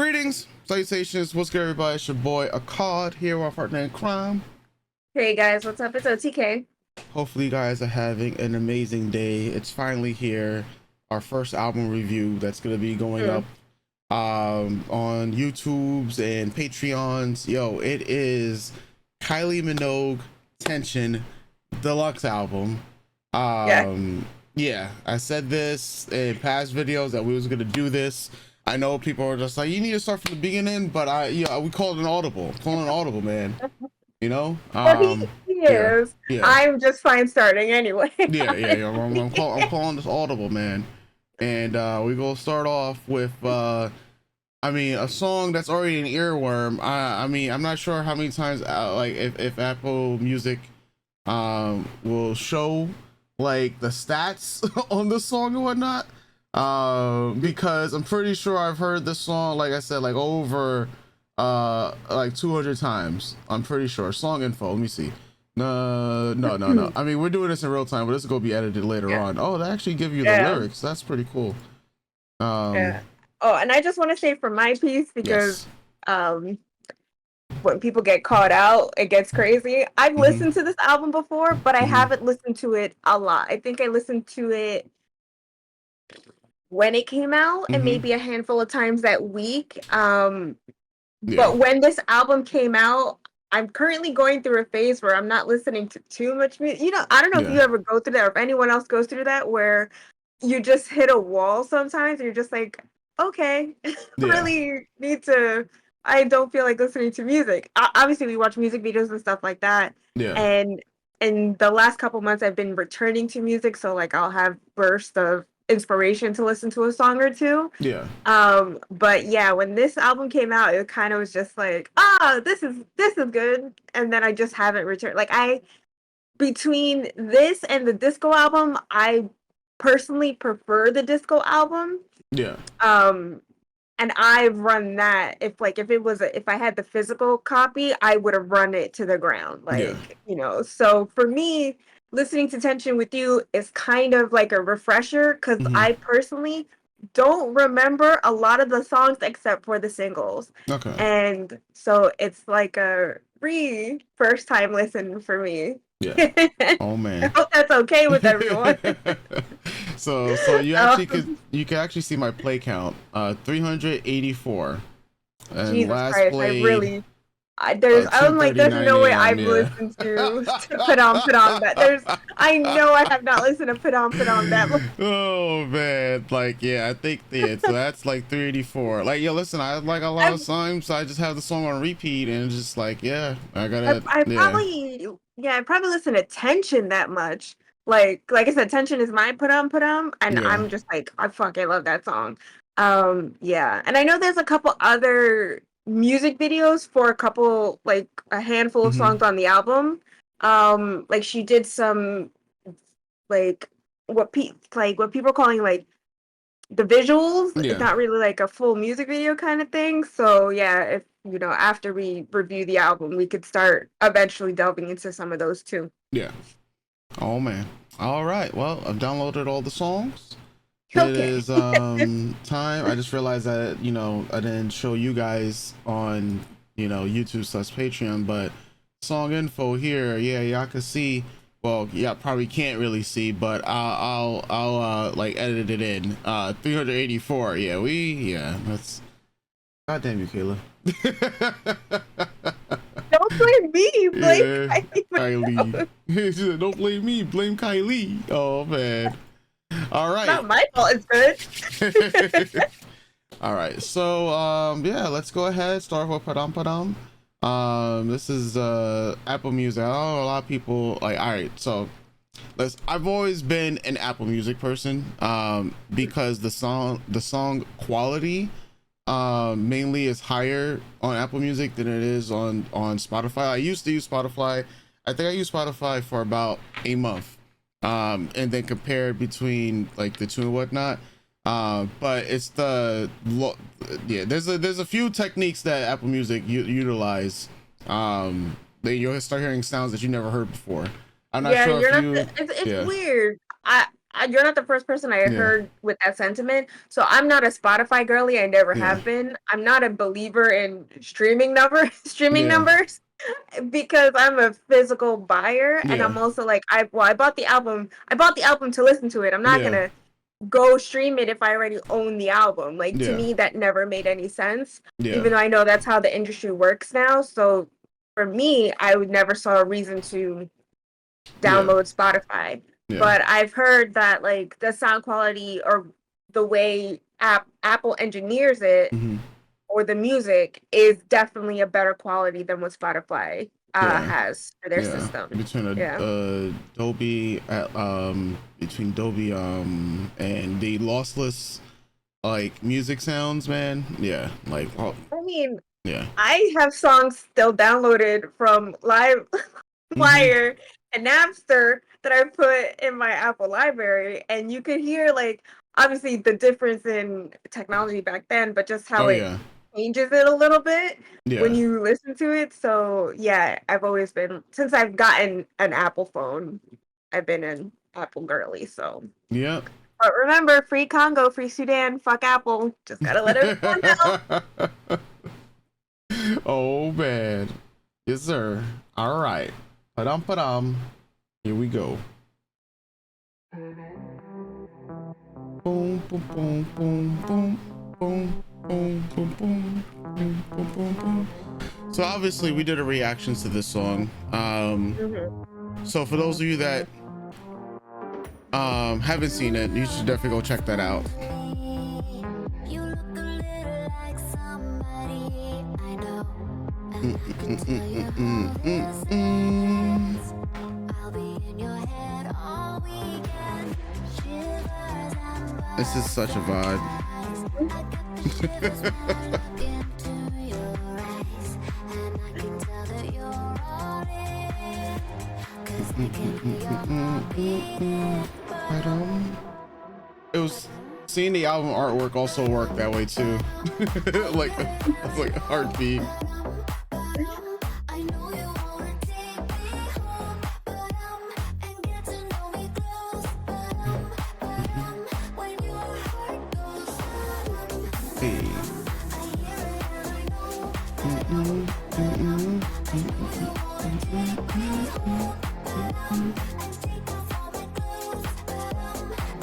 Greetings, salutations, what's good, everybody? It's your boy Akkad here with our partner in crime. Hey guys, what's up? It's OTK. Hopefully, you guys are having an amazing day. It's finally here. Our first album review that's gonna be going up Mm. on YouTube's and Patreons. Yo, it is Kylie Minogue Tension Deluxe album. Yeah. Yeah, I said this in past videos that we was gonna do this. I know people are just like, you need to start from the beginning, but we call it an audible. Calling an audible, man. You know? Well, he Yeah, is. yeah, I'm just fine starting anyway. yeah. I'm calling this audible, man. And we gonna start off with a song that's already an earworm. I'm not sure how many times like if Apple Music will show like the stats on the song and whatnot, because I'm pretty sure I've heard this song, like I said, like over like 200 times. I'm pretty sure. Song info, let me see. No, I mean, we're doing this in real time, but this is gonna be edited later Yeah. on. Oh, they actually give you the Yeah. lyrics. That's pretty cool. um Yeah. Oh, and I just want to say for my piece, because yes. um when people get caught out, it gets crazy. I've Hmm. listened to this album before, but I Hmm. haven't listened to it a lot. I think I listened to it when it came out and Hmm. maybe a handful of times that week. Yeah. But when this album came out, I'm currently going through a phase where I'm not listening to too much music. I don't know if Yeah. you ever go through that or if anyone else goes through that where you just hit a wall sometimes and you're just like, okay, I Yeah. really need to, I don't feel like listening to music. Obviously, we watch music videos and stuff like that. Yeah. And in the last couple months, I've been returning to music. So, like, I'll have bursts of inspiration to listen to a song or two. Yeah. But yeah, when this album came out, it kind of was just like, this is good. And then I just haven't returned. Like I between this and the disco album, I personally prefer the disco album. Yeah. Um, and I've run that if I had the physical copy, I would have run it to the ground. Yeah. So for me, listening to Tension with you is kind of like a refresher because Hmm. I personally don't remember a lot of the songs except for the singles. Okay. And so it's like a re first time listen for me. Yeah. I Oh man. hope that's okay with everyone. So um, you can actually see my play count, 384, and Jesus last Christ, played I'm like, there's 239 no way a.m. I've Yeah. listened to Put on that. I know I have not listened to Put on that. Oh man, like yeah, I think yeah. So that's like 384. Like yo, listen, I like a lot of I've, songs. So I just have the song on repeat, and it's just like yeah, I I, gotta I yeah, probably, yeah, I probably listen to Tension that much. Like I said, Tension is my Put on, and yeah. I'm just like, I fucking love that song. Yeah, and I know there's a couple other music videos for like a handful of Hmm. songs on the album. Like she did some like what people are calling like the visuals. It's Yeah. not really like a full music video kind of thing. So yeah, if after we review the album, we could start eventually delving into some of those too. Yeah. Oh man. All right. Well, I've downloaded all the songs. It Okay. is time. I just realized that I didn't show you guys on YouTube slash Patreon, but song info here. Yeah, y'all can see. Well, yeah, probably can't really see, but I'll like edit it in. 384. Yeah, that's goddamn you, Kayla. Don't blame me, Blake. Yeah, I think Kylie. it's She said, don't blame me, blame Kylie. Oh man. All right. not my fault. It's good. All right. So yeah, let's go ahead. Start with Padam Padam. This is Apple Music. I know a lot of people like. All right, so I've always been an Apple Music person because the song quality mainly is higher on Apple Music than it is on Spotify. I used to use Spotify. I think I used Spotify for about a month, and then compared between like the two and whatnot. But it's yeah. There's a few techniques that Apple Music utilize. That you'll start hearing sounds that you never heard before. I'm not Yeah, sure you're if not. you. It's Yeah. weird. I you're not the first person I Yeah. heard with that sentiment. So I'm not a Spotify girly. I never Yeah. have been. I'm not a believer in streaming Yeah. numbers because I'm a physical buyer, and Yeah. I'm also like I bought the album. I bought the album to listen to it. I'm not Yeah. gonna go stream it if I already own the album. Like to Yeah. me, that never made any sense. Yeah. Even though I know that's how the industry works now. So for me, I would never saw a reason to Yeah. download Spotify. Yeah. But I've heard that like the sound quality or the way Apple engineers it Hmm. or the music is definitely a better quality than what Spotify Yeah. has for their Yeah. system. Between Yeah. Dolby at between Dolby and the lossless like music sounds, man. Yeah. Like oh, I mean, yeah. I have songs still downloaded from Live Hmm. Wire and Napster that I put in my Apple library, and you could hear like obviously the difference in technology back then, but just how Oh it yeah. changes it a little bit when Yeah. you listen to it. So yeah, I've always been since I've gotten an Apple phone, I've been an Apple girly. So, Yep. but remember, free Congo, free Sudan, fuck Apple. Just gotta let everyone know. Oh man. Yes, sir. All right. Padam padam. Here we go. Boom, boom, boom, boom, boom, boom, boom, boom, boom, boom, boom, boom, boom. So obviously we did a reactions to this song. Mhm. So for those of you that haven't seen it, you should definitely go check that out. This is such a vibe. It was seeing the album artwork also worked that way too. like a heartbeat. Hey.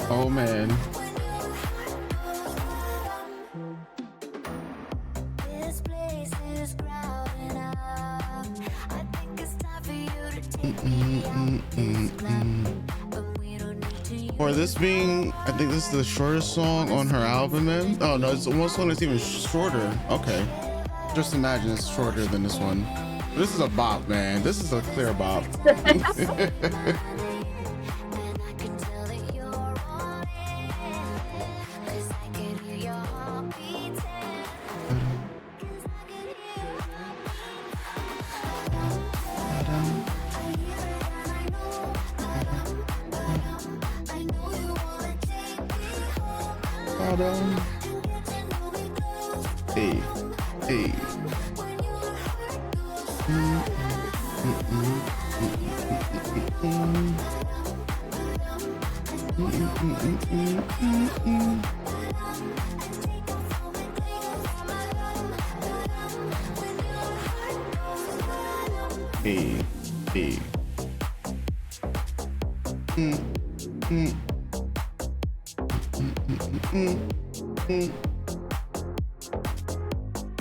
Oh man. For this being, I think this is the shortest song on her album, man. Oh no, it's one song that's even shorter. Okay. Just imagine it's shorter than this one. This is a bop, man. This is a clear bop. Hey, hey.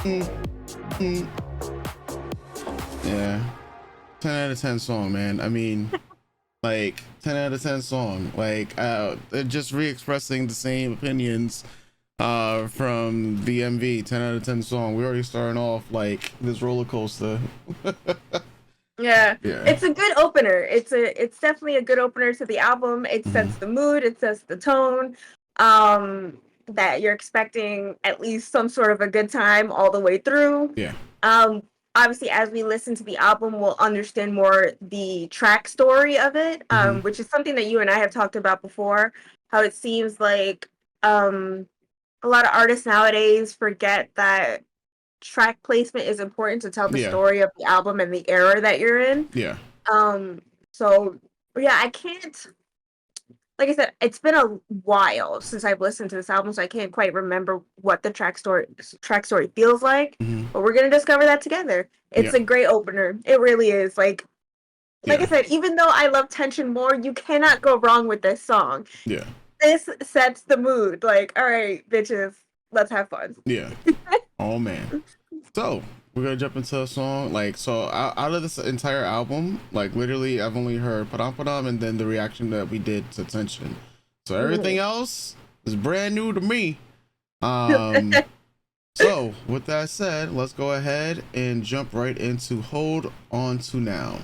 Hey, hey. Yeah. 10 out of 10 song, man. I mean, like 10 out of 10 song. Like they're just re-expressing the same opinions from the MV. 10 out of 10 song. We already starting off like this roller coaster. Yeah, Yeah. it's a good opener. It's definitely a good opener to the album. It sets the mood, it sets the tone. That you're expecting at least some sort of a good time all the way through. Yeah. Obviously as we listen to the album, we'll understand more the track story of it, which is something that you and I have talked about before, how it seems like a lot of artists nowadays forget that track placement is important to tell the Yeah. story of the album and the era that you're in. Yeah. Um, so yeah, I can't. like I said, it's been a while since I've listened to this album, so I can't quite remember what the track story feels like. Mm-hmm. But we're gonna discover that together. Yeah. It's a great opener. It really is. Like I Yeah. said, even though I love Tension more, you cannot go wrong with this song. Yeah. This sets the mood. Like, all right, bitches, let's have fun. Yeah. Oh man. So we're gonna jump into a song. Like, so out of this entire album, like literally I've only heard Padam Padam and then the reaction that we did to Tension. So everything else is brand new to me. So with that said, let's go ahead and jump right into Hold On To Now.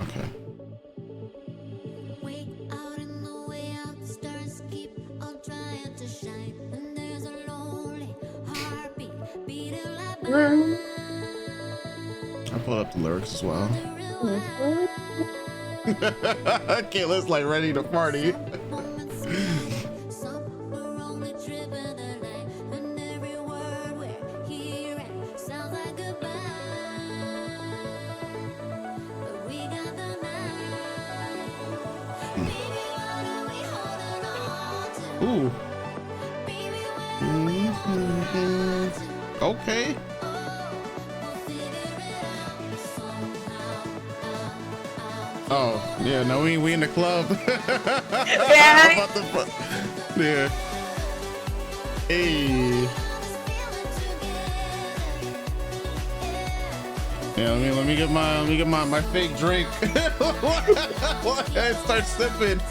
Okay. I pulled up the lyrics as well. Kayla's like ready to party. Ooh. Okay. Oh yeah, no, we in the club. Yeah. Yeah. Hey. Yeah, let me get my fake drink. And start sipping.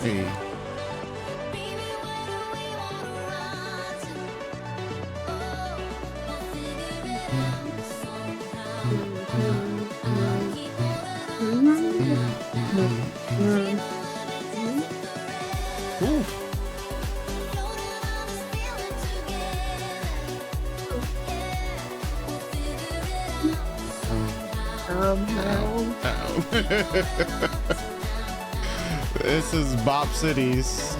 Hey. Oof. This is Bop Cities.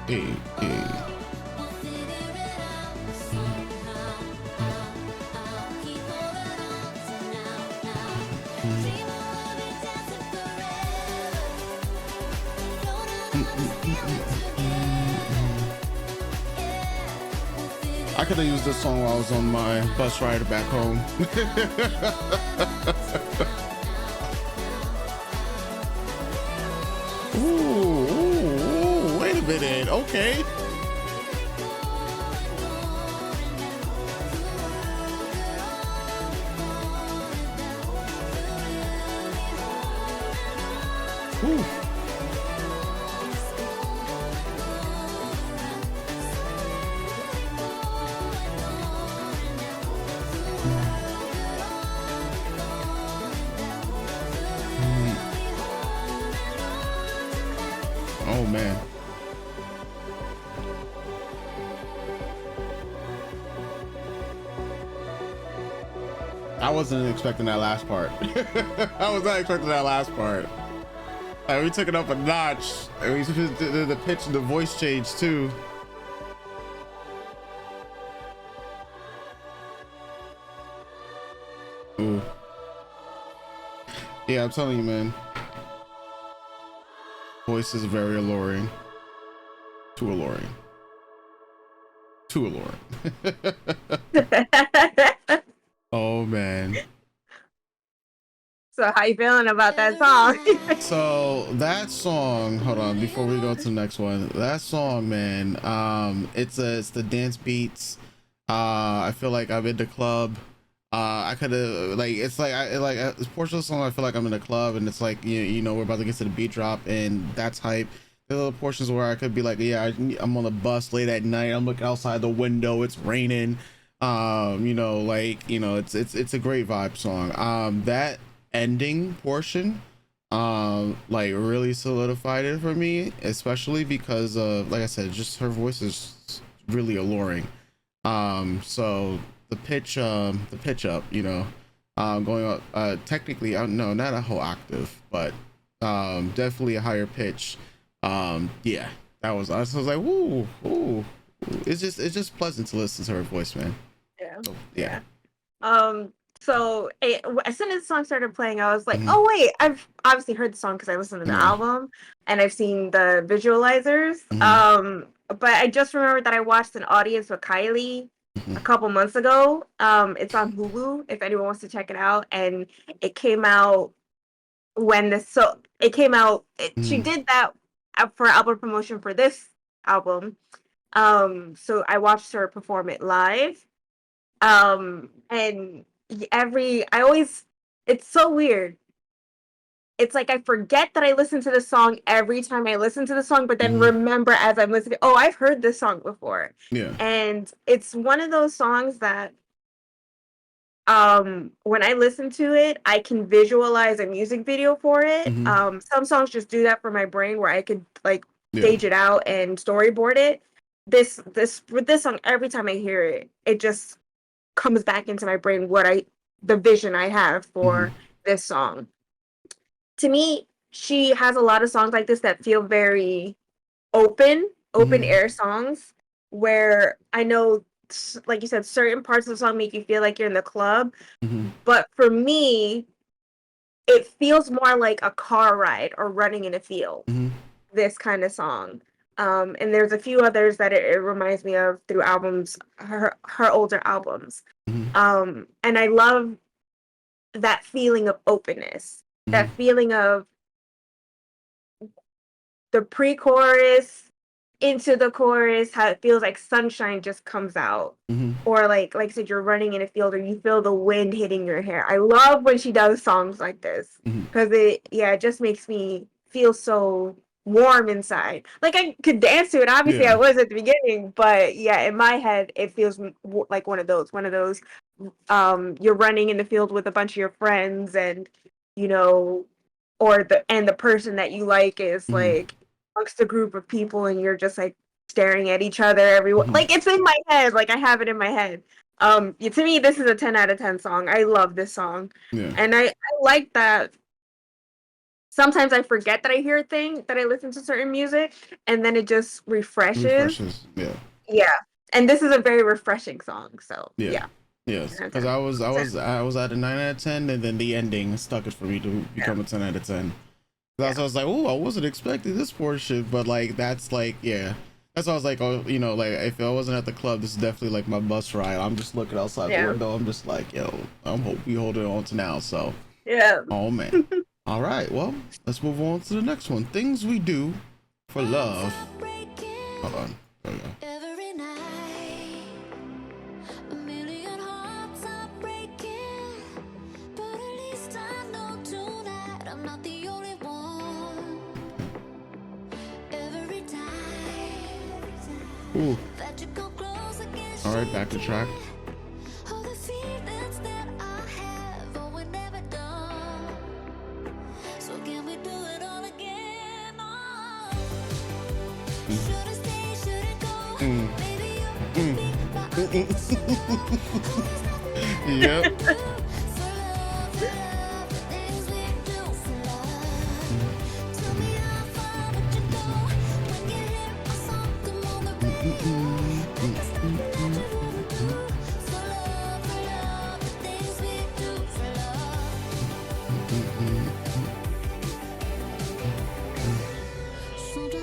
Hey, hey. I could have used this song while I was on my bus ride back home. Ooh, wait a minute. Okay. Ooh. Oh man. I wasn't expecting that last part. I was not expecting that last part. Like, we took it up a notch, and we did the pitch and the voice change too. Ooh. Yeah, I'm telling you, man. Voice is very alluring. Too alluring. Too alluring. Oh man. So how you feeling about that song? So that song, hold on, before we go to the next one, that song, man, it's the dance beats. I feel like I'm in the club. I could have, like, it's like this portion of the song, I feel like I'm in the club, and it's like, you know, we're about to get to the beat drop, and that's hype. There are little portions where I could be like, yeah, I'm on the bus late at night. I'm looking outside the window. It's raining. It's a great vibe song. That ending portion, like really solidified it for me, especially because of, like I said, just her voice is really alluring. So the pitch up, going up, technically, no, not a whole octave, but definitely a higher pitch. Yeah, I was like, woo, ooh. It's just pleasant to listen to her voice, man. Yeah. So, Yeah. So as soon as the song started playing, I was like, Mhm. oh wait, I've obviously heard the song because I listened to the Yeah. album and I've seen the visualizers. Mhm. But I just remembered that I watched an audience with Kylie Mhm. a couple months ago. It's on Hulu if anyone wants to check it out. And it came out she Mhm. did that for album promotion for this album. So I watched her perform it live. And I always, it's so weird. It's like I forget that I listen to the song every time I listen to the song, but then Mhm. remember as I'm listening, oh, I've heard this song before. Yeah. And it's one of those songs that when I listen to it, I can visualize a music video for it. Mhm. Some songs just do that for my brain where I could like Yeah. stage it out and storyboard it. This with this song, every time I hear it, it just comes back into my brain the vision I have Mhm. for this song. To me, she has a lot of songs like this that feel very open Mhm. air songs where I know, like you said, certain parts of the song make you feel like you're in the club, Mhm. but for me, it feels more like a car ride or running in a field. Mhm. This kind of song. And there's a few others that it reminds me of through her older albums. Mhm. And I love that feeling of openness, that Mhm. feeling of the pre-chorus into the chorus, how it feels like sunshine just comes out. Mhm. Or like I said, you're running in a field or you feel the wind hitting your hair. I love when she does songs like this Mhm. because it just makes me feel so warm inside. Like I could dance to it. Obviously, I Yeah. was at the beginning, but yeah, in my head, it feels like one of those. You're running in the field with a bunch of your friends, and you know, the person that you like is Mhm. like amongst a group of people, and you're just like staring at each other everyone Mhm. like it's in my head, like I have it in my head. To me this is a 10 out of 10 song. I love this song. Yeah. And I like that sometimes I forget that I hear a thing, that I listen to certain music, and then it just refreshes. Refreshes. Yeah. Yeah. And this is a very refreshing song. So Yeah. yeah. Yes. 10 out of Because 10. I was at a 9 out of 10, and then the ending stuck it for me to Yeah. become a 10 out of 10. Yeah. That's why I was like, oh, I wasn't expecting this portion, but like that's like, yeah. That's why I was like, oh, like if I wasn't at the club, this is definitely like my bus ride. I'm just looking outside the Yeah. window. I'm just like, yo, we holding on to now. So, Yeah. oh man. All right, well, let's move on to the next one. Things we do for love. Hold on. There we go. Every night, a million hearts are breaking, but at least I know tonight I'm not the only one. Every time Ooh. that you come close against, All right, back to track. all the feelings that I have, oh, we're never done. So can we do it all again? Oh, should I stay, should I go? Maybe you could be my Yep.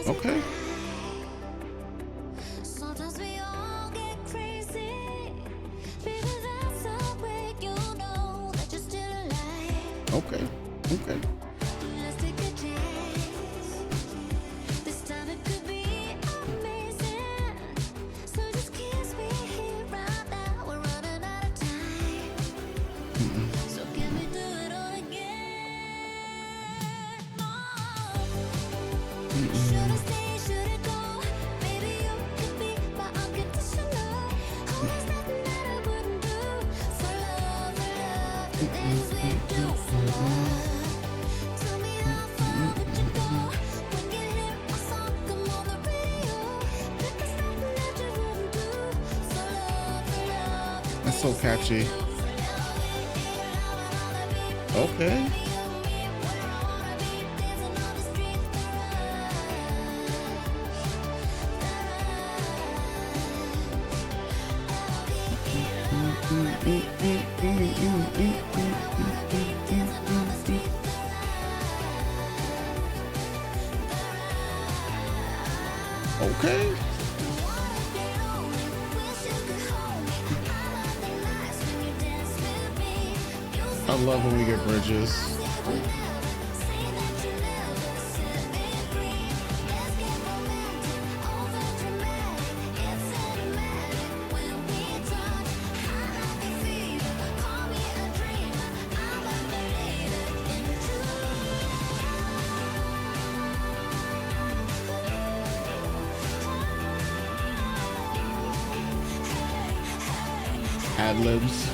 Okay. Sometimes we all get crazy. Baby, that's the way you know that you're still alive. Okay. Okay. Let's take a chance. This time it could be amazing. So just kiss me here right now. We're running out of time. So can we do it all again? Oh. Should I stay? so catchy. Okay. Okay. I love when we get bridges. Ad libs.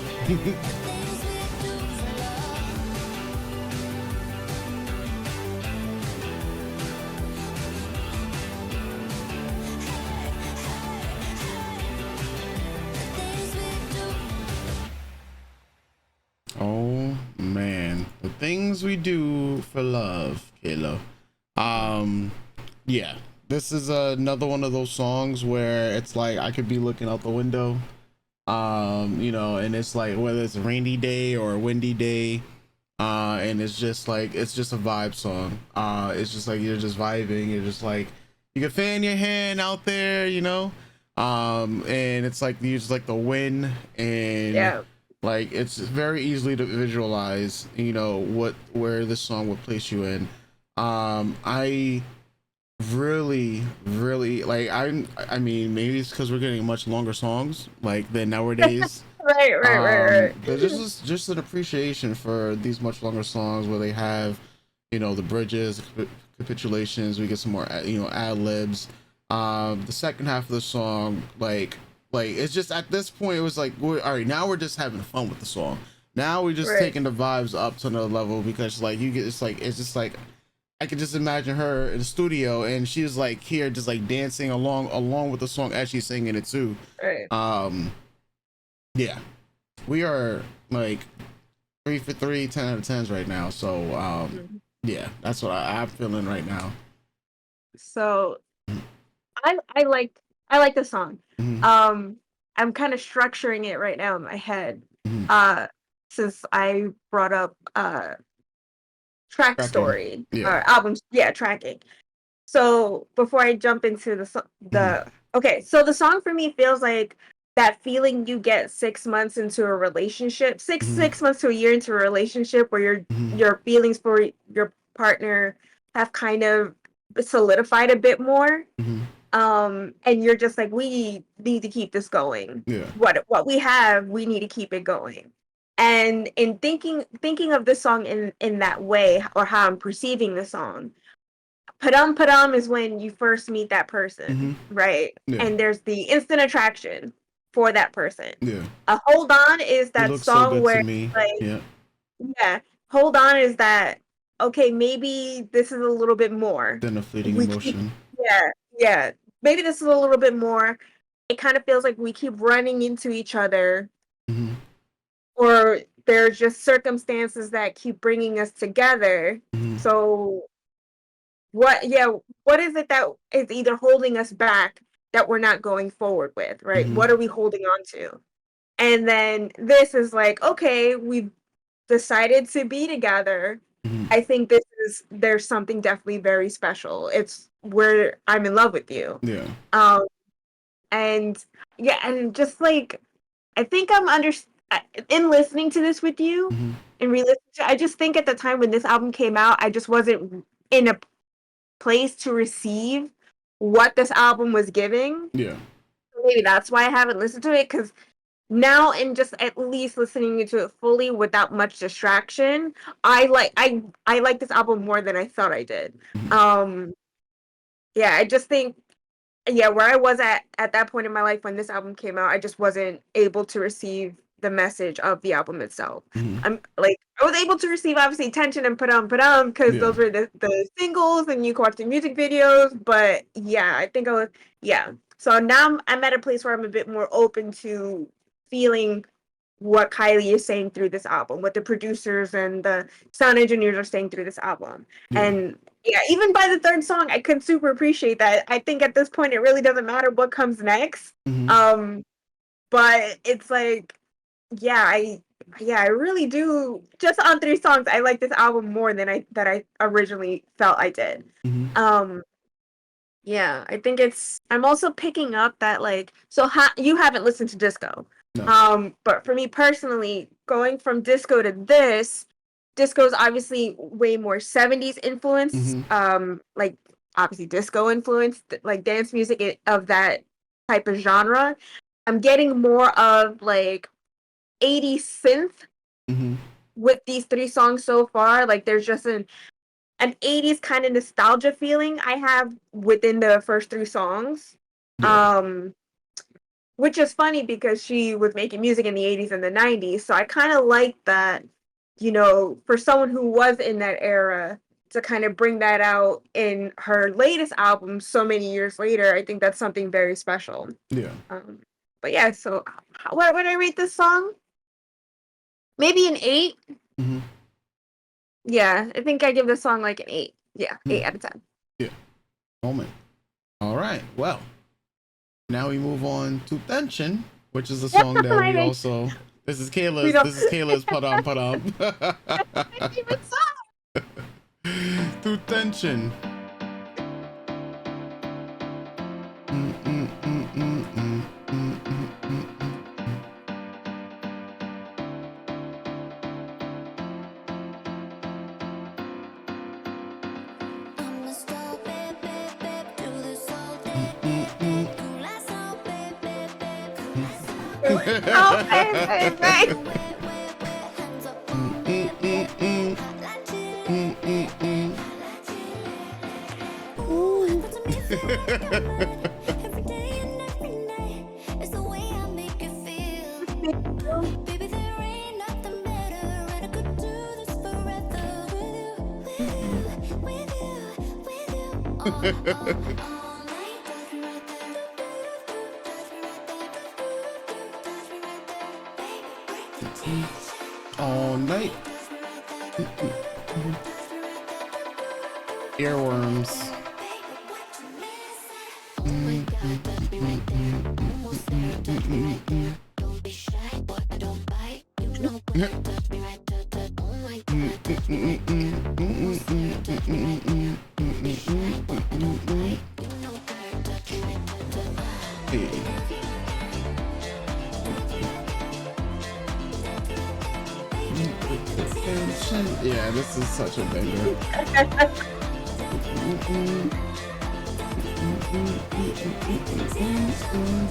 Oh man, the things we do for love, Kayla. Yeah, this is another one of those songs where it's like I could be looking out the window, you know, and it's like whether it's a rainy day or a windy day, and it's just like it's just a vibe song. It's just like you're just vibing. You're just like you can fan your hand out there, you know, and it's like you just like the wind and Yeah. like it's very easily to visualize, you know, where this song would place you in. I really like I mean maybe it's because we're getting much longer songs like than nowadays. Right. But just an appreciation for these much longer songs where they have, you know, the bridges, capitulations. We get some more, you know, ad libs. The second half of the song, like it's just at this point it was like we're all right. Now we're just having fun with the song. Now we're just Right. taking the vibes up to another level because like you get it's just like I could just imagine her in the studio and she's like here just like dancing along with the song as she's singing it too. Right. Yeah, we are like 3 for 3, 10 out of 10s right now. So yeah, that's what I'm feeling right now. So I like the song. Mhm. I'm kind of structuring it right now in my head. Mhm. Since I brought up track Tracking. story Yeah. or albums, yeah, tracking. So before I jump into the okay, so the song for me feels like that feeling you get 6 months into a relationship, six months to a year into a relationship where your feelings for your partner have kind of solidified a bit more. And you're just like, we need to keep this going. Yeah. What we have, we need to keep it going. And in thinking of this song in that way, or how I'm perceiving the song, padam padam is when you first meet that person, right? Yeah. And there's the instant attraction for that person. Yeah. A hold on is It that looks so song good where to me. like, Yeah. yeah, hold on is that okay, maybe this is a little bit more. Then a fleeting We keep, emotion. yeah, maybe this is a little bit more. It kind of feels like we keep running into each other, Mm-hmm. or there's just circumstances that keep bringing us together. Mm-hmm. So what is it that is either holding us back that we're not going forward with, right? Mm-hmm. What are we holding on to? And then this is like, okay, we've decided to be together. Mm-hmm. I think there's something definitely very special. It's where I'm in love with you. Yeah. And yeah, and just like I think in listening to this with you Mm-hmm. and re-listening I just think at the time when this album came out, I just wasn't in a place to receive what this album was giving. Yeah. Maybe that's why I haven't listened to it, because now in just at least listening to it fully without much distraction, I like this album more than I thought I did. Yeah, I just think where I was at that point in my life when this album came out, I just wasn't able to receive the message of the album itself. Mm-hmm. I'm like I was able to receive obviously Tension and Put On because those were the singles and you can watch the music videos, but yeah, I think I was so now I'm at a place where I'm a bit more open to feeling what Kylie is saying through this album, what the producers and the sound engineers are saying through this album. Yeah. And yeah, even by the third song, I could super appreciate that. I think at this point, it really doesn't matter what comes next. Mhm. But it's like, yeah, I really do. Just on 3 songs, I like this album more than I originally felt I did. Mhm. Yeah, I think I'm also picking up that, like, so you haven't listened to disco. No. But for me personally, going from disco to disco is obviously way more 70s influence. Like obviously disco influence, like dance music of that type of genre. I'm getting more of like 80s synth Mhm. with these 3 songs so far. Like there's just an 80s kind of nostalgia feeling I have within the first 3 songs. Yeah. Which is funny because she was making music in the 80s and the 90s. So I kind of like that, for someone who was in that era to kind of bring that out in her latest album so many years later. I think that's something very special. Yeah. But yeah, so what would I rate this song? Maybe an 8. Mhm. Yeah, I think I give this song like an 8. Yeah, 8 out of 10. Yeah. Moment. All right. Well, now we move on to Tension, which is a song that we Amazing. also. This is Kayla's. We don't- This is Kayla's Padam Padam. My favorite song. To Tension. I'ma stop, babe, babe, babe, do this all day, babe, babe. Cool as all, babe, babe, babe, cool as all, babe. Oh, right. Wet, wet, wet, hands up on me, babe, babe. Hot like chili, hot like chili. Ooh, put me feel like I'm mad. Every day and every night, it's the way I make you feel. Baby, there ain't nothing better, and I could do this forever with you, with you, with you, all night. Touch me right there, touch me right there, touch me right there, baby, break the tension. All night. Earworms. Baby, what you missing? Oh my God, touch me right there, almost there, touch me right there. Don't be shy, boy, I don't bite. You know where, touch me right there, touch. Oh my God, touch me right there, almost there, touch me right there. Don't be shy, boy, I don't bite. You know where, touch me right there, touch. Hey. Tension. Yeah, this is such a banger.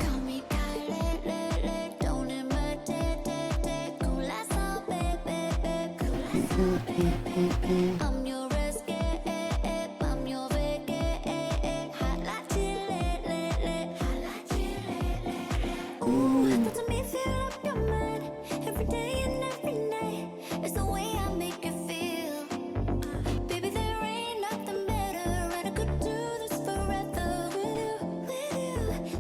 Call me Kylie, don't imitate, cool as all, babe, babe, cool as all, babe. I'm your escape, I'm your vacate, hot like chili, hot like chili. Ooh, put to me feel like you're mine, every day and every night. It's the way I make you feel. Baby, there ain't nothing better, and I could do this forever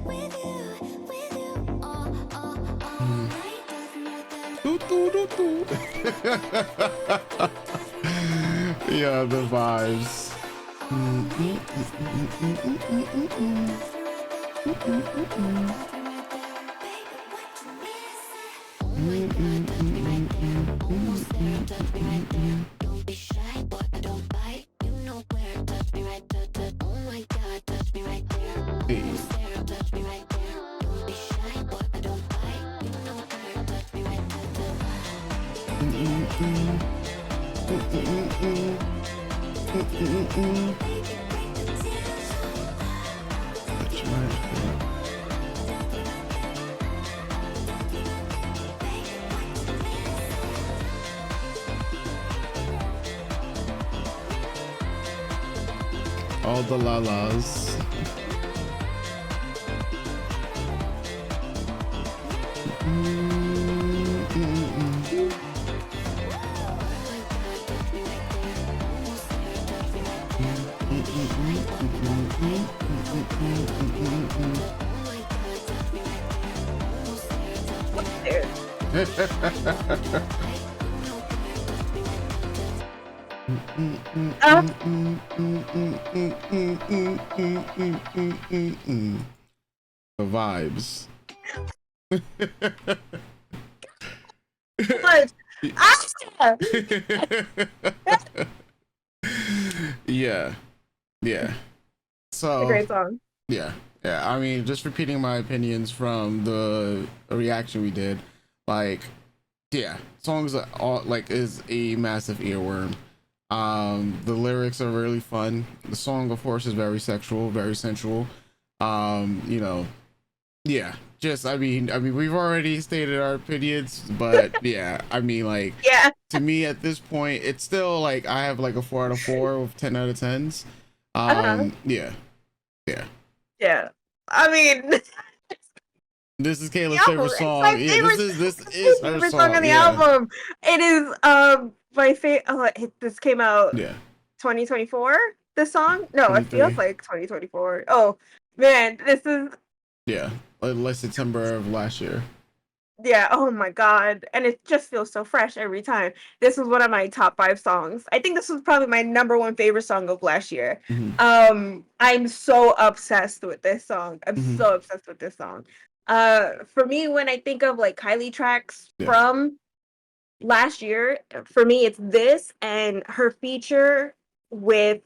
with you, all night. Doo, doo, doo, doo. Yeah, the vibes. Almost there, touch me right there. Don't be shy, boy, I don't bite. You know where, touch me right there, touch. Oh my God, touch me right there. Almost there, touch me right there. Don't be shy, boy, I don't bite. You know where, touch me right there, All the la-las. The vibes. But, ah! Yeah, yeah. It's a So great song. yeah, yeah. I mean, just repeating my opinions from the reaction we did, like, yeah, songs are all like is a massive earworm. The lyrics are really fun. The song, of course, is very sexual, very sensual. You know, yeah. Just, I mean, we've already stated our opinions, but yeah, I mean, like, Yeah. to me at this point, it's still like I have like a 4 out of 4 with 10 out of 10s. Uh-huh. Yeah, yeah. Yeah. I mean, the This is Kayla's album. favorite It's my song. Yeah, favorite. this It's is my her favorite song on song. the Yeah, album. It is my favorite. Oh, this came out yeah. 2024. This song? No, it feels 23. like 2024. Oh man, this is Yeah, like September of last year. yeah. Oh my god, and it just feels so fresh every time. This was one of my top 5 songs. I think this was probably my number 1 favorite song of last year. Mm-hmm. I'm so obsessed with this song. I'm Mm-hmm. so obsessed with this song. For me, when I think of like Kylie tracks Yeah. from last year, for me, it's this and with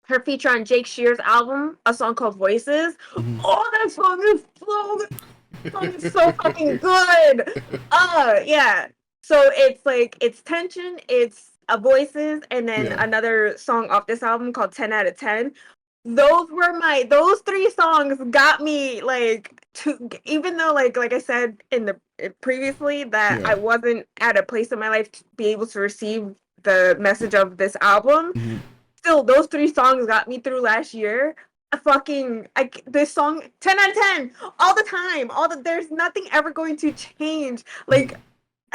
her feature on Jake Shear's album, a song called Voices. Mm-hmm. Oh, that song is so good. That song is so fucking good. Yeah. So it's like it's tension, it's a voices, and then Yeah. another song off this album called 10 out of 10. Those 3 songs got me like to, even though like I said previously that Yeah. I wasn't at a place in my life to be able to receive the message of this album. Mm-hmm. Still, those 3 songs got me through last year. This song 10 out of 10 all the time. There's nothing ever going to change. Like,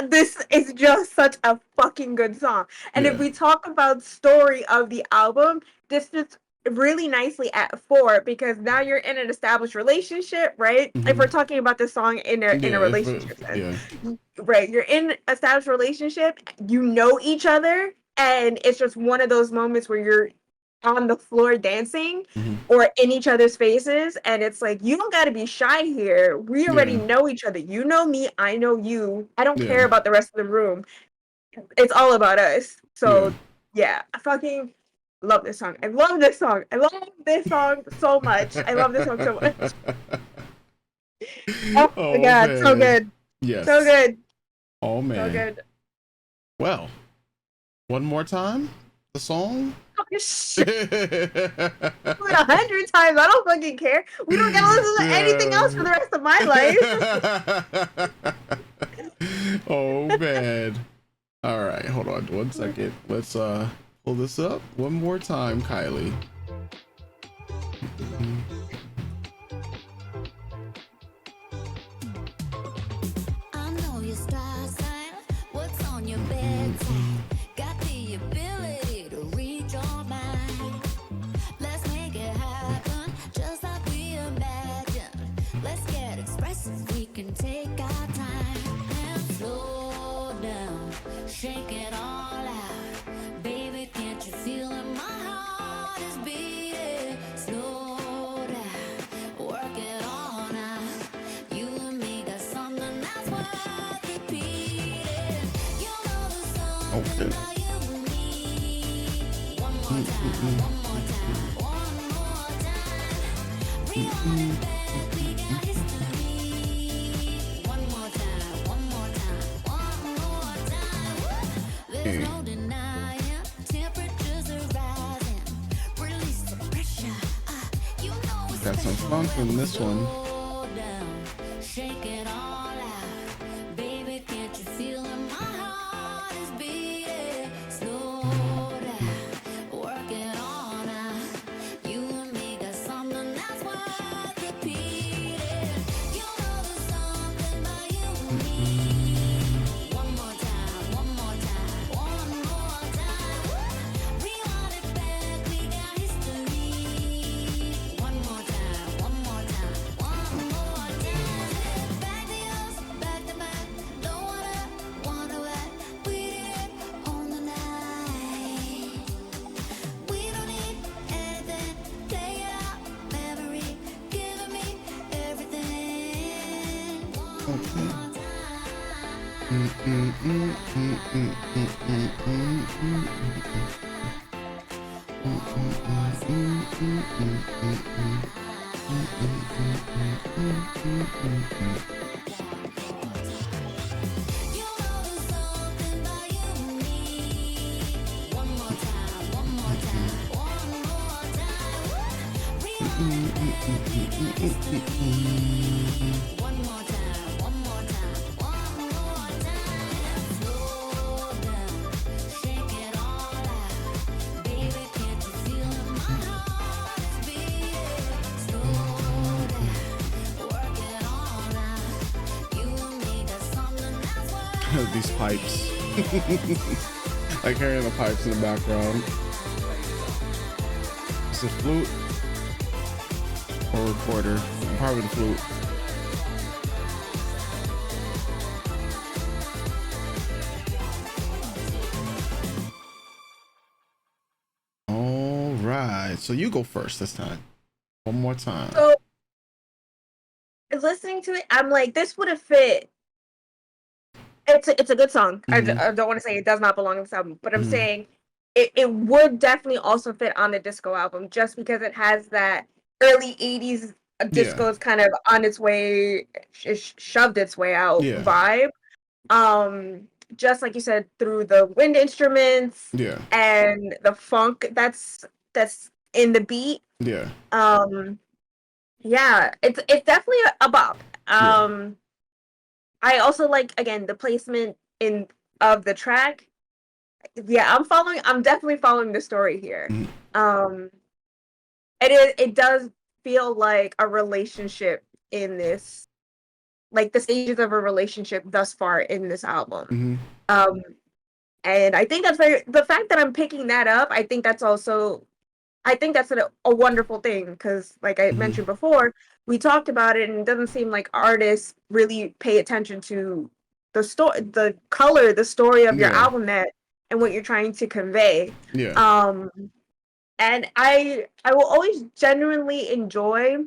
this is just such a fucking good song. And Yeah. if we talk about story of the album, this fits really nicely at 4 because now you're in an established relationship, right? If we're talking about this song in a Yeah, relationship sense. yeah. Right, you're in established relationship, you know each other, and it's just one of those moments where you're on the floor dancing Mm-hmm. or in each other's faces, and it's like you don't got to be shy here. We already Yeah. know each other. You know me, I know you. I don't Yeah. care about the rest of the room. It's all about us. So yeah, I fucking love this song. I love this song. I love this song so much. I love this song so much. Oh my god, man. so good. Yes. So good. Oh man. So good. Well, one more time, the song. Oh, shit. Do it 100 times. I don't fucking care. We don't gotta listen to anything else for the rest of my life. Oh man. All right, hold on 1 second. Let's pull this up one more time, Kylie. I know your star sign, what's on your bedside. Got the ability to read your mind. Let's make it happen, just like we imagined. Let's get expressive, we can take our time. And slow down, shake it all out. Baby, can't you feel it? My heart is beating. Slow down, work it all out. You and me got something that's worth repeating. You know the song Okay. about you and me. One more time, one more time, one more time. Rewind it back, we got history. One more time, one more time, one more time. There's no denying, temperatures are rising. Release the pressure. You know it's Got some funk in this one. slow down, shake it all out. Baby, can't you feel it? My heart is beating. Slow down, work it all out. You and me got something that's worth repeating. You know there's something about you and me. One more time, one more time, one more time. Rewind it back, we got history. One more time, one more time, one more time. Back to us, back to my Okay. These pipes. Like hearing the pipes in the background. It's a flute or recorder. Probably the flute. All right. So you go first this time. One more time. So listening to it, I'm like, this would have fit. It's a good song. Mhm. I don't want to say it does not belong on this album, but I'm Mhm. saying it would definitely also fit on the disco album just because it has that early 80s disco is kind of on its way, shoved its way out Yeah. vibe. Just like you said, through the wind instruments Yeah. and the funk that's in the beat. Yeah. Yeah, it's definitely a bop. Yeah. I also like, again, the placement in of the track. Yeah, I'm definitely following the story here. Mhm. It does feel like a relationship in this, like the stages of a relationship thus far in this album. Mhm. And I think that's the fact that I'm picking that up, I think that's a wonderful thing because, like I Mhm. mentioned before, we talked about it, and it doesn't seem like artists really pay attention to the story, the color, the story of your Yeah. album and what you're trying to convey. Yeah. And I will always genuinely enjoy,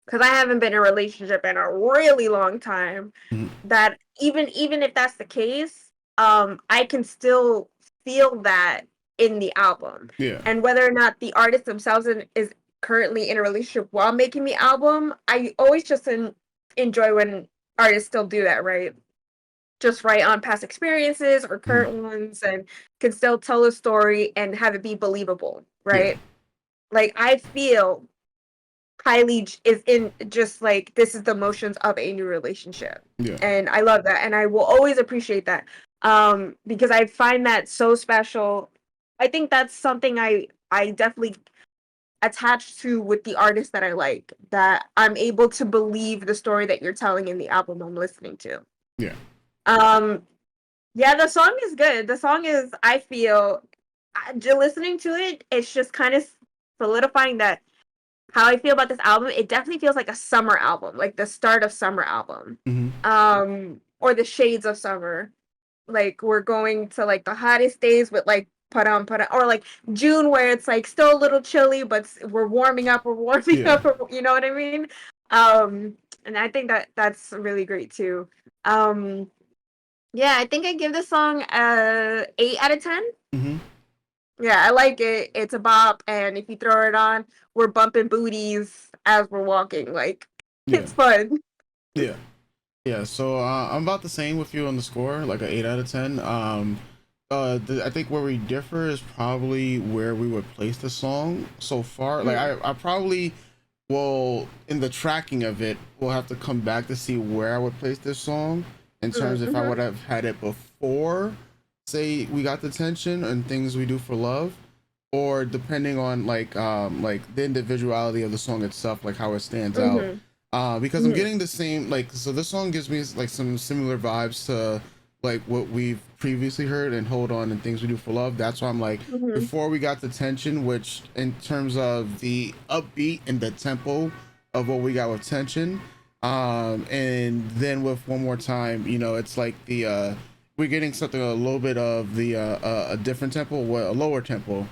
because I haven't been in a relationship in a really long time, Mhm. that even if that's the case, I can still feel that in the album. Yeah. And whether or not the artist themselves is currently in a relationship while making the album, I always just enjoy when artists still do that, right? Just write on past experiences or Mhm. current ones and can still tell a story and have it be believable, Yeah. right? Like, I feel Kylie is in just like, this is the motions of a new relationship. Yeah. And I love that. And I will always appreciate that. Because I find that so special. I think that's something I definitely attach to with the artists that I like, that I'm able to believe the story that you're telling in the album I'm listening to. Yeah. Yeah, the song is good. The song is, I feel, listening to it, it's just kind of solidifying that how I feel about this album. It definitely feels like a summer album, like the start of summer album. Mhm. Or the shades of summer. Like, we're going to like the hottest days with like put on, or like June where it's like still a little chilly, but we're warming up, Yeah. you know what I mean? And I think that that's really great too. Yeah, I think I give this song a 8 out of 10. Mhm. Yeah, I like it. It's a bop, and if you throw it on, we're bumping booties as we're walking. Like, Yeah. it's fun. Yeah. Yeah. So I'm about the same with you on the score, like an 8 out of 10. I think where we differ is probably where we would place the song so far. Like I probably will, in the tracking of it, we'll have to come back to see where I would place this song in terms if I would have had it before, say, we got the tension and things we do for love, or depending on like the individuality of the song itself, like how it stands out. Because I'm getting the same, like, so this song gives me like some similar vibes to like what we've previously heard and Hold On and Things We Do for Love. That's why I'm like, before we got the tension, which in terms of the upbeat and the tempo of what we got with tension, and then with One More Time, you know, it's like the we're getting something a little bit of the a different tempo, a lower tempo.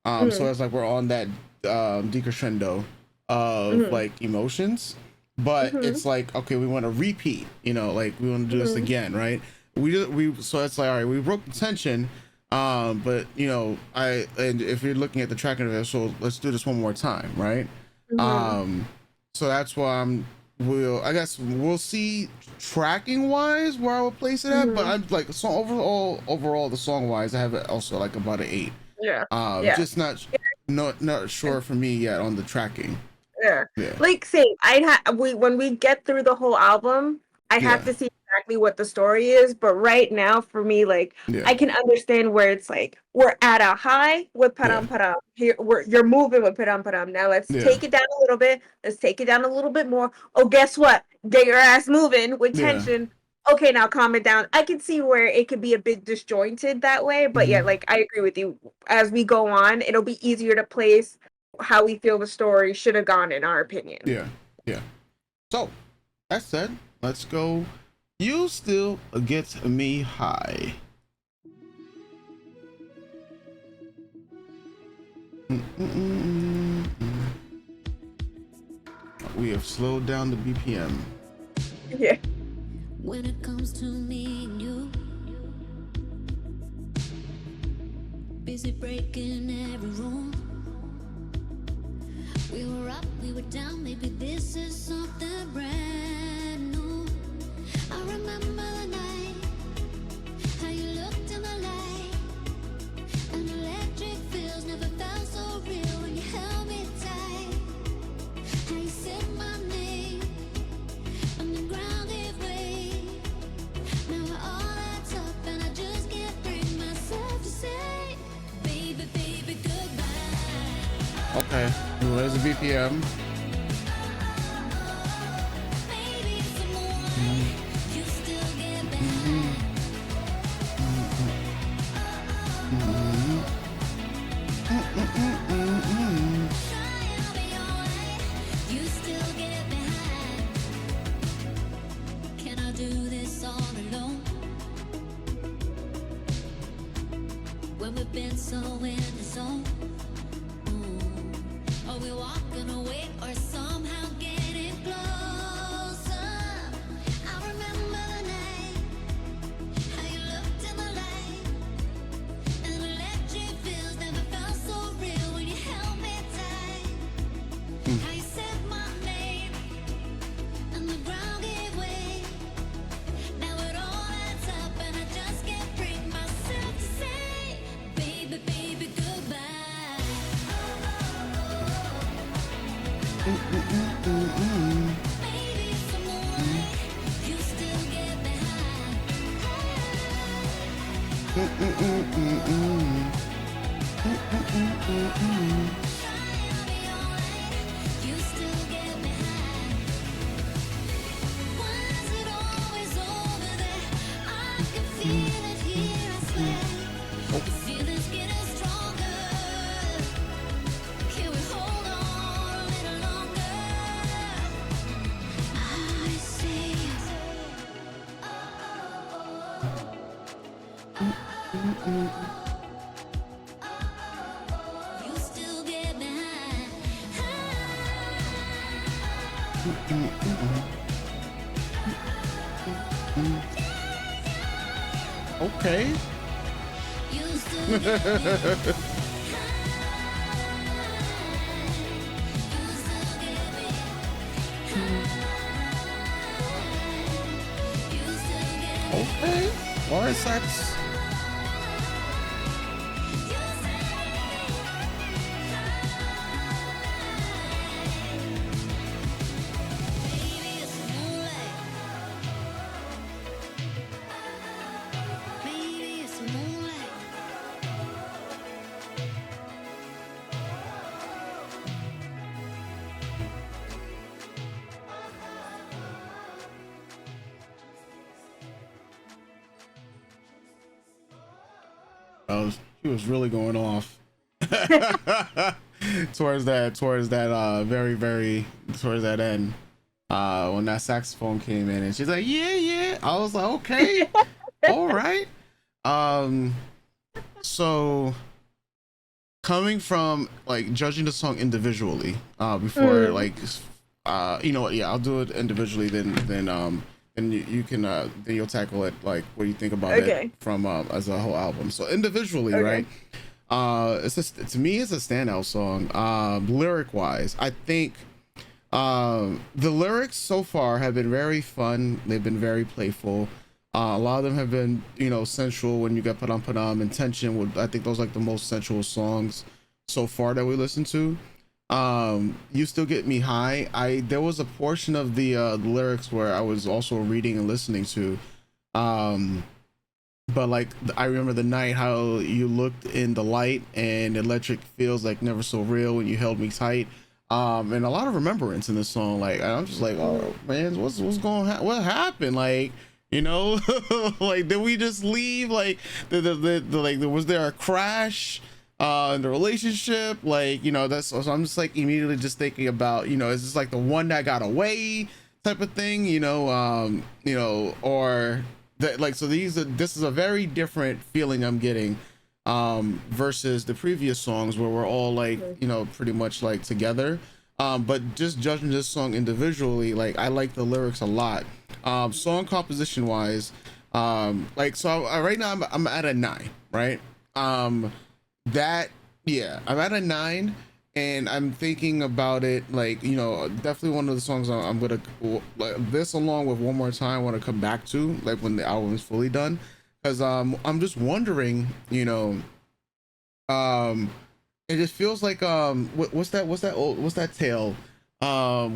So it's like we're on that decrescendo of like emotions. but Mhm. it's like, okay, we want to repeat, you know, like we want to do this Mhm. again, right? We so it's like, all right, we broke the tension, but you know, and if you're looking at the tracking of it, so let's do this one more time, right? Mhm. So that's why I guess we'll see tracking wise where I would place it at, but Mhm. I'm like, so overall the song wise, I have it also like about an 8. Yeah. Yeah. Just not sure for me yet on the tracking. Yeah. Yeah, Like same. When we get through the whole album, I have yeah, to see exactly what the story is. But right now, for me, like yeah, I can understand where it's like we're at a high with yeah, Param Param. Here you're moving with Param Param. Now let's yeah, take it down a little bit. Let's take it down a little bit more. Oh, guess what? Get your ass moving with yeah. tension. Okay, now calm it down. I can see where it could be a bit disjointed that way, but yeah, Hmm. like I agree with you. As we go on, it'll be easier to place how we feel the story should have gone in our opinion. Yeah, yeah. So that said, let's go. You still get me high. Mm-mm-mm-mm. We have slowed down the BPM. Yeah. When it comes to me and you, busy breaking every rule. We were up, we were down, maybe this is something brand new. I remember the night, how you looked in the light, and electric feels never felt so real when you held me tight. How you said my name, and the ground gave way. Now we're all at up, and I just can't bring myself to say, baby, baby, goodbye. Okay, where's the BPM? Maybe some more, you still get behind. Try, I'll be alright. You still get behind. Can I do this all alone? When we've been so in the zone. Are we walking away or somehow getting closer? I remember the night, how you looked in the light, and electric feels never felt so real when you held me tight. How you said my name, and the ground gave way. Now it all adds up, and I just can't bring myself to say, baby, baby, goodbye. Maybe some more, you still get behind. Try, I'll be alright. You still get behind. Why is it always over there? I can feel it here, I swear. The feeling's getting stronger. Can we hold on a little longer? I say, you still get behind. Okay. You still get behind. You still get behind. You still get Okay. Or sex. Maybe it's moonlight. Maybe it's moonlight. She was really going off towards that towards that end. When that saxophone came in and she's like, yeah, yeah. I was like, okay, all right. Um, so coming from like judging the song individually, before like you know what? Yeah, I'll do it individually. And you can then you'll tackle it like what do you think about it Okay. from as a whole album. So individually, Okay. right? It's just to me, it's a standout song. Lyric wise, I think the lyrics so far have been very fun. They've been very playful. A lot of them have been, you know, sensual. When you get put on intention, would I think those like the most sensual songs so far that we listened to. You still get me high. I there was a portion of the lyrics where I was also reading and listening to. Um, but like I remember the night how you looked in the light and electric feels like never so real when you held me tight. And a lot of remembrance in this song. Like I'm just like, oh man, what's going what happened? Like, you know, like did we just leave? Like the like was there a crash in the relationship? Like, you know, that's so I'm just like immediately just thinking about, you know, is this like the one that got away type of thing, you know, or that like so this is a very different feeling I'm getting versus the previous songs where we're all like, you know, pretty much like together. But just judging this song individually, like I like the lyrics a lot. Song composition wise, like so right now I'm at a 9, right? That yeah, I'm at a 9, and I'm thinking about it like, you know, definitely one of the songs I'm gonna like this along with One More Time I want to come back to like when the album is fully done, because I'm just wondering, you know, um it just feels like what's that tale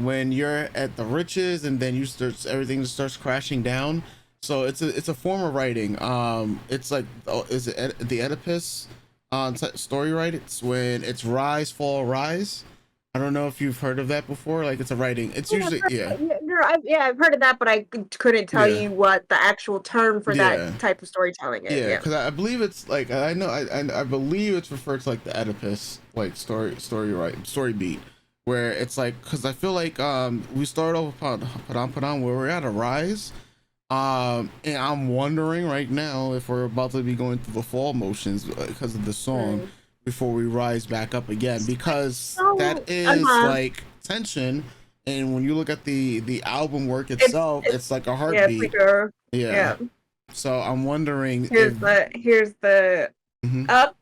when you're at the riches and then you start everything just starts crashing down. So it's a form of writing. It's like, oh, is it the Oedipus story, right? It's when it's rise fall rise. I don't know if you've heard of that before. Like it's a writing, it's Yeah, usually yeah, I've heard of that, but I couldn't tell yeah, you what the actual term for that yeah, type of storytelling is. yeah, Yeah. because I believe it's like I know I believe it's referred to like the Oedipus like story right story beat, where it's like, because I feel like we start off upon Padam where we're at a rise, and I'm wondering right now if we're about to be going through the fall motions because of the song Mm. before we rise back up again, because that So, is like tension. And when you look at the album work itself, it's it's like a yeah, it's like heartbeat. a Yeah, yeah. so I'm wondering if Here's the mhm, up,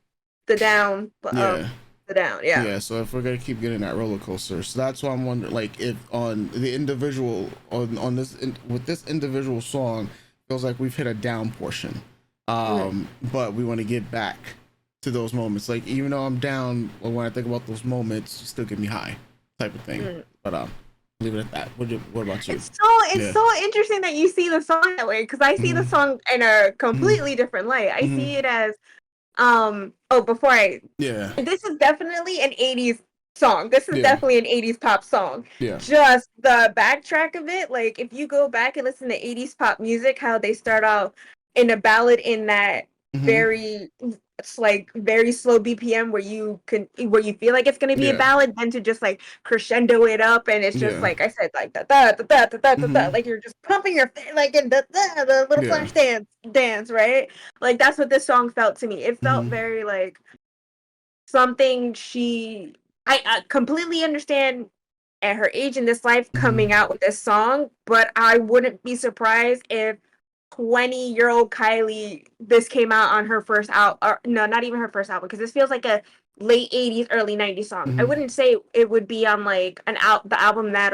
the down, the up, yeah. the down. Yeah. Yeah, so if we're gonna keep getting that roller coaster, so that's why I'm wondering, like, if on the individual on this with this individual song, feels like we've hit a down portion, Mm. but we want to get back to those moments. Like, even though I'm down, when I think about those moments, you still get me high, type of thing. Mm. But leave it at that. What about you? It's Yeah. so interesting that you see the song that way, because I see the Hmm. song in a Hmm. completely different light. I Hmm. see it as oh, before I Yeah. this is definitely an 80s song. This is Yeah. definitely an 80s pop song. Yeah. Just the backtrack of it, like if you go back and listen to 80s pop music, how they start out in a ballad in that Hmm. very it's like very slow BPM where you feel like it's gonna be a Yeah. ballad, then to just like crescendo it up, and it's just Yeah. like I said, like da da da da da da da, da, Hmm. like you're just pumping your like in the little Yeah. flash dance, right? Like that's what this song felt to me. It felt Hmm. very like something she I completely understand at her age in this life Hmm. coming out with this song, but I wouldn't be surprised if 20-year-old Kylie this came out on her first album, or no, not even her first album, because this feels like a late 80s early 90s song. I Hmm. wouldn't say it would be on like the album that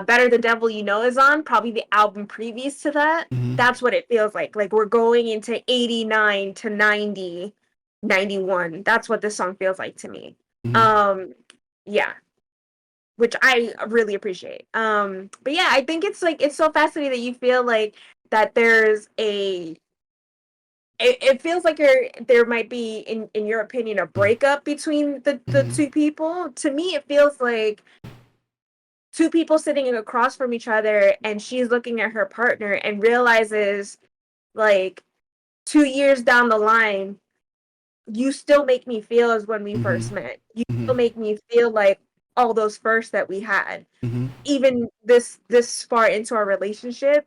Better the Devil You Know is on, probably the album previous to that. Hmm. That's what it feels like. Like we're going into 89 to 90, 91. That's what this song feels like to me. Hmm. Um yeah, which I really appreciate. But yeah, I think it's like it's so fascinating that you feel like that there's a it feels like there might be in your opinion a breakup between the Hmm. two people. To me it feels like two people sitting across from each other, and she's looking at her partner and realizes like 2 years down the line, you still make me feel as when we Hmm. first met. You Hmm. still make me feel like all those firsts that we had. Hmm. Even this far into our relationship,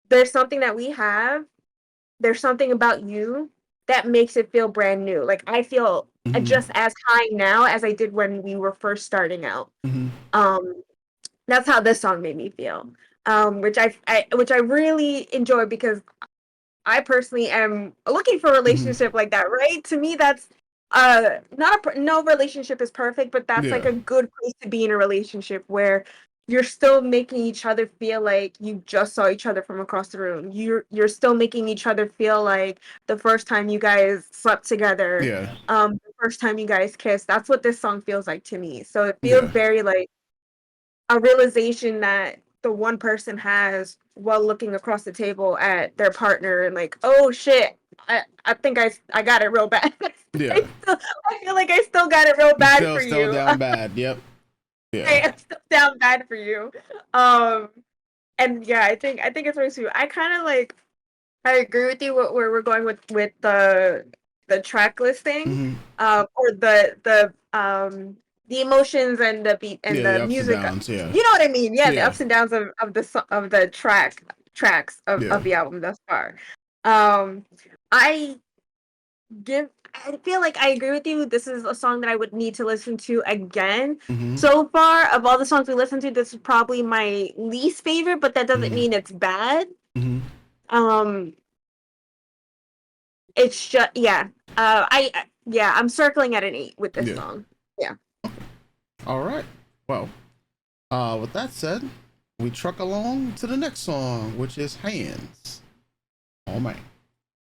there's something that we have. There's something about you that makes it feel brand new. Like I feel just as high now as I did when we were first starting out. That's how this song made me feel. Which I really enjoy because I personally am looking for a relationship like that, right? To me, that's no relationship is perfect, but that's like Yeah. a good place to be in a relationship where you're still making each other feel like you just saw each other from across the room. You're still making each other feel like the first time you guys slept together, Yeah. the first time you guys kissed. That's what this song feels like to me. So it feels Yeah. very like a realization that the one person has while looking across the table at their partner and like, oh shit, I think I got it real bad. Yeah. I feel like I still got it real You bad for still you. down bad. Yep. I Yeah. am still down bad for you. And yeah, I think it's very sweet. I kind of like I agree with you where we're going with the track listing, or the emotions and the beat and Yeah. The the ups and music. downs. Yeah. You know what I mean? Yeah, the Yeah. ups and downs of the tracks Yeah. of the album thus far. Um, I I feel like I agree with you. This is a song that I would need to listen to again. So far, of all the songs we listened to, this is probably my least favorite, but that doesn't mean it's bad. Um, it's just yeah. I'm circling at an 8 with this Yeah. song. Yeah. All right. Well, with that said, we truck along to the next song, which is Hands. Oh man.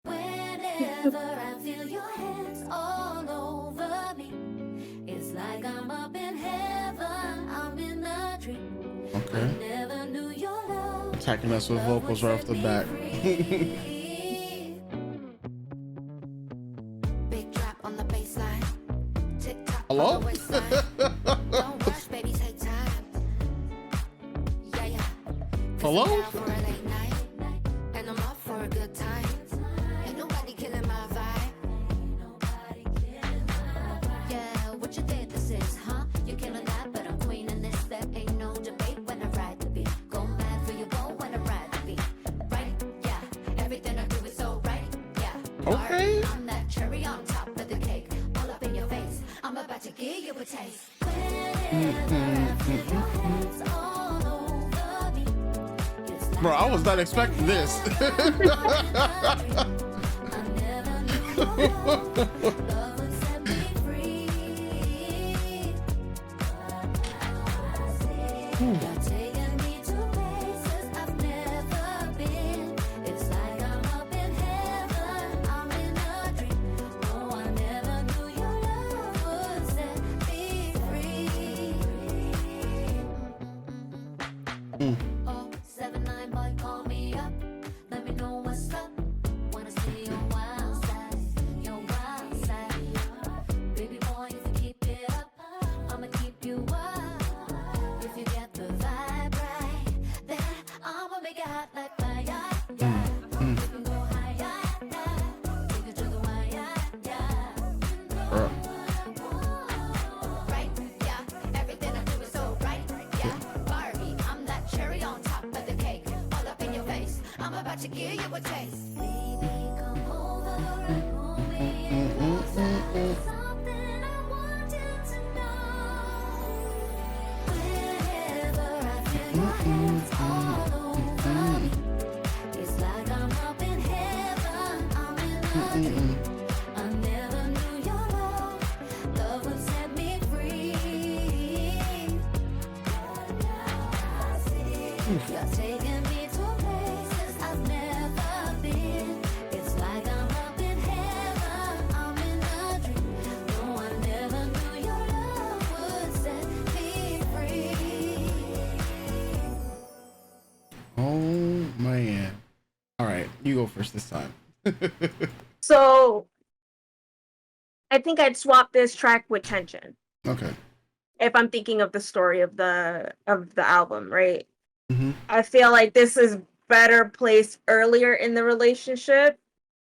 Whenever I feel your hands all over me, it's like I'm up in heaven, I'm in a dream. Okay. I never knew your love. Attacking us with vocals right off the bat. Big drop on the baseline. Tick tock Hello? on the waistline. Don't rush, baby, take time. Yeah, yeah. 'Cause Hello? I'm down for a late night, and I'm up for a good time. Ain't nobody killing my vibe. Yeah, what you think this is, huh? You're killing that, but I'm queen in this. There ain't no debate when I ride the beat. Go mad for your goal when I ride the beat. Right? Yeah. Everything I do is so right. Yeah. Okay. I'm that cherry on top of the cake. All up in your face. I'm about to give you a taste. Whenever I feel your hands all over me, it's like Bro, I was not expecting this. I never knew love would set me free. You're taking me to places I've never been. It's like I'm up in heaven, I'm in a dream. Oh, I never knew your love would set me free. Oh, 7-9 boy, call me up. Let me know what's up. Wanna see your wild side, your wild side. Baby boy, if you keep it up, I'ma keep you up. If you get the vibe right, then I'ma make it hot like fire. Yeah, we can go higher. Take it to the wire. Yeah. Right, yeah. Everything I do is so right. Yeah, Barbie, I'm that cherry on top of the cake. All up in your face. I'm about to give you a taste. Baby, come over and pull me in closer. Something I want you to know. Whenever I feel your hands all over me, it's like I'm up in heaven. I'm in a dream. I never knew your love would set me free. You're taking me to places I've never been. It's like I'm up in heaven, I'm in a dream. No, I never knew your love would set me free. Oh man. All right, you go first this time. So I think I'd swap this track with Tension Okay. if I'm thinking of the story of the album, right? Mm-hmm. I feel like this is better placed earlier in the relationship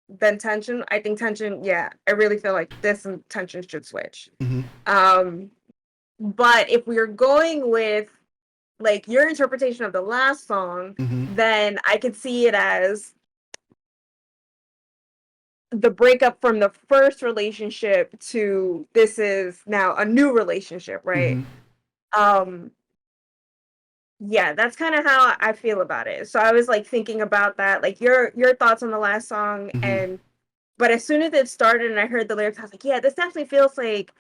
than Tension. I think Tension, yeah, I really feel like this and Tension should switch. Mm-hmm. But if we're going with like your interpretation of the last song, Mm-hmm. then I could see it as the breakup from the first relationship to this is now a new relationship, right? Mm-hmm. Um, yeah, that's kind of how I feel about it. So I was like thinking about that, like your thoughts on the last song, Mm-hmm. and but as soon as it started and I heard the lyrics, I was like, yeah, this definitely feels like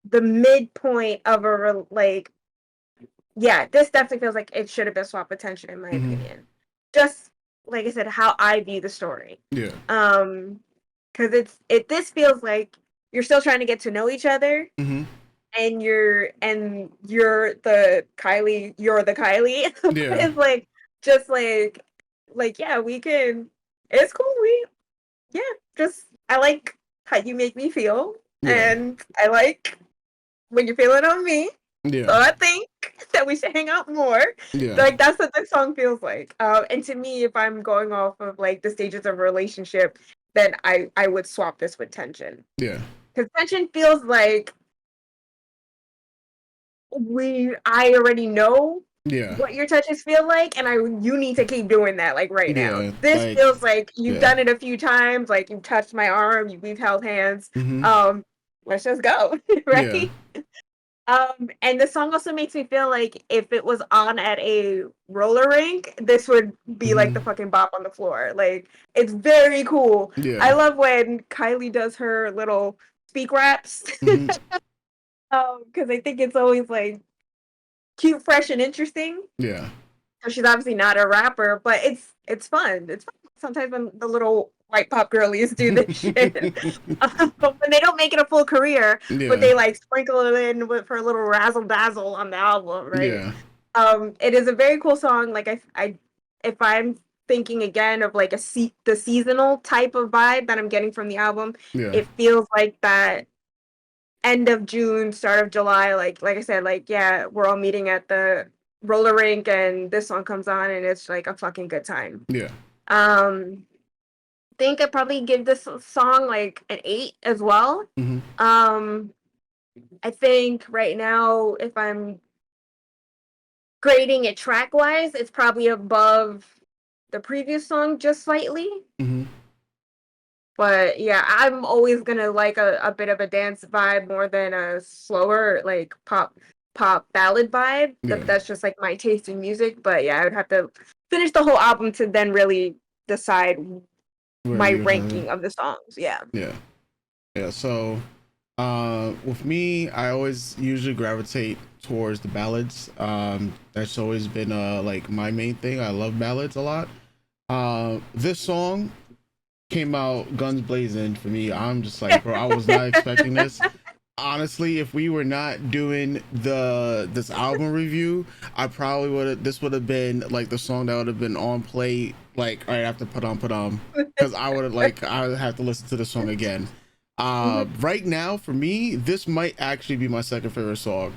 the midpoint of like, yeah, this definitely feels like it should have been swap attention in my Mm-hmm. opinion. Just like I said, how I view the story. Yeah. Because this feels like you're still trying to get to know each other, Mm-hmm. and you're the Kylie. Yeah. It's like just like yeah, we can. It's cool. Yeah, just I like how you make me feel, Yeah. and I like when you're feeling on me. So Yeah. I think that we should hang out more. Yeah. Like that's what this song feels like. And to me, if I'm going off of like the stages of a relationship, then I would swap this with tension. Yeah. Because tension feels like I already know Yeah. what your touches feel like, and you need to keep doing that like right now. Yeah. This Like, feels like you've yeah. done it a few times, like you've touched my arm, we've held hands. Mm-hmm. Let's just go, Yeah. right? And the song also makes me feel like if it was on at a roller rink, this would be like Mm-hmm. the fucking bop on the floor. Like it's very cool. Yeah. I love when Kylie does her little speak raps. Mm-hmm. Because I think it's always like cute, fresh, and interesting. Yeah. So she's obviously not a rapper, but it's fun. It's fun sometimes when the little white pop girlies do this shit. But when they don't make it a full career, but Yeah. they like sprinkle it in with her little razzle dazzle on the album, right? Yeah. It is a very cool song. Like if I'm thinking again of like the seasonal type of vibe that I'm getting from the album, Yeah. it feels like that end of June, start of July. Like I said, like yeah, we're all meeting at the roller rink, and this song comes on, and it's like a fucking good time. Yeah. Um, think I'd probably give this song like an 8 as well. Mm-hmm. I think right now, if I'm grading it track wise, it's probably above the previous song just slightly. Mm-hmm. But yeah, I'm always gonna like a bit of a dance vibe more than a slower like pop ballad vibe. Yeah. That's just like my taste in music. But yeah, I would have to finish the whole album to then really decide Where my you ranking of the songs. Yeah. Yeah. Yeah. So, with me, I always usually gravitate towards the ballads. That's always been like my main thing. I love ballads a lot. This song came out guns blazing for me. I'm just like, bro, I was not expecting this. Honestly, if we were not doing this album review, I probably would have been like the song that would have been on play like right after Put On, because I would have to listen to the song again. Right now for me, this might actually be my second favorite song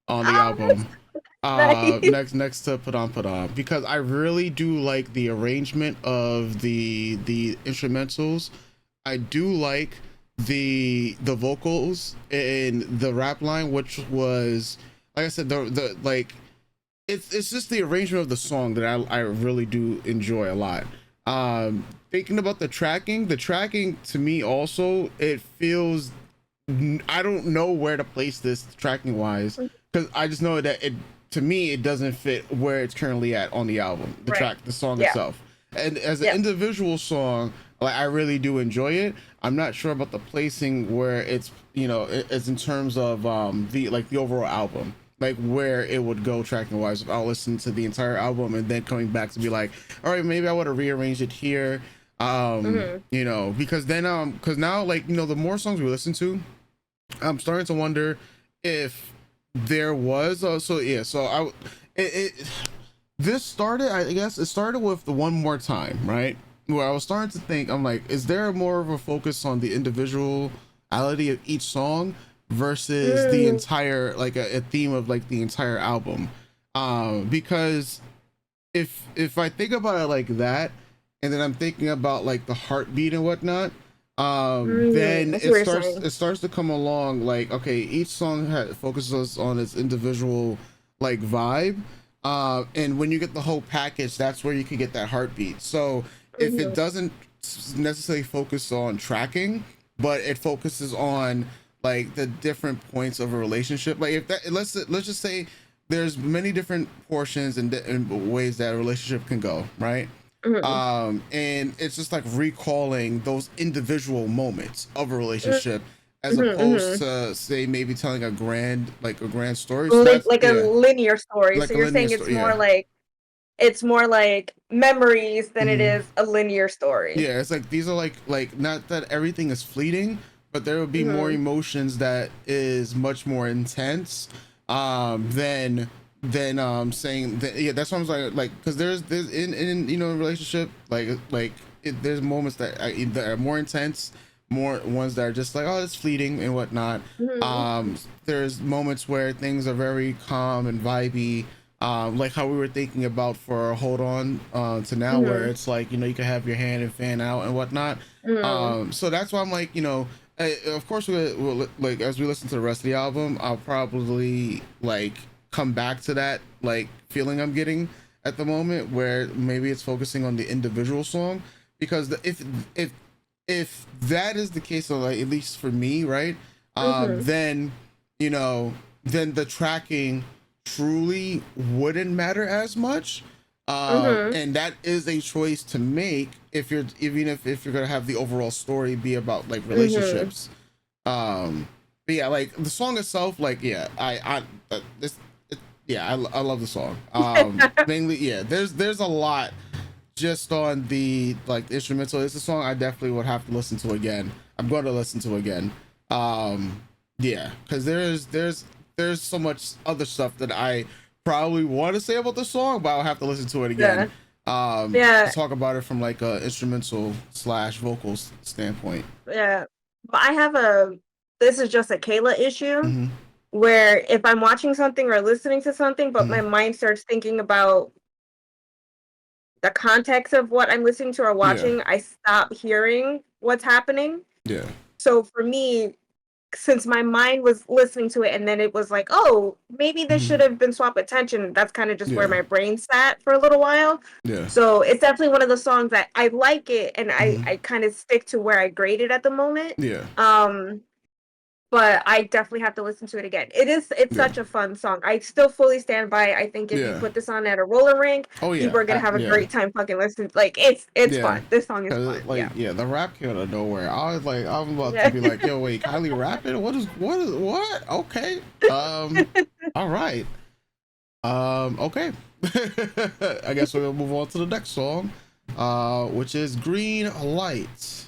on the album. Nice. Next to Put On, because I really do like the arrangement of the instrumentals. I do like the vocals in the rap line, which was, like I said, the like it's just the arrangement of the song that I really do enjoy a lot. Thinking about the tracking to me also, it feels, I don't know where to place this tracking wise, because I just know that it, to me, it doesn't fit where it's currently at on the album, the song itself. And as an individual song, like I really do enjoy it. I'm not sure about the placing where it's, it's in terms of the overall album, like where it would go tracking wise if I'll listen to the entire album and then coming back to be like, all right, maybe I would have rearranged it here. Because then because now, like, the more songs we listen to, I'm starting to wonder if there was this started, I guess it started with the One More Time, right, where I was starting to think, I'm like, is there more of a focus on the individuality of each song versus the entire, like a theme of like the entire album? Because if I think about it like that, and then I'm thinking about like the heartbeat and whatnot, then it starts to come along like, okay, each song focuses on its individual like vibe, And when you get the whole package, that's where you can get that heartbeat. So if it doesn't necessarily focus on tracking, but it focuses on like the different points of a relationship, like if that, let's just say there's many different portions and ways that a relationship can go, right? And it's just like recalling those individual moments of a relationship as opposed to say maybe telling a grand story. So like a linear story. like So a you're linear saying story, yeah. it's more like memories than it is a linear story. Yeah, it's like these are like not that everything is fleeting, but there will be more emotions that is much more intense than saying that. Yeah, that's what I'm like because there's in you know a relationship there's moments that are more intense, more ones that are just like, oh, it's fleeting and whatnot. There's moments where things are very calm and vibey, like how we were thinking about for hold on to now, where it's like, you know, you can have your hand and fan out and whatnot. So that's why I'm like, you know, of course we'll like as we listen to the rest of the album, I'll probably like come back to that like feeling I'm getting at the moment, where maybe it's focusing on the individual song, because if that is the case, so like at least for me, right, then you know, then the tracking truly wouldn't matter as much, and that is a choice to make if you're if you're gonna have the overall story be about like relationships. But yeah, like the song itself, like yeah, I love the song. Mainly, yeah, there's a lot just on the like the instrumental. It's a song I definitely would have to listen to again. I'm going to listen to again. Yeah, because there's so much other stuff that I probably want to say about the song, but I'll have to listen to it again. To talk about it from like a instrumental slash vocals standpoint. Yeah, but I have this is just a Kayla issue, where if I'm watching something or listening to something, but my mind starts thinking about the context of what I'm listening to or watching, I stop hearing what's happening. Yeah. So for me, since my mind was listening to it and then it was like, oh, maybe this should have been swap attention, that's kind of just where my brain sat for a little while. Yeah. So it's definitely one of the songs that I like it, and I kind of stick to where I grade it at the moment. Yeah. But I definitely have to listen to it again. It's such a fun song. I still fully stand by. I think if you put this on at a roller rink, people are gonna have a great time fucking listening. Like it's fun. This song is fun. Like the rap came out of nowhere. I was like, I'm about to be like, yo, wait, Kylie rapping? What? Okay. All right. Okay. I guess we're gonna move on to the next song, which is Green Lights.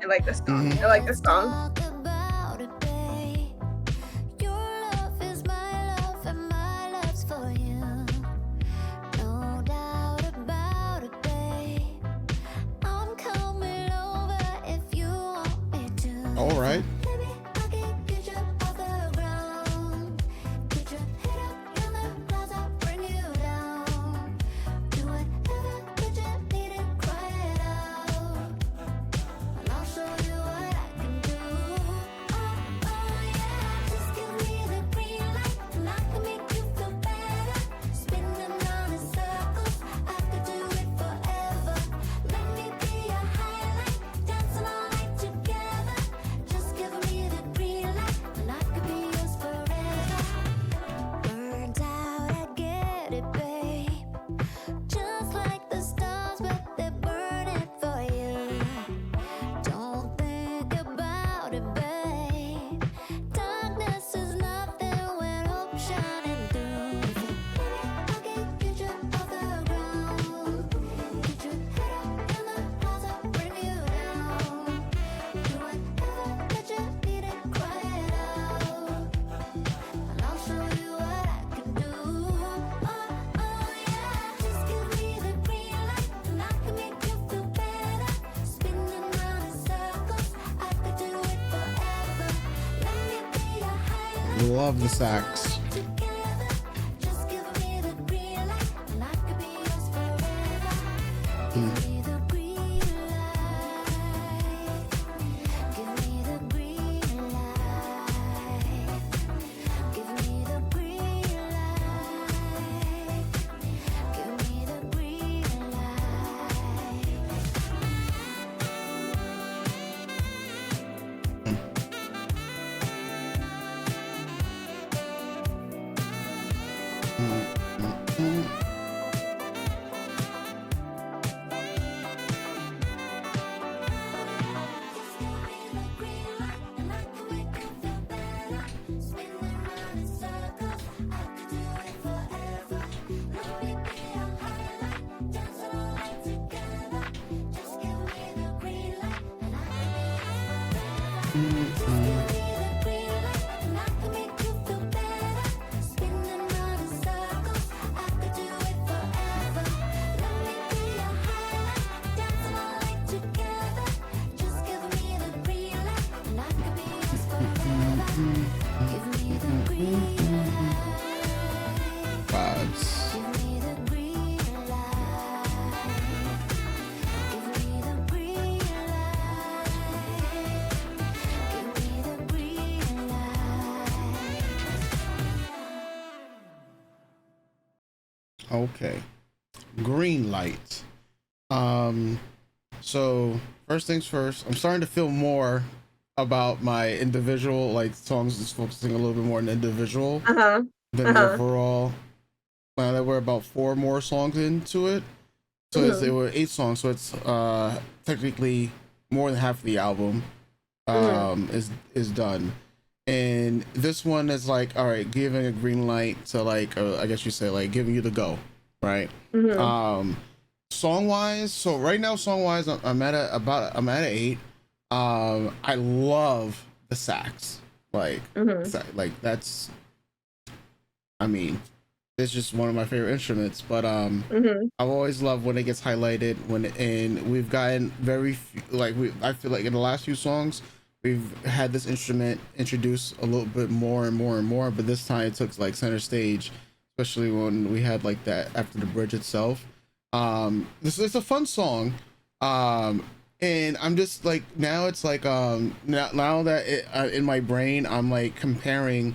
I like this song. I like this song. All right. Love the sax. Vibes. Okay. Green light. Um, so first things first, I'm starting to feel more about my individual like songs, just focusing a little bit more on individual Uh-huh. than the Uh-huh. overall. Now that we're about four more songs into it, so there Mhm. were 8 songs, so it's technically more than half of the album Mhm. is done. And this one is like, all right, giving a green light to like, I guess you say like giving you the go, right? Mhm. Um, song wise, so right now, song wise, I'm at a 8. I love the sax, like, Mhm. like that's, I mean, it's just one of my favorite instruments. But Mhm. I've always loved when it gets highlighted and we've gotten like I feel like in the last few songs we've had this instrument introduced a little bit more and more and more, but this time it took like center stage, especially when we had like that after the bridge itself. This is a fun song. Um, and I'm just like now it's like now that in my brain I'm like comparing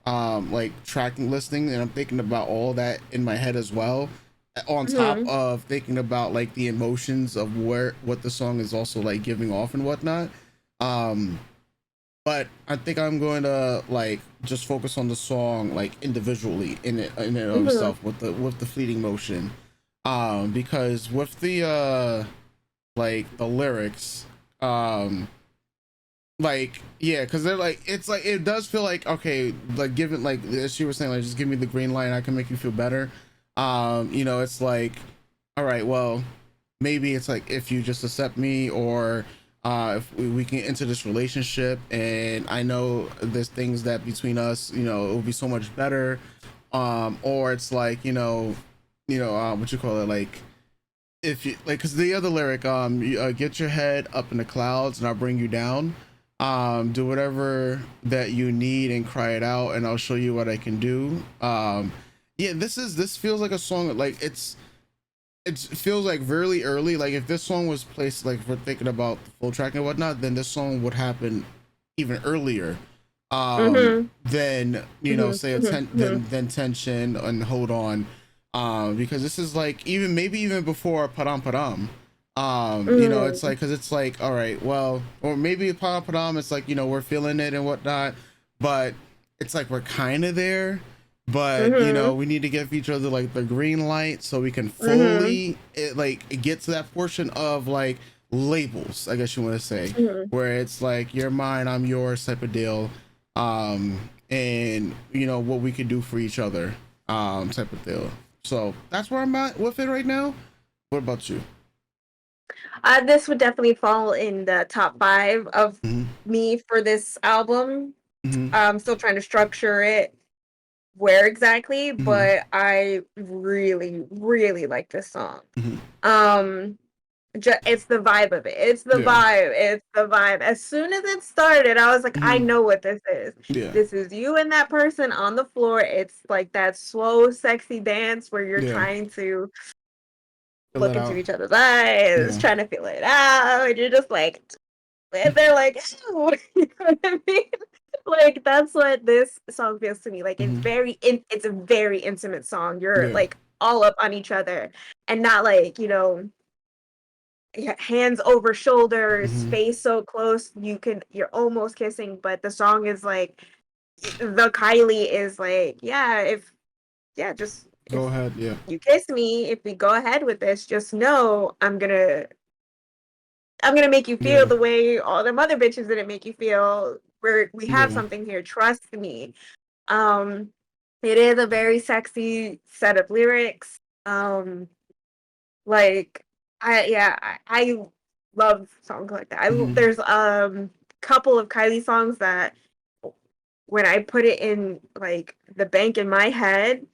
like tracking listing, and I'm thinking about all that in my head as well, on top Mhm. of thinking about like the emotions of what the song is also like giving off and whatnot. um but I think I'm going to like just focus on the song like individually in it of Mhm. itself with the fleeting motion, because with the like the lyrics, um like yeah, because they're like, it's like it does feel like, okay, like given like as she was saying, like just give me the green light, I can make you feel better. It's like, all right, well, maybe it's like if you just accept me, or if we can enter this relationship, and I know there's things that between us, it will be so much better. Or it's like, what you call it, like if you like, because the other lyric, get your head up in the clouds and I'll bring you down, do whatever that you need and cry it out and I'll show you what I can do. Yeah, this feels like a song that, like, it feels like really early. Like if this song was placed, like if we're thinking about the full track and whatnot, then this song would happen even earlier, Mhm. than Mhm. say a Mhm. Mhm. than tension and hold on, because this is like even maybe even before padam padam. It's Mhm. like, because it's like, all right, well, or maybe padam padam, it's like, we're feeling it and whatnot, but it's like we're kind of there, but Mhm. we need to give each other like the green light so we can Mhm. fully get to that portion of like labels, I guess you want to say, Mhm. where it's like you're mine, I'm yours type of deal, and what we can do for each other, type of deal. So that's where I'm at with it right now. What about you? This would definitely fall in the top 5 of Mm-hmm. me for this album. Mm-hmm. I'm still trying to structure it where exactly, Mm-hmm. but I really, really like this song. Mm-hmm. Um, it's the vibe of it. It's the Yeah. vibe. It's the vibe. As soon as it started, I was like, I Mm-hmm. know what this is. Yeah. This is you and that person on the floor. It's like that slow, sexy dance where you're Yeah. trying to Fill look it into out. each other's eyes, Yeah. trying to feel it out. And you're just like, and they're like, "Ew," you know what I mean? Like that's what this song feels to me. Like Mm-hmm. it's a very intimate song. You're Yeah. like all up on each other and not like, hands over shoulders, Mm-hmm. face so close you're almost kissing, but the song is like the Kylie is like, yeah, just Go if ahead. Yeah. you kiss me, if we go ahead with this, just know I'm gonna make you feel Yeah. the way all them other bitches didn't make you feel. We have Yeah. something here. Trust me. Um, it is a very sexy set of lyrics. Like I love songs like that. Mm-hmm. There's couple of Kylie songs that when I put it in like the bank in my head,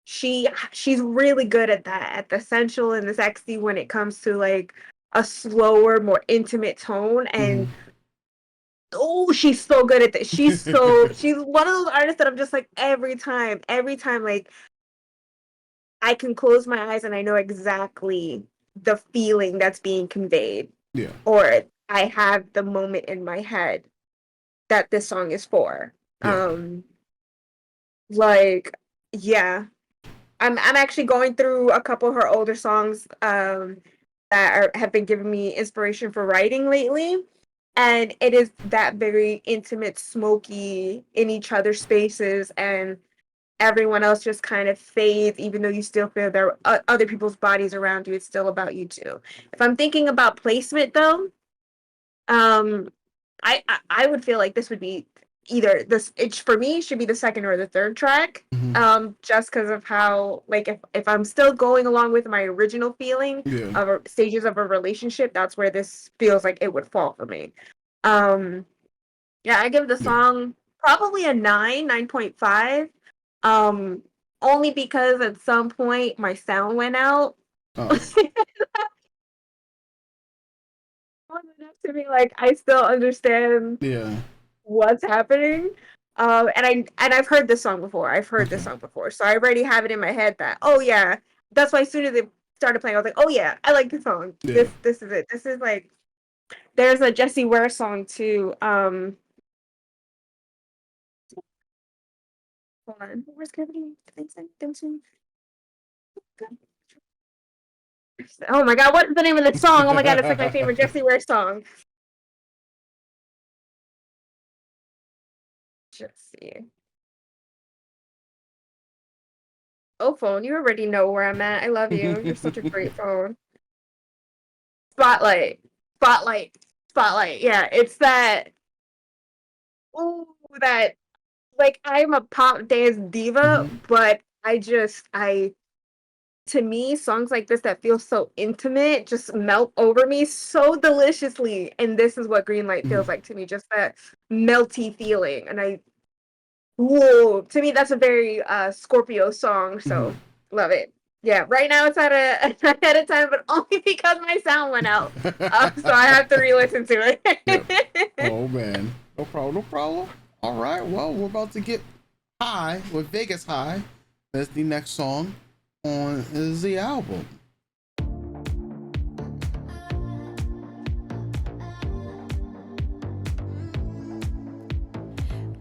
she's really good at that, at the sensual and the sexy when it comes to like a slower, more intimate tone. And oh, she's so good at this. She's one of those artists that I'm just like every time, like I can close my eyes and I know exactly the feeling that's being conveyed. Yeah. Or I have the moment in my head that this song is for. Yeah. Like, yeah. I'm actually going through a couple of her older songs that have been giving me inspiration for writing lately. And it is that very intimate, smoky, in each other's spaces, and everyone else just kind of fades, even though you still feel there are other people's bodies around you. It's still about you too. If I'm thinking about placement, though, I would feel like this would be either this. It for me should be the second or the third track. Just because of how, like, if I'm still going along with my original feeling of stages of a relationship, that's where this feels like it would fall for me. Yeah, I give the song probably a 9.5. Only because at some point my sound went out. Enough to be like, I still understand what's happening. And I've heard this song before. So I already have it in my head that, oh yeah. That's why as soon as it started playing, I was like, oh yeah, I like this song. This is it. This is like, there's a Jessie Ware song too. Hold on. Where's Gravity? Oh my god, what's the name of the song? Oh my god, it's like my favorite Jessie Ware song. Just see. Oh, phone, you already know where I'm at. I love you. You're such a great phone. Spotlight. Yeah, it's that. Ooh, that. Like, I'm a pop dance diva, but to me, songs like this that feel so intimate just melt over me so deliciously. And this is what Green Light feels like to me, just that melty feeling. And whoa, to me, that's a very Scorpio song. So love it. Yeah, right now it's at a ahead of time, but only because my sound went out. So I have to re-listen to it. Oh man, no problem. All right, well, we're about to get high with Vegas High. That's the next song on the album.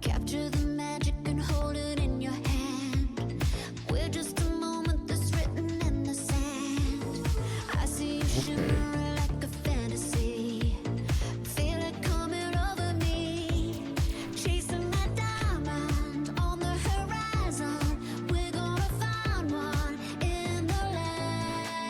Capture the magic and hold it in your hand. We're just a moment that's written in the sand. I see you shimmer like a fantasy. Feel it coming over me. Chasing that diamond on the horizon. We're gonna find one in the land.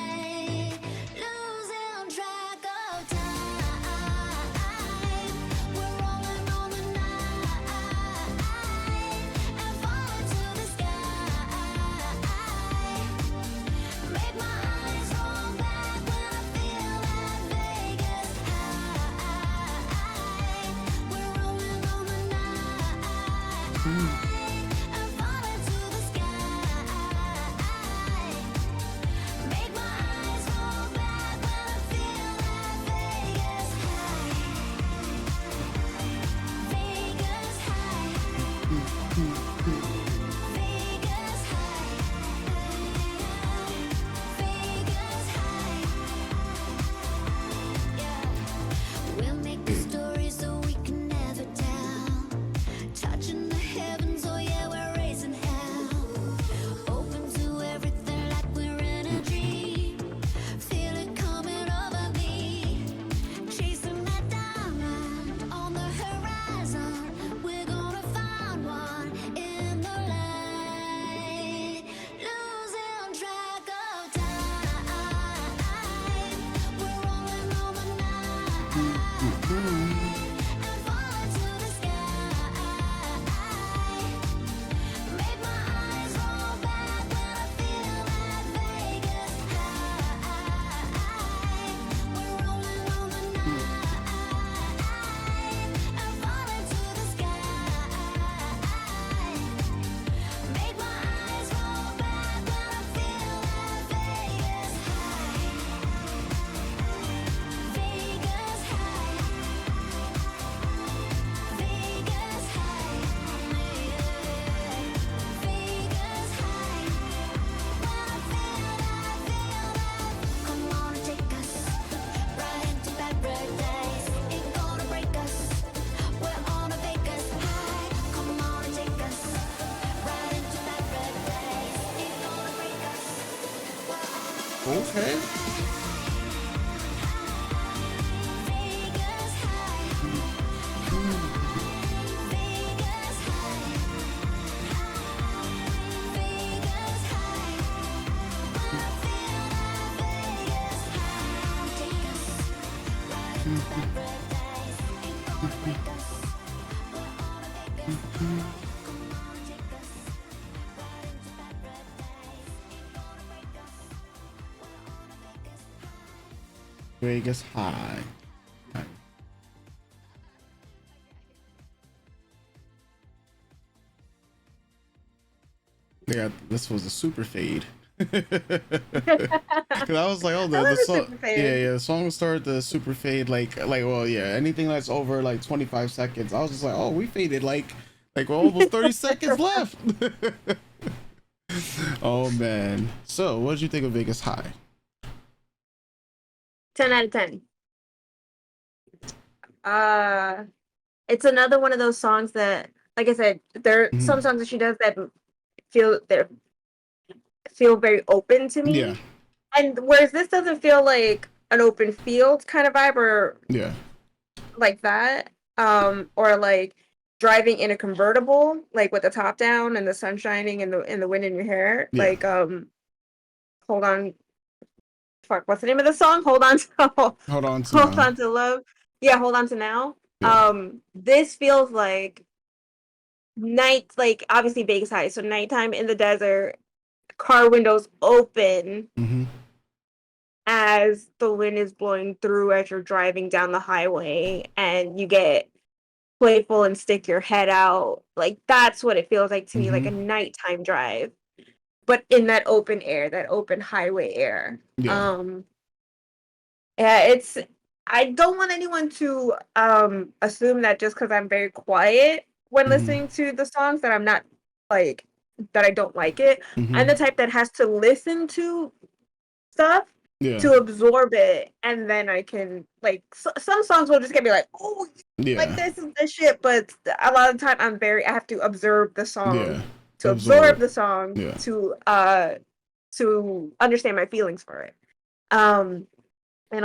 Okay. Vegas High. Yeah, this was a super fade. Cause I was like, oh, I love the the song, super fade. the song started the super fade, well, yeah, anything that's over like 25 seconds. I was just like, oh, we faded like we're almost 30 seconds left. Oh man. So, what did you think of Vegas High? 10 out of 10. It's another one of those songs that, like I said, there are some songs that she does that feel very open to Yeah. me. And whereas this doesn't feel like an open field kind of vibe or Yeah. like that. Or like driving in a convertible, like with the top down and the sun shining and the wind in your hair. Yeah. Like hold on, fuck, what's the name of the song? Hold on to Hold on to hold now. on to love. Yeah, hold on to now. Yeah. This feels like night, like obviously Vegas High, so nighttime in the desert, car windows open Mm-hmm. as the wind is blowing through as you're driving down the highway and you get playful and stick your head out. Like that's what it feels like to me, like a nighttime drive, but in that open air, that open highway air. Yeah. Yeah, I don't want anyone to assume that just because I'm very quiet when listening to the songs that I'm not like that I don't like it. I'm the type that has to listen to stuff Yeah. to absorb it, and then I can like some songs will just get me like, oh, Yeah. like this is the shit. But a lot of the time, I have to observe the song Yeah. to absorb the song to understand my feelings for it. And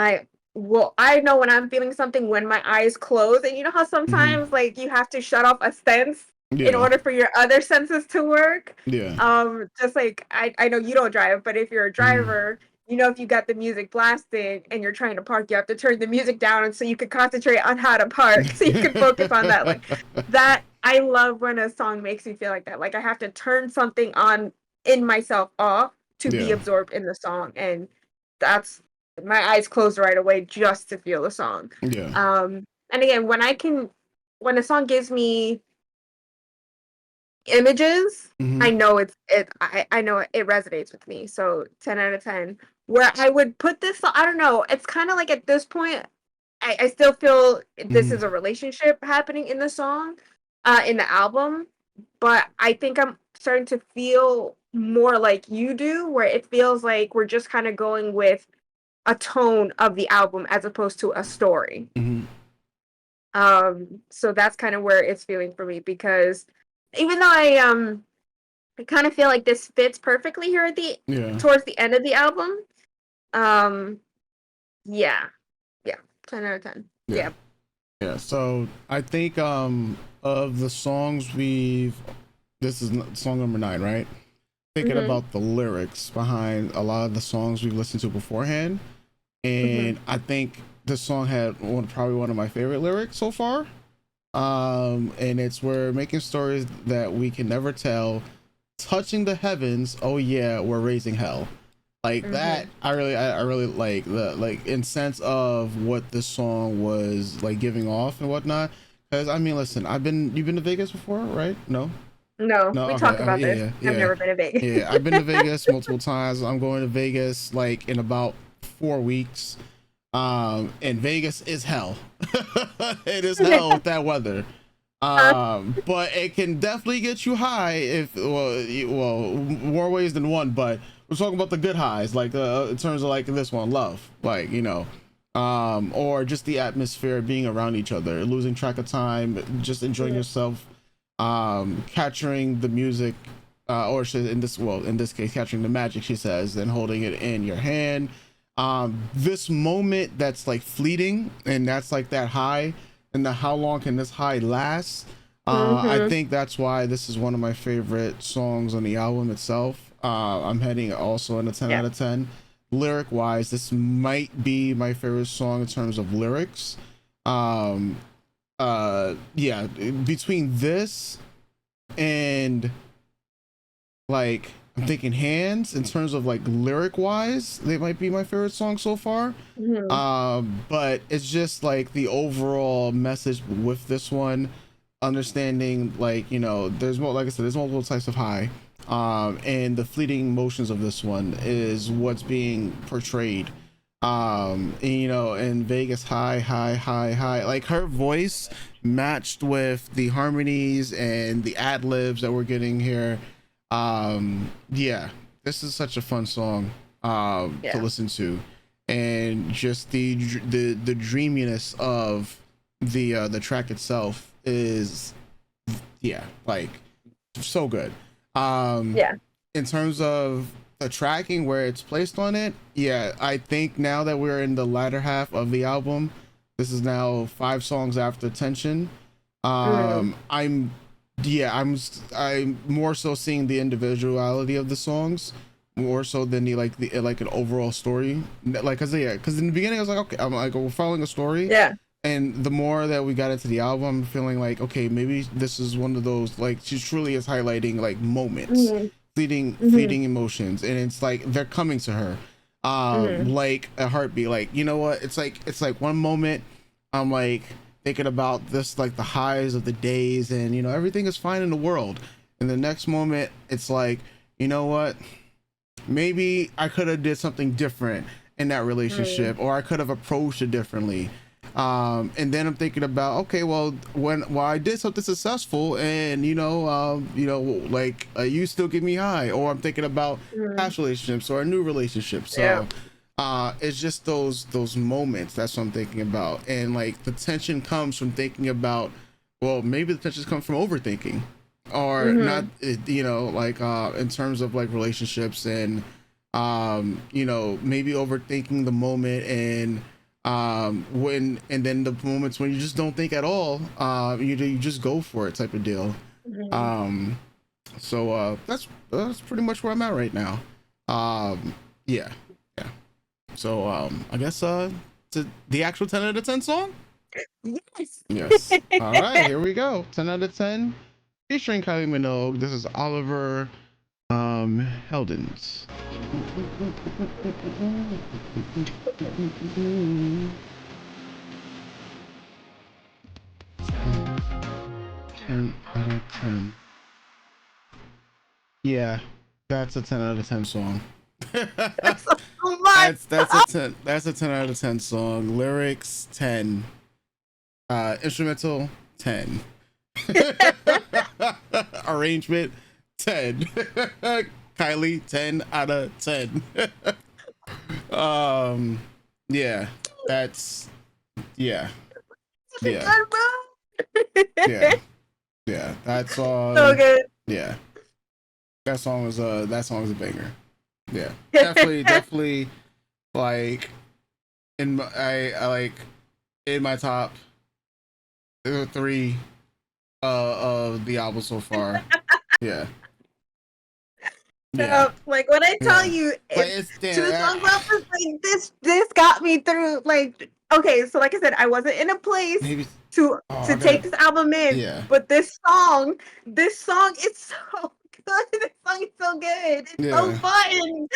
I know when I'm feeling something when my eyes close, and you know how sometimes like you have to shut off a sense in order for your other senses to work. Yeah. Just like I know you don't drive, but if you're a driver, you know if you got the music blasting and you're trying to park, you have to turn the music down and so you can concentrate on how to park, so you can focus on that. Like that, I love when a song makes me feel like that. Like I have to turn something on in myself off to be absorbed in the song, and that's my eyes closed right away just to feel the song. Yeah. And again, when a song gives me images, I know I know it resonates with me. So 10 out of 10. Where I would put this, I don't know. It's kind of like at this point, I still feel this is a relationship happening in the song, in the album. But I think I'm starting to feel more like you do, where it feels like we're just kind of going with a tone of the album as opposed to a story. So that's kind of where it's feeling for me, because even though I kind of feel like this fits perfectly here at the towards the end of the album. Yeah. 10 out of 10. Yeah. Yeah. So I think of the songs this is song number 9, right? Thinking about the lyrics behind a lot of the songs we've listened to beforehand, and I think this song had probably one of my favorite lyrics so far. And it's we're making stories that we can never tell, touching the heavens. Oh yeah, we're raising hell. Like that, I really like the in sense of what this song was like giving off and whatnot. Because I mean, listen, you've been to Vegas before, right? No, we okay. talked about this. I've never been to Vegas. Yeah, I've been to Vegas multiple times. I'm going to Vegas like in about 4 weeks. And Vegas is hell. It is hell with that weather. But it can definitely get you high if more ways than one. But we're talking about the good highs, like in terms of like this one, love, like or just the atmosphere, being around each other, losing track of time, just enjoying yourself, capturing the music in this case, capturing the magic, she says, and holding it in your hand. This moment that's like fleeting, and that's like that high, and the how long can this high last? I think that's why this is one of my favorite songs on the album itself. I'm heading also in a 10 out of 10. Lyric wise, this might be my favorite song in terms of lyrics. Yeah, between this and like I'm thinking Hands, in terms of like lyric wise, they might be my favorite song so far. But it's just like the overall message with this one, understanding like, you know, there's more, like I said, there's multiple types of high, and the fleeting motions of this one is what's being portrayed. And, you know, in Vegas high, like her voice matched with the harmonies and the ad libs that we're getting here. Yeah, this is such a fun song to listen to, and just the dreaminess of the track itself is, yeah, like so good. In terms of the tracking, where it's placed on it, yeah, I think now that we're in the latter half of the album, this is now 5 songs after Tension. I'm more so seeing the individuality of the songs more so than the like an overall story, like because in the beginning I was like, okay, I'm like, we're following a story, and the more that we got into the album, I'm feeling like, okay, maybe this is one of those, like, she truly is highlighting like moments, fleeting emotions, and it's like they're coming to her, like a heartbeat. Like, you know what, it's like one moment I'm like thinking about this, like the highs of the days, and, you know, everything is fine in the world, and the next moment it's like, you know what, maybe I could have did something different in that relationship, or I could have approached it differently. And then I'm thinking about, okay, well, when I did something successful, and, you know, like, you still get me high, or I'm thinking about past relationships or a new relationship. So it's just those moments, that's what I'm thinking about. And like the tension comes from thinking about, well, maybe the tension comes from overthinking, or not, you know, like in terms of like relationships, and you know, maybe overthinking the moment, and and then the moments when you just don't think at all, you just go for it, type of deal. So that's pretty much where I'm at right now. Yeah. So I guess to the actual 10 out of 10 song. Yes. All right, here we go. 10 out of 10 featuring Kylie Minogue. This is Oliver Heldens. 10 out of 10. Yeah, that's a 10 out of 10 song. That's so much. That's a 10 out of 10 song. Lyrics 10. Instrumental 10. Arrangement 10. Kylie 10 out of 10. Yeah, that's yeah. Yeah. That song, So good. yeah, that song was a banger. Yeah, definitely like in my, I like in my top 3 of the album so far. Yeah. Like when I tell you, it's 2 songs up, like this got me through. Like, okay, so like I said, I wasn't in a place to take this album in, but this song is so good. This song is so good. It's so fun.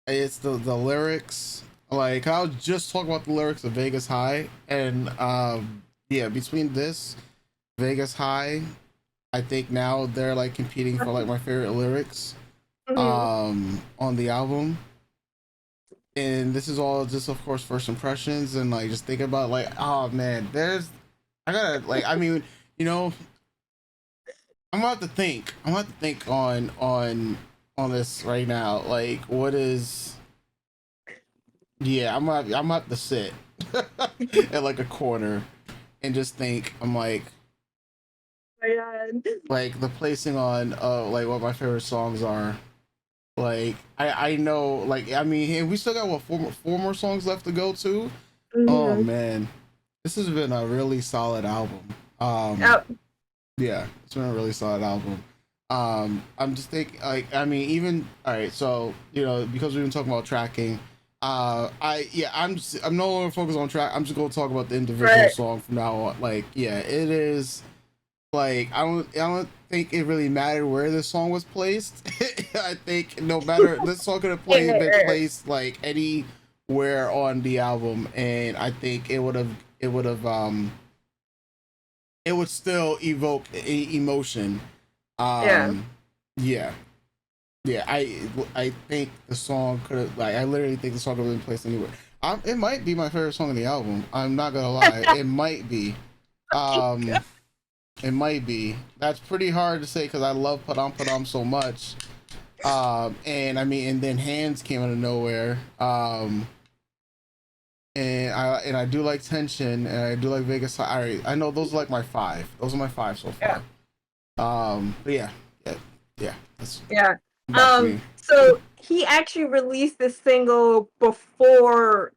It's the lyrics. Like, I'll just talk about the lyrics of Vegas High, and yeah, between this Vegas High, I think now they're like competing for like my favorite lyrics on the album. And this is all just, of course, first impressions, and like just think about like, oh man, I gotta, like, I mean, you know, I'm gonna have to think on this right now. Like, what is, yeah, I'm gonna have to sit at like a corner and just think. I'm like, Oh my like the placing on like what my favorite songs are. Like I know, like I mean, hey, we still got what four more songs left to go to. Oh Mhm. man, this has been a really solid album. Oh, Yeah, it's been a really solid album. I'm just thinking, like, I mean, even all right. So you know, because we've been talking about tracking, I'm no longer focused on track. I'm just gonna talk about the individual right. song from now on. Like, yeah, it is. Like, I don't think it really mattered where this song was placed. I think no matter this song could have been placed like anywhere on the album, and I think it would still evoke emotion. Yeah. Yeah, yeah. I think the song could have, like, I literally think the song could have been placed anywhere. It might be my favorite song on the album. I'm not gonna lie. It might be. Um, it might be. That's pretty hard to say because I love Padam Padam so much. And I mean, and then Hands came out of nowhere. And I do like Tension, and I do like Vegas. I know those are like my five. Those are my five so Yeah. far. But yeah. Yeah. That's me. So he actually released this single before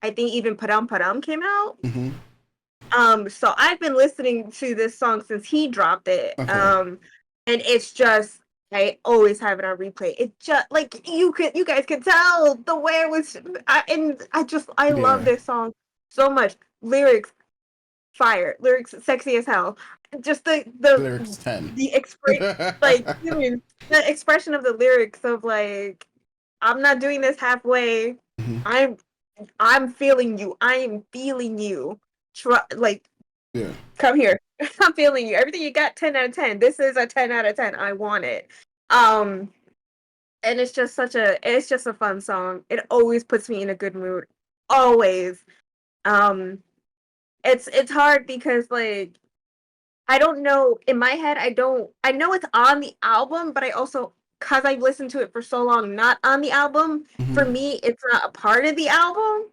I think even Padam Padam came out. Mm-hmm. So I've been listening to this song since he dropped it. Okay. And it's just I always have it on replay. It just like you guys could tell the way it was, I love Yeah. this song so much. Lyrics fire, lyrics sexy as hell. Just Lyrics 10. the express, like dude, the expression of the lyrics of like I'm not doing this halfway. Mhm. I'm feeling you. I am feeling you. Like, Yeah. come here. I'm feeling you. Everything you got, 10 out of 10. This is a 10 out of 10. I want it. Um, and it's just a fun song. It always puts me in a good mood. Always. Um, it's hard because like I don't know in my head. I know it's on the album, but I also because I've listened to it for so long, not on the album. For Mhm. me, it's not a part of the album.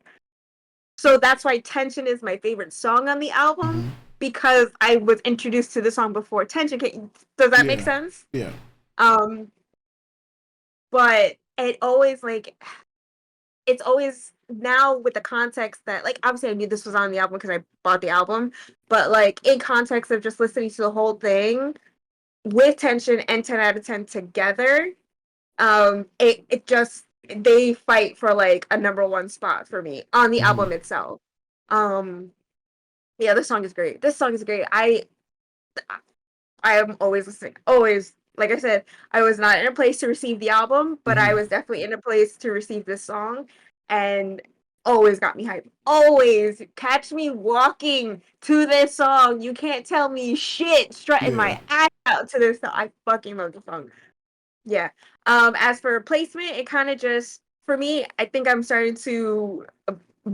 So that's why Tension is my favorite song on the album Mhm. because I was introduced to the song before Tension came. Does that make Yeah. sense? Yeah. Um, but it's always now with the context that like obviously I knew this was on the album because I bought the album, but like in context of just listening to the whole thing with Tension and 10 out of 10 together, it just they fight for like a number one spot for me on the Mhm. album itself. Um, yeah, this song is great. This song is great. I am always listening. Always. Like I said, I was not in a place to receive the album, but I Mhm. was definitely in a place to receive this song and always got me hyped. Always catch me walking to this song. You can't tell me shit strutting Yeah. my ass out to this song. I fucking love the song. Yeah. As for placement, it kind of just for me, I think I'm starting to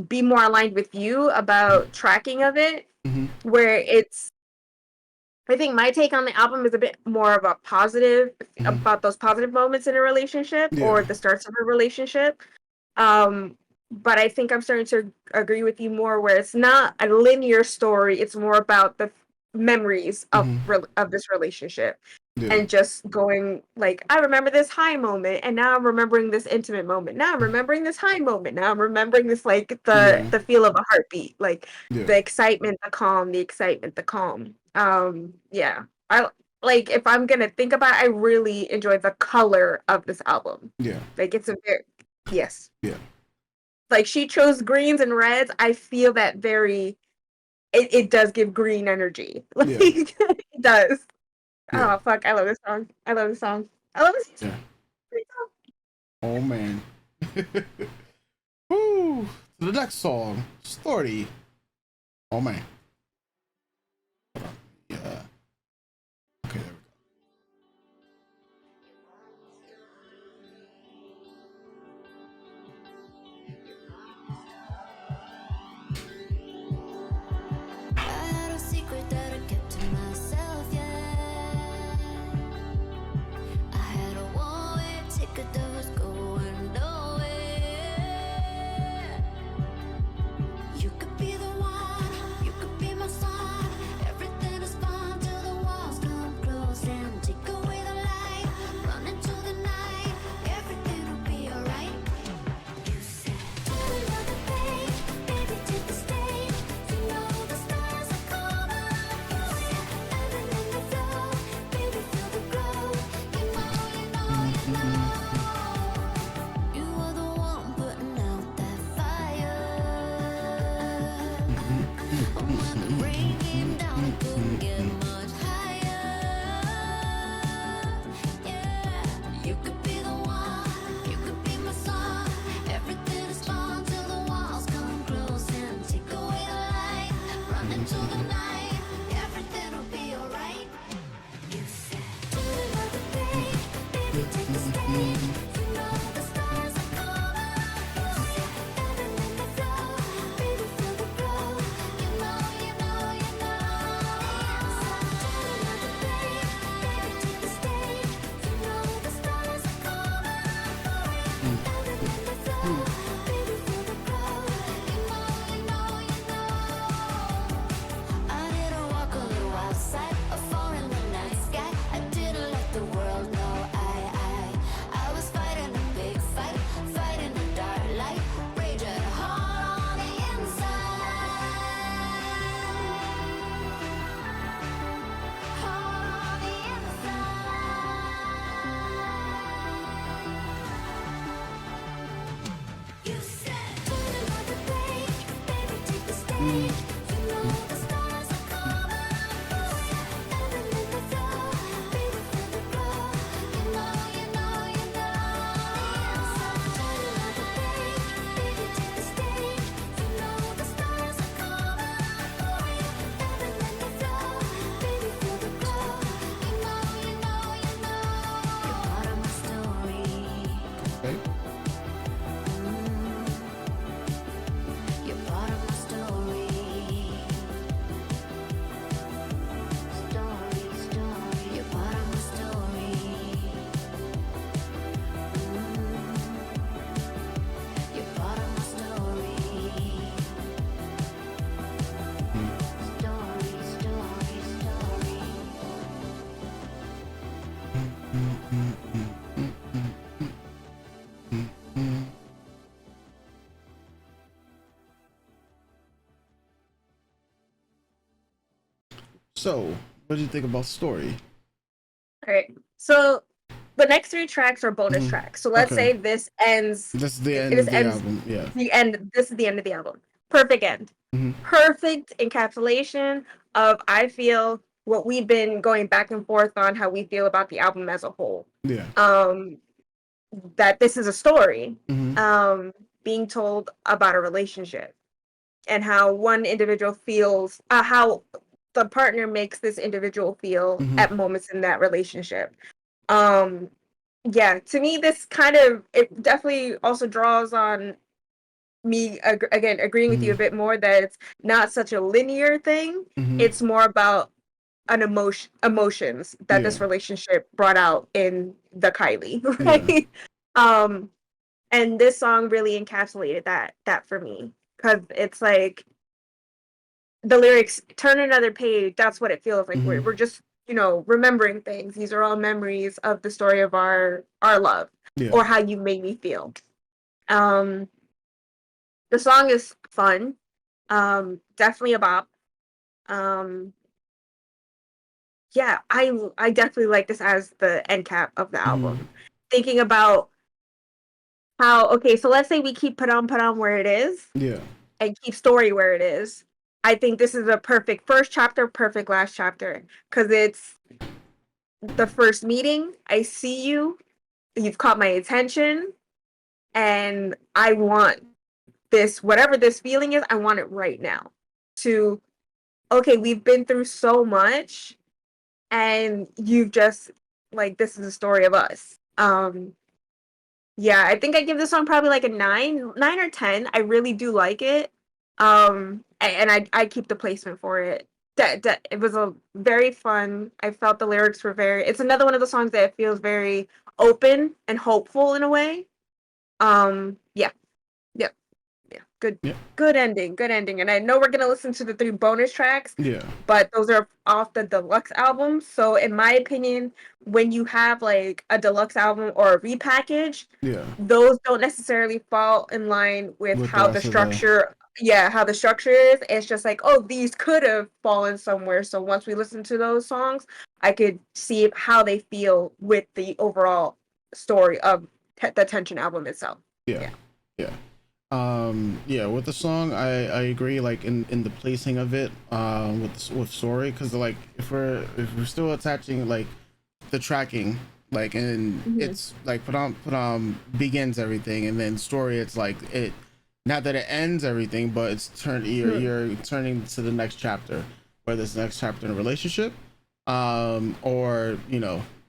be more aligned with you about tracking of it, Mhm. where it's I think my take on the album is a bit more of a positive Mhm. about those positive moments in a relationship or Yeah. the starts of a relationship. Um, but I think I'm starting to agree with you more where it's not a linear story, it's more about the memories Mhm. of this relationship Yeah. and just going like I remember this high moment and now I'm remembering this intimate moment. Now I'm remembering this high moment. Now I'm remembering this like Yeah. the feel of a heartbeat, like Yeah. the excitement, the excitement, the calm. Yeah. I like if I'm gonna think about it, I really enjoy the color of this album. Yeah. Like it's a very yes. Yeah. Like she chose greens and reds. I feel that very it does give green energy. Like Yeah. it does. Yeah. Oh fuck! I love this song. I love this song. I love this song. Yeah. Oh man. Woo. To the next song, Story. Oh man. Hold on. Yeah. Okay, there we go. I had a secret that I kept to myself, yeah. I had a one-way ticket that was going nowhere. You could be the one, you could when the rain came down, it couldn't get much higher. Yeah, you could be the one, you could be my song. Everything is fun till the walls come close and take away the light. Run into the night, everything will be alright. You said, do another thing, baby, take the stage. You know the stars are coming out for you. Living in the flow, baby, feel the glow. You know, you know, you know. Do another thing, baby, take the stage. You know the stars are coming out for you. Living in the flow, baby, feel the glow. You know, you know, you know. I didn't walk a little outside, or fall in the night sky. I didn't let the world know I was fighting a big fight, fighting the dark light, raging hard on the inside. Hard on the inside. You said, do another thing, baby, take the stage. You know the stars are coming out for you. Living in the flow, baby, feel the glow. You know, you know, you know. Do another thing, baby, take the stage. You know the stars are coming out for you. Living in the flow, baby, feel the glow. You know, you know, you know. You're part of my story. Okay. You're part of my story. Story, story. You're part of my story. You're part of my story. Story, story, story. So, what do you think about story? All right. So the next three tracks are bonus Mhm. tracks. So let's Okay. say this ends. This is the end This of the ends album. Yeah. the end. This is the end of the album. Perfect end. Mhm. Perfect encapsulation of I feel what we've been going back and forth on how we feel about the album as a whole. Yeah. That this is a story Mhm. being told about a relationship and how one individual feels how the partner makes this individual feel Mhm. at moments in that relationship. um yeah, to me this kind of it definitely also draws on me again agreeing with you a Mhm. bit more that it's not such a linear thing. Mhm. It's more about an emotions that Yeah. this relationship brought out in the Kylie, Yeah. right? um and this song really encapsulated that for me because it's like the lyrics turn another page. That's what it feels like. Mhm. We're just remembering things. These are all memories of the story of our love Yeah. or how you made me feel. um the song is fun, definitely a bop. um yeah, I definitely like this as the end cap of the Mhm. album, thinking about how, okay, so let's say we keep put on where it is Yeah. and keep story where it is. I think this is a perfect first chapter, perfect last chapter, because it's the first meeting. I see you, you've caught my attention, and I want this, whatever this feeling is, I want it right now. To, okay, we've been through so much, and you've just, like, this is the story of us. Yeah, I think I give this song probably like a 9 or 10. I really do like it. And I keep the placement for it. That it was a very fun. I felt the lyrics were very. It's another one of the songs that feels very open and hopeful in a way. Yeah, yeah, yeah. Good, Yeah. good ending, good ending. And I know we're gonna listen to the 3 bonus tracks, Yeah. but those are off the deluxe album. So in my opinion, when you have like a deluxe album or a repackage, Yeah. those don't necessarily fall in line with With the how the rest of the. structure, yeah, how the structure is. It's just like, oh, these could have fallen somewhere. So once we listen to those songs, I could see how they feel with the overall story of the Tension album itself. Yeah. Yeah. Yeah. Yeah, with the song, I agree, like in the placing of it, with story, because like if we're still attaching like the tracking, like, and Mhm. it's like put on begins everything, and then story, it's like it, not that it ends everything, but it's Mhm. you're turning to the next chapter, whether it's the next chapter in a relationship, or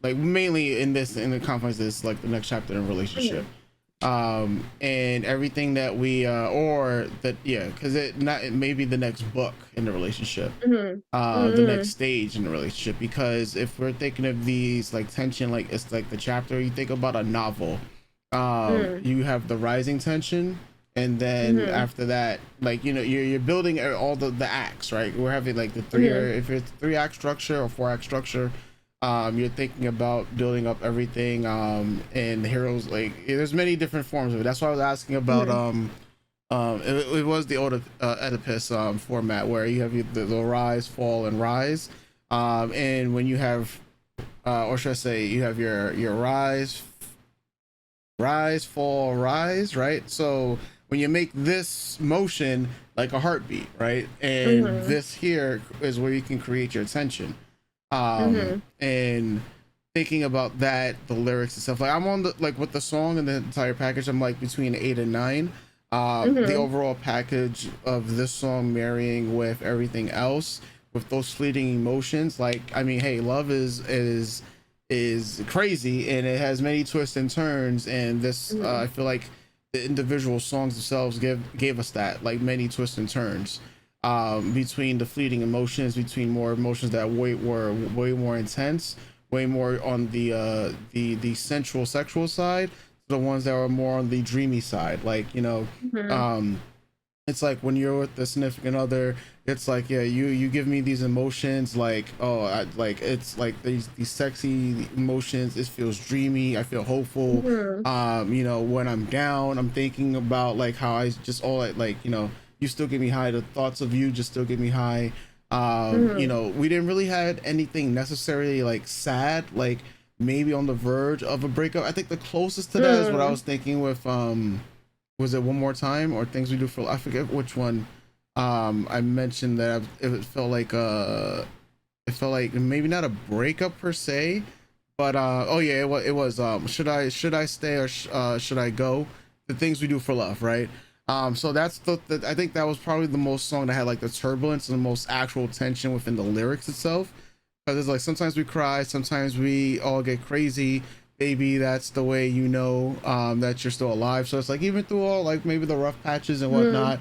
like mainly in the confines is like the next chapter in a relationship, Mhm. and everything that we or that, yeah, because it may be the next book in the relationship, Mhm. the next Mhm. stage in the relationship, because if we're thinking of these like tension, like it's like the chapter, you think about a novel, Mhm. you have the rising tension, and then Mhm. after that, like, you're building all the acts, right? We're having like the three, or Mhm. if it's 3 act structure or 4 act structure, you're thinking about building up everything, and the heroes, like there's many different forms of it. That's why I was asking about Mhm. it was the old Oedipus format, where you have the rise, fall, and rise, and when you have, or should I say, you have your rise, fall, rise, right? So when you make this motion like a heartbeat, right, and Mhm. this here is where you can create your tension, Mhm. and thinking about that, the lyrics and stuff, like I'm on the, like with the song and the entire package, I'm like between 8 and 9. The Mhm. overall package of this song marrying with everything else, with those fleeting emotions, like, I mean, hey, love is crazy, and it has many twists and turns, and this, Mhm. I feel like the individual songs themselves gave us that, like, many twists and turns, between the fleeting emotions, between more emotions that were way more intense, way more on the sensual sexual side, to the ones that were more on the dreamy side, like, Mhm. um it's like when you're with the significant other, it's like, yeah, you give me these emotions, like, oh, like, it's like these sexy emotions, it feels dreamy, I feel hopeful, Mhm. when I'm down, I'm thinking about like how I just, all like, you still get me high, the thoughts of you just still get me high. Mhm. We didn't really had anything necessarily like sad, like maybe on the verge of a breakup. I think the closest to that is what I Mhm. was thinking with, was it one more time, or things we do for, I forget which one. I mentioned that it felt like, maybe not a breakup per se, but oh yeah, it was should I stay, or should I go, the things we do for love, right? So that's the I think that was probably the most song that had like the turbulence and the most actual tension within the lyrics itself, because it's like sometimes we cry, sometimes we all get crazy, baby, that's the way, that you're still alive. So it's like, even through all, like, maybe the rough patches and Mhm. whatnot,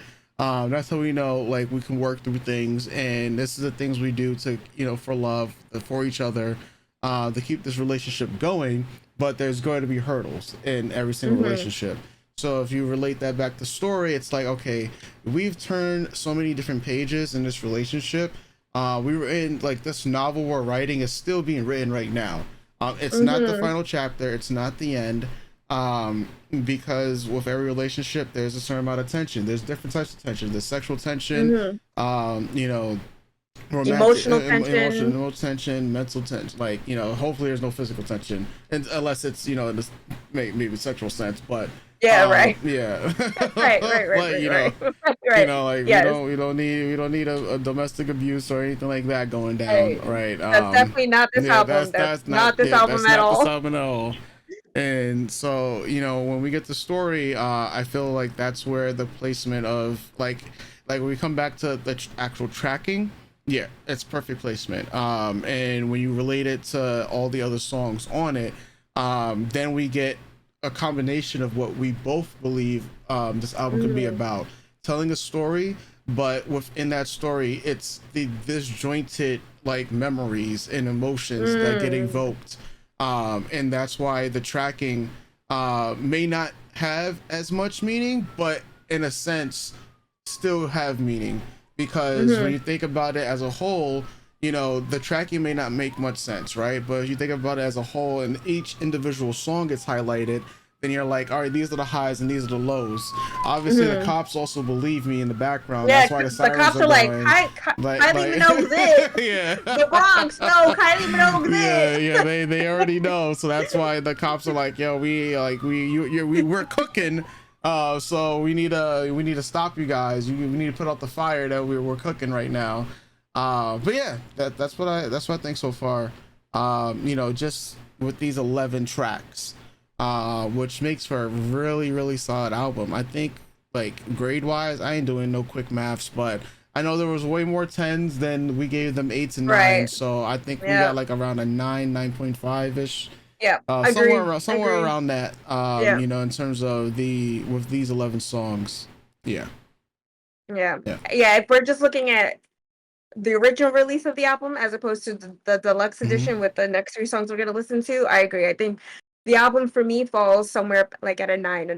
that's how we know, like, we can work through things, and this is the things we do to, for love, for each other, to keep this relationship going. But there's going to be hurdles in every single Mhm. relationship. So if you relate that back to story, it's like, okay, we've turned so many different pages in this relationship. We were in, like, this novel we're writing is still being written right now. It's not the Mhm. final chapter, it's not the end. Because with every relationship, there's a certain amount of tension. There's different types of tension. There's sexual tension, Mhm. um, you know, romantic, Emotional tension. emotional tension, mental tension. Like, hopefully there's no physical tension, and unless it's, in this maybe sexual sense. But Yeah, right. yeah, Right, right, right, like, right, right. Right. like, Yes. we don't need a domestic abuse or anything like that going down, Right. right? That's definitely not this Yeah, album. That's that's not, not this album that's at not the all. album at all. And so, when we get to story, I feel like that's where the placement of, like when we come back to the actual tracking, yeah, it's perfect placement. And when you relate it to all the other songs on it, then we get a combination of what we both believe, this album could be Mhm. about: telling a story, but within that story, it's the disjointed, like, memories and emotions that get Mm. evoked, and that's why the tracking, may not have as much meaning, but in a sense still have meaning, because when Mhm. you think about it as a whole, the tracking may not make much sense, right? But if you think about it as a whole, and each individual song gets highlighted, then you're like, all right, these are the highs and these are the lows. Obviously the Mhm. cops also believe me in the background, Yeah, that's why the the sirens cops are are like, going, Kylie like Minogue this. yeah. The Bronx, no, Kylie Minogue Yeah, this. yeah, they already know, so that's why the cops are like, yo, we're cooking, So we need to stop you guys. We need to put out the fire that we're cooking right now. But yeah, that's what I think so far. Just with these 11 tracks, which makes for a really solid album. I think like grade wise, I ain't doing no quick maths, but I know there was way more tens than we gave them eights and Right. nines. So I think we Yeah. got like around a 9.5 ish. Yeah, Somewhere agreed. around that. Yeah. In terms of with these 11 songs. Yeah. Yeah. Yeah. Yeah, if we're just looking at the original release of the album as opposed to the deluxe edition with the next 3 songs we're gonna listen to, I agree. I think the album for me falls somewhere like at a 9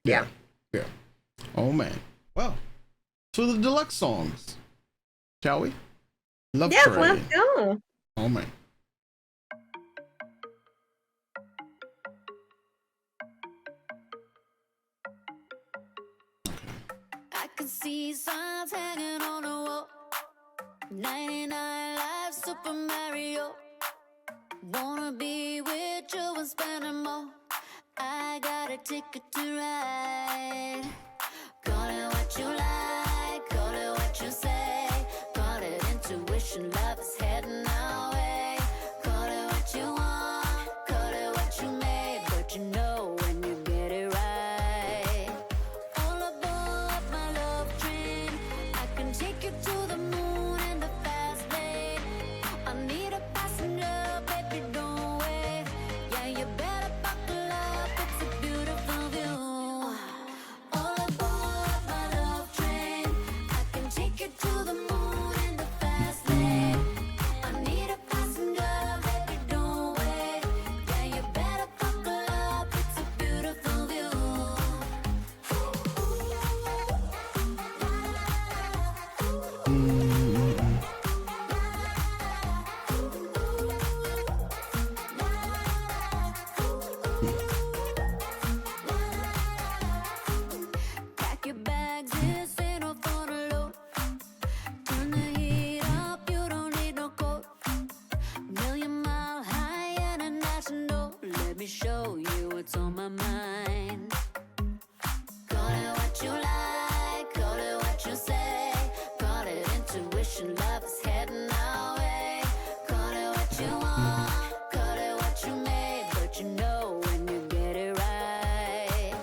Yeah. Yeah. Oh man. Well, to the deluxe songs, shall we? Love Yeah, Train. let's go. Oh man. I can see signs hanging on the wall. 99 lives, Super Mario. Wanna be with you and spend them all. I got a ticket to ride. Call it what you like, call it what you say. Call it intuition, love is heading our way. Call it what you want, call it what you made. But you know when you get it right. All aboard my love train, I can take you to the moon in the fast lane. I need a passenger, baby, don't wait. Yeah, you better buckle up, it's a beautiful view. All aboard my love train, I can take you to the moon in the fast lane. I need a passenger, baby, don't wait. Yeah, you better buckle up, it's a beautiful view. Pack your bags, this ain't no fun alone. Turn the heat up, you don't need no coat. Million-mile high international. Let me show you what's on my mind. Call it what you like, call it what you say. Call it intuition, love is heading our way. Call it what you want, call it what you made. But you know when you get it right.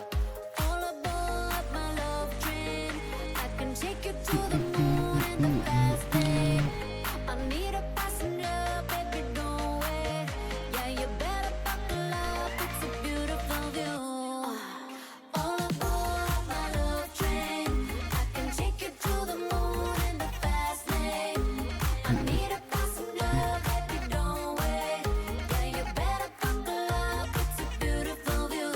All aboard my love train, I can take you to the moon in the fast lane. I need a passenger, baby, don't wait. Yeah, you better buckle up, it's a beautiful view. All aboard my love train, I can take you to the moon in the fast lane. I need a passenger, baby, don't wait. Yeah, you better buckle up, it's a beautiful view.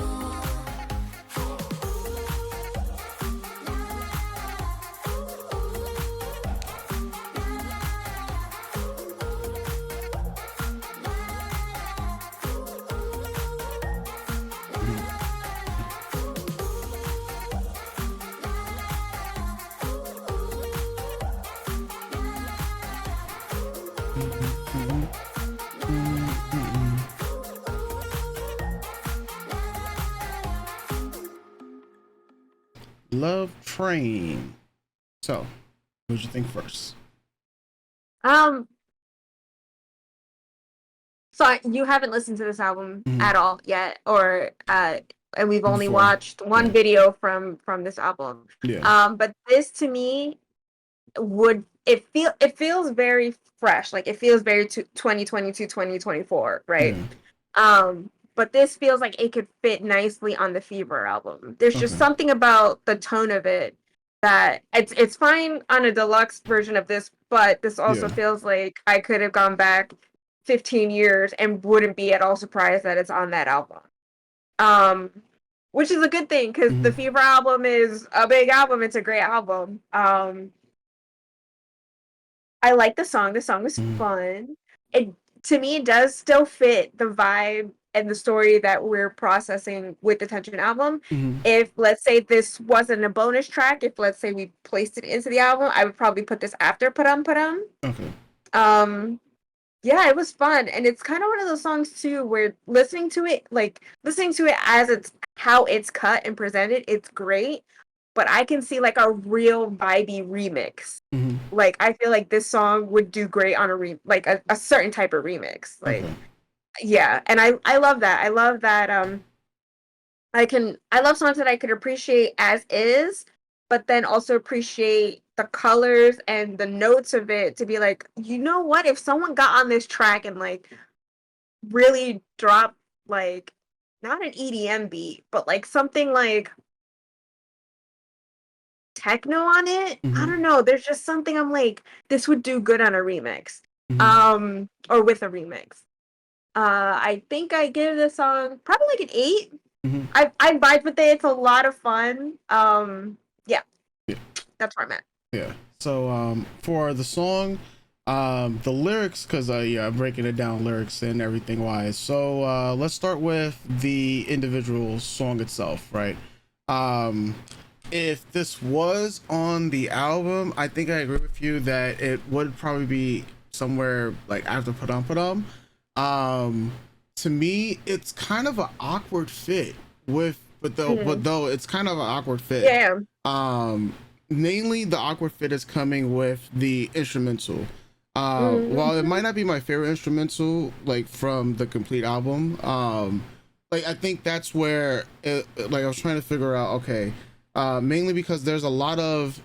Love Train. So, what did you think first? So you haven't listened to this album Mhm. at all yet, or and we've only Before. watched one Yeah. video from this album. Yeah. But this to me it feels very fresh, like it feels very 2022 2024, right? Yeah. But this feels like it could fit nicely on the Fever album. There's just Okay. something about the tone of it that it's fine on a deluxe version of this, but this also Yeah. feels like I could have gone back 15 years and wouldn't be at all surprised that it's on that album. Which is a good thing because the Fever album is a big album. It's a great album. I like the song. The song was fun. It to me it does still fit the vibe and the story that we're processing with the Tension album. If let's say this wasn't a bonus track, if let's say we placed it into the album, I would probably put this after Padum Padum. Okay. Yeah, it was fun. And it's kind of one of those songs too where listening to it as it's how it's cut and presented, it's great. But I can see like a real vibey remix. Mm-hmm. Like I feel like this song would do great on like a certain type of remix. Like Okay. yeah, and I love that. I love that I love songs that I could appreciate as is, but then also appreciate the colors and the notes of it to be like, you know what? If someone got on this track and like really dropped like not an EDM beat, but like something like techno on it, I Mm-hmm. don't know. There's just something I'm like, this would do good on a remix. Mm-hmm. Or with a remix. I think I give this song probably like an 8. Mm-hmm. I vibe with it. It's a lot of fun. Yeah, Yeah. that's where I'm at. Yeah. So for the song, the lyrics, because yeah, I'm breaking it down lyrics and everything wise. So let's start with the individual song itself, right? Um, if this was on the album, I think I agree with you that it would probably be somewhere like after Padam Padam. Um, to me, it's kind of an awkward fit with, but Mhm. though it's kind of an awkward fit. Yeah. Um, Mainly the awkward fit is coming with the instrumental. While it might Mhm. not be my favorite instrumental, like from the complete album, like I think that's where like I was trying to figure out. Okay, mainly because there's a lot of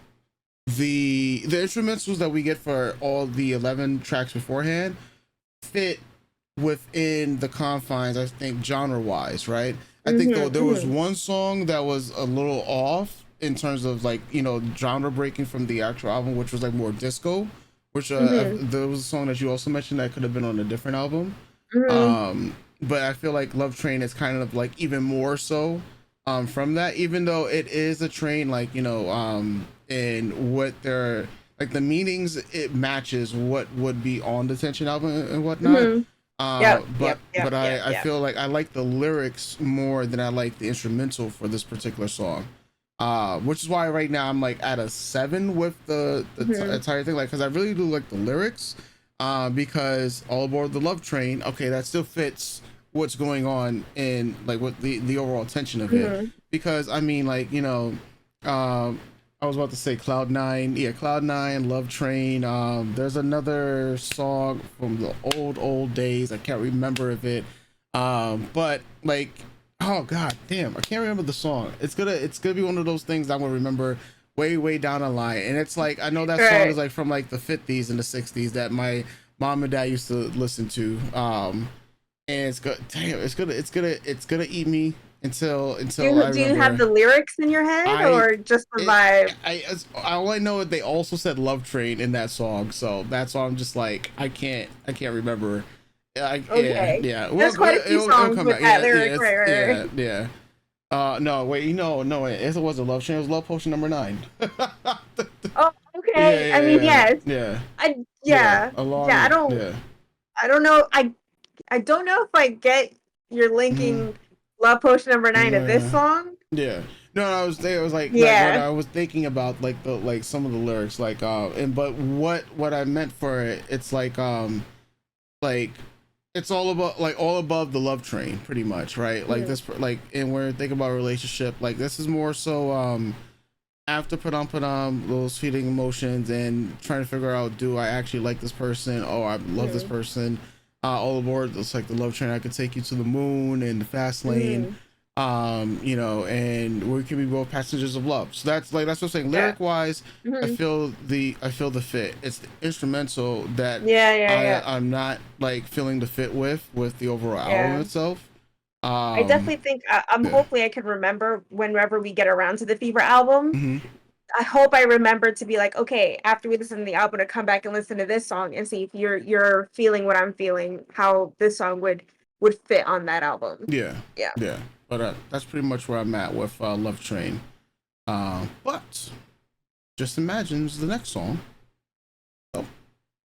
the instrumentals that we get for all the 11 tracks beforehand fit within the confines, I think, genre wise, right? I think though Mhm. there was Mhm. one song that was a little off in terms of like, genre breaking from the actual album, which was like more disco, which Mhm. there was a song that you also mentioned that could have been on a different album. Mhm. But I feel like Love Train is kind of like even more so from that, even though it is a train, like, and what they're like the meanings, it matches what would be on the Tension album and whatnot. Mhm. Yep. But Yep. Yep. Yep. I Yep. feel like I like the lyrics more than I like the instrumental for this particular song. Which is why right now I'm like at a 7 with the Mhm. entire thing, like, because I really do like the lyrics. Because All Aboard the Love Train, okay, that still fits what's going on in like what the overall tension of it. Mhm. Because I mean, like, um I was about to say Cloud Nine. Yeah, Cloud Nine, Love Train. There's another song from the old days. I can't remember of it. But like, oh god damn, I can't remember the song. It's gonna be one of those things I'm gonna remember way down the line. And it's like, I know that song is Right. like from like the 50s and the 60s that my mom and dad used to listen to. And it's good. Damn, it's gonna eat me until I Do you have remember. the lyrics in your head I or just the it vibe? all I know is they also said Love Train in that song, so that's why I'm just like, I can't remember. Yeah, Okay. yeah. Well, There's quite a few it'll songs come with back. that Yeah, yeah, lyric. Right. Right. Right. yeah. No, wait, no, wait. It wasn't Love Train. It was Love Potion number 9. Oh, Yeah, okay. I mean, yeah, yes. yeah, I yeah. yeah. Yeah, Along, yeah. I don't know. I don't know if I get you're Mm, linking Love Potion number 9 to this yeah. song. Yeah. No, I was there. It was like what Yeah. I was thinking about, like the like some of the lyrics, like and but what I meant for it, it's like it's all about like all above the love train, pretty much, right? Like Mhm. this, like, and when we think about a relationship, like this is more so after put on those feeding emotions and trying to figure out, do I actually like this person? Oh, I love this Mhm. person. All aboard. It's like the love train. I could take you to the moon and the fast lane. Mhm. And we can be both passengers of love. So that's what I'm saying. Yeah. Lyric wise, I Mhm. feel the fit. It's the instrumental that Yeah. Yeah. Yeah. I'm not like feeling the fit with the overall album Yeah. itself. I definitely think I'm Yeah. hopefully I can remember whenever we get around to the Fever album. Hmm. I hope I remember to be like, okay, after we listen to the album, to come back and listen to this song and see if you're feeling what I'm feeling, how this song would fit on that album. Yeah, Yeah. yeah. But that's pretty much where I'm at with Love Train. But just imagines the next song. So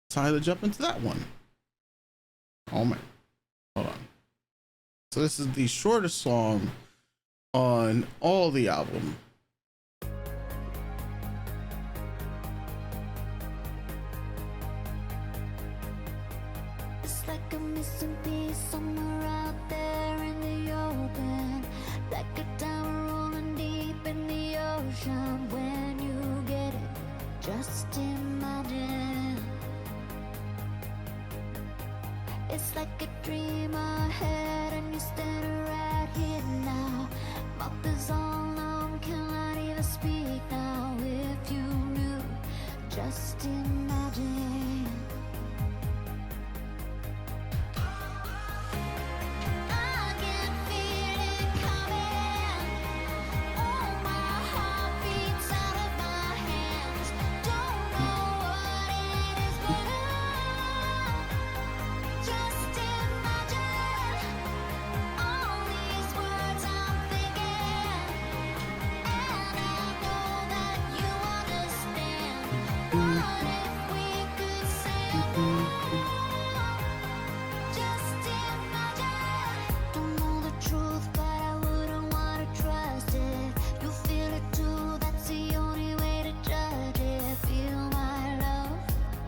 decided to jump into that one. Oh man, hold on. So this is the shortest song on all the album. missing piece somewhere out there in the open, like a diamond rolling deep in the ocean. When you get it, just imagine. It's like a dream ahead, and you're standing right here now. Mouth is all numb, cannot even speak now. If you knew, just imagine. I can feel it coming. Oh, my heart beats out of my hands. Don't know what it is, but just imagine all these words I'm thinking, and I know that you understand. What if we could say just imagine? Don't know the truth, but I wouldn't want to trust it. You feel it too, that's the only way to judge it. Feel my love,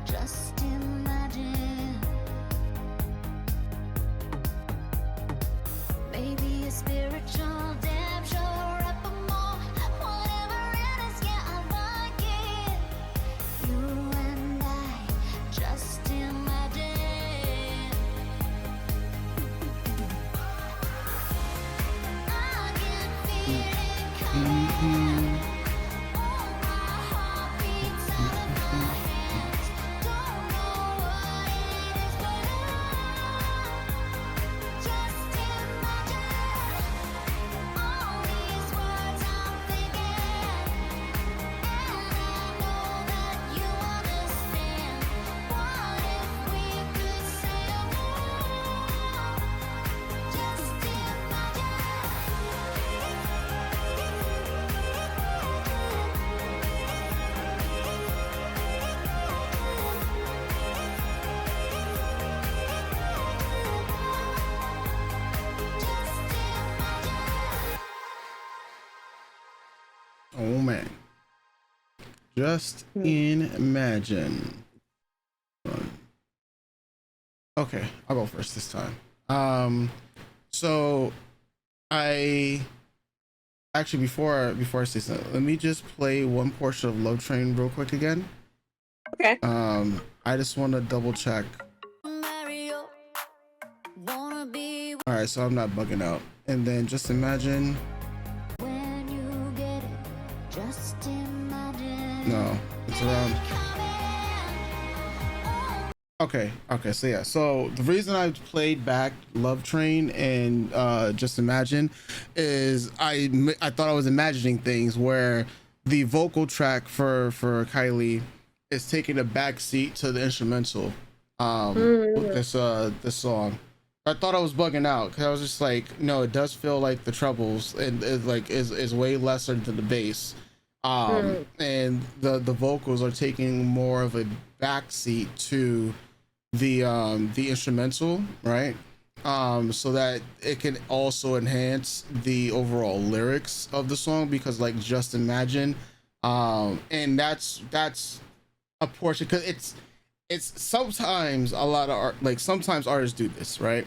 just imagine. Maybe a spiritual damn sure up a more. Whatever it is, yeah, I like it. You and I, just imagine. I can feel it coming. Oh, my heart beats out of my hands. Don't know what it is, but just imagine all these words I'm thinking, and I know that you understand. What if we could say just Oh man. Just imagine. Okay, I'll go first this time. So I actually before I say something, let me just play one portion of Love Train real quick again. Okay. I just want to double check. Mario, wanna be All right, so I'm not bugging out. And then just imagine. when you get it, just imagine. No, it's around. Okay, so yeah, so the reason I played back Love Train and Just Imagine is I thought I was imagining things where the vocal track for Kylie is taking a back seat to the instrumental with this song. I thought I was bugging out because I was just like, no, it does feel like the trebles and is way lesser than the bass. And the vocals are taking more of a backseat to the instrumental, right? So that it can also enhance the overall lyrics of the song, because like just imagine, and that's a portion, because it's sometimes a lot of art, like sometimes artists do this, right?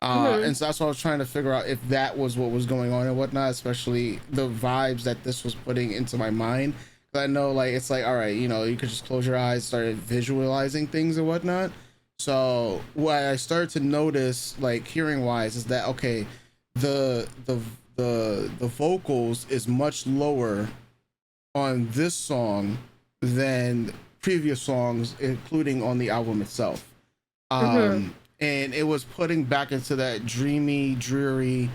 And so that's what I was trying to figure out, if that was what was going on and whatnot, especially the vibes that this was putting into my mind. I know, like, it's like, all right, you know, you could just close your eyes, start visualizing things and whatnot. So what I started to notice, like hearing wise, is that okay, the vocals is much lower on this song than previous songs, including on the album itself. And it was putting back into that dreamy, dreary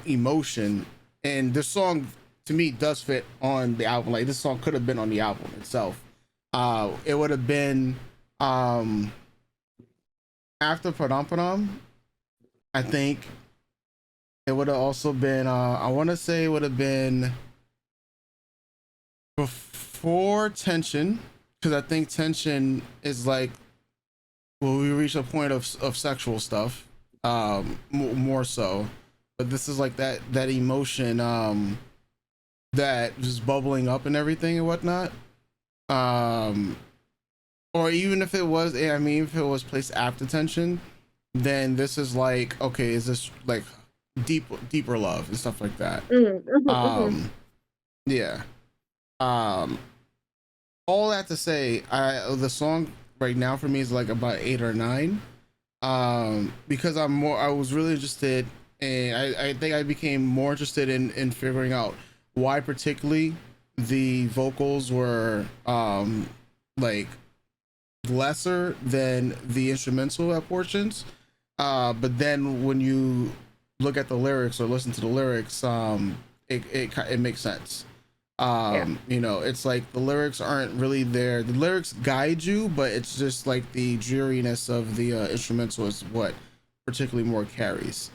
emotion. And this song, to me, does fit on the album. Like, this song could have been on the album itself. It would have been after Padam Padam. I think it would have also been, I want to say it would have been before Tension, because I think Tension is like, well, we reach a point of sexual stuff, more so, but this is like that emotion that was bubbling up and everything and whatnot. Or even if it was, I mean, if it was placed after Tension, then this is like, okay, is this like deeper love and stuff like that. Mhm. Yeah. Um, all that to say, the song right now for me is like about 8 or 9. Because I was really interested, and I think I became more interested in figuring out why particularly the vocals were like lesser than the instrumental at portions. But then when you look at the lyrics or listen to the lyrics, it makes sense. Yeah. You know, it's like the lyrics aren't really there. The lyrics guide you, but it's just like the dreariness of the instrumental is what particularly more carries.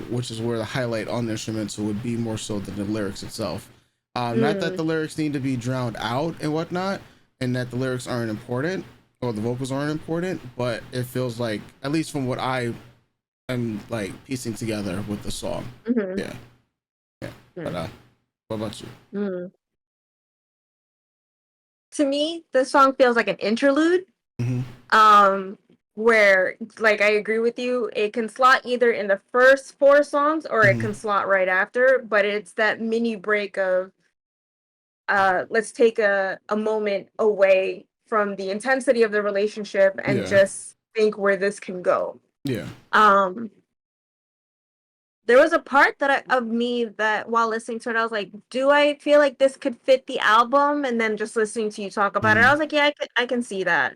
Which is where the highlight on the instrumental would be more so than the lyrics itself. Not that Mm. the lyrics need to be drowned out and whatnot, and that the lyrics aren't important or the vocals aren't important, but it feels like, at least from what I am like piecing together with the song. Mhm. Yeah, yeah. But what about you? Mm. To me, this song feels like an interlude. Mm-hmm. Um, where like I agree with you, it can slot either in the first four songs or it Mm-hmm. can slot right after, but it's that mini break of let's take a moment away from the intensity of the relationship and Yeah, just think where this can go. yeah. Um, there was a part of me that while listening to it, I was like, do I feel like this could fit the album? And then just listening to you talk about it, Mm-hmm. I was like, yeah, I can see that.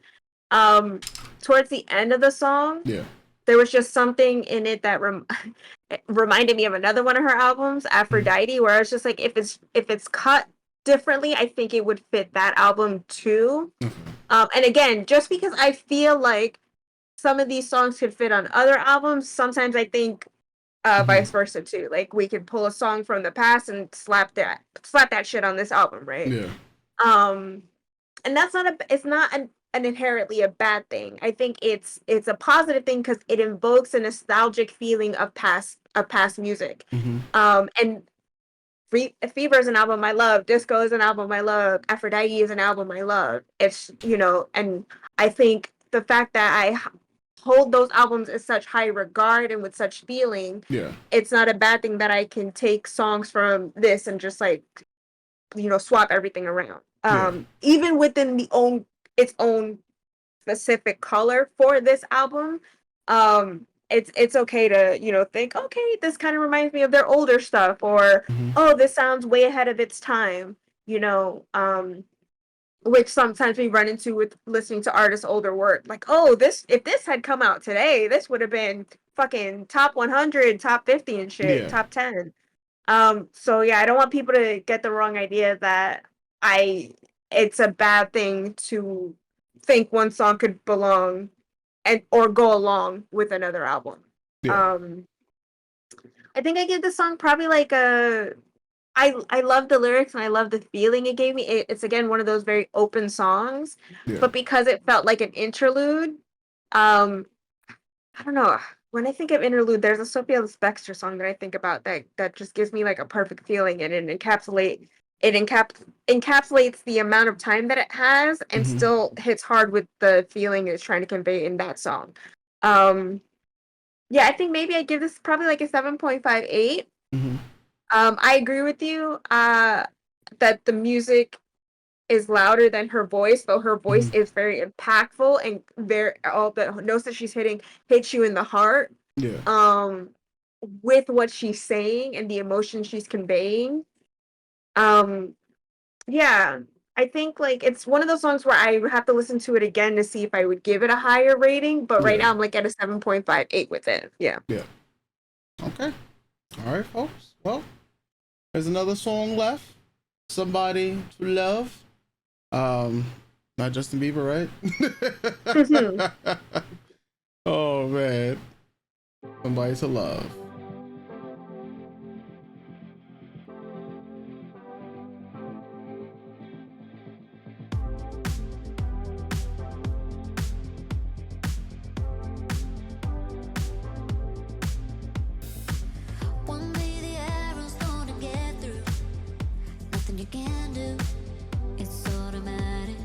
Um, Towards the end of the song, Yeah. there was just something in it that it reminded me of another one of her albums, Mm-hmm. Aphrodite, where I was just like, if it's cut differently, I think it would fit that album too. Okay. And again, just because I feel like some of these songs could fit on other albums, sometimes I think Mm-hmm. vice versa too. Like we could pull a song from the past and slap that shit on this album, right? Yeah. Um, and that's not it's not an inherently a bad thing. I think it's a positive thing because it invokes a nostalgic feeling of past music. Mm-hmm. And Fever is an album I love. Disco is an album I love. Aphrodite is an album I love. It's and I think the fact that hold those albums in such high regard and with such feeling, Yeah. it's not a bad thing that I can take songs from this and just like swap everything around. Yeah. Even within its own specific color for this album, it's okay to think, okay, this kind of reminds me of their older stuff, or Mm-hmm. oh, this sounds way ahead of its time. Which sometimes we run into with listening to artists' older work. Like, oh, if this had come out today, this would have been fucking top 100, top 50 and shit, Yeah. top 10. So yeah, I don't want people to get the wrong idea that I it's a bad thing to think one song could belong and or go along with another album. Yeah. Um, I think I give the song probably like a I love the lyrics and I love the feeling it gave me. It's again one of those very open songs, Yeah. but because it felt like an interlude, um, I don't know. When I think of interlude, there's a Sophia Baxter song that I think about that just gives me like a perfect feeling, and it encapsulates the amount of time that it has and Mm-hmm. still hits hard with the feeling it's trying to convey in that song. Um, yeah, I think maybe I give this probably like a 7.58. Mm-hmm. I agree with you that the music is louder than her voice, though her voice Mm-hmm. is very impactful and very all the notes that she's hitting hits you in the heart. Yeah. Um, with what she's saying and the emotion she's conveying. Um, yeah, I think like it's one of those songs where I would have to listen to it again to see if I would give it a higher rating. But right Yeah. now I'm like at a 7.58 with it. Yeah. Yeah. Okay. All right, folks. Well, there's another song left. Somebody to Love. Not Justin Bieber, right? Oh man. Somebody to Love. One day the arrow's gonna get through. Nothing you can do. It's automatic.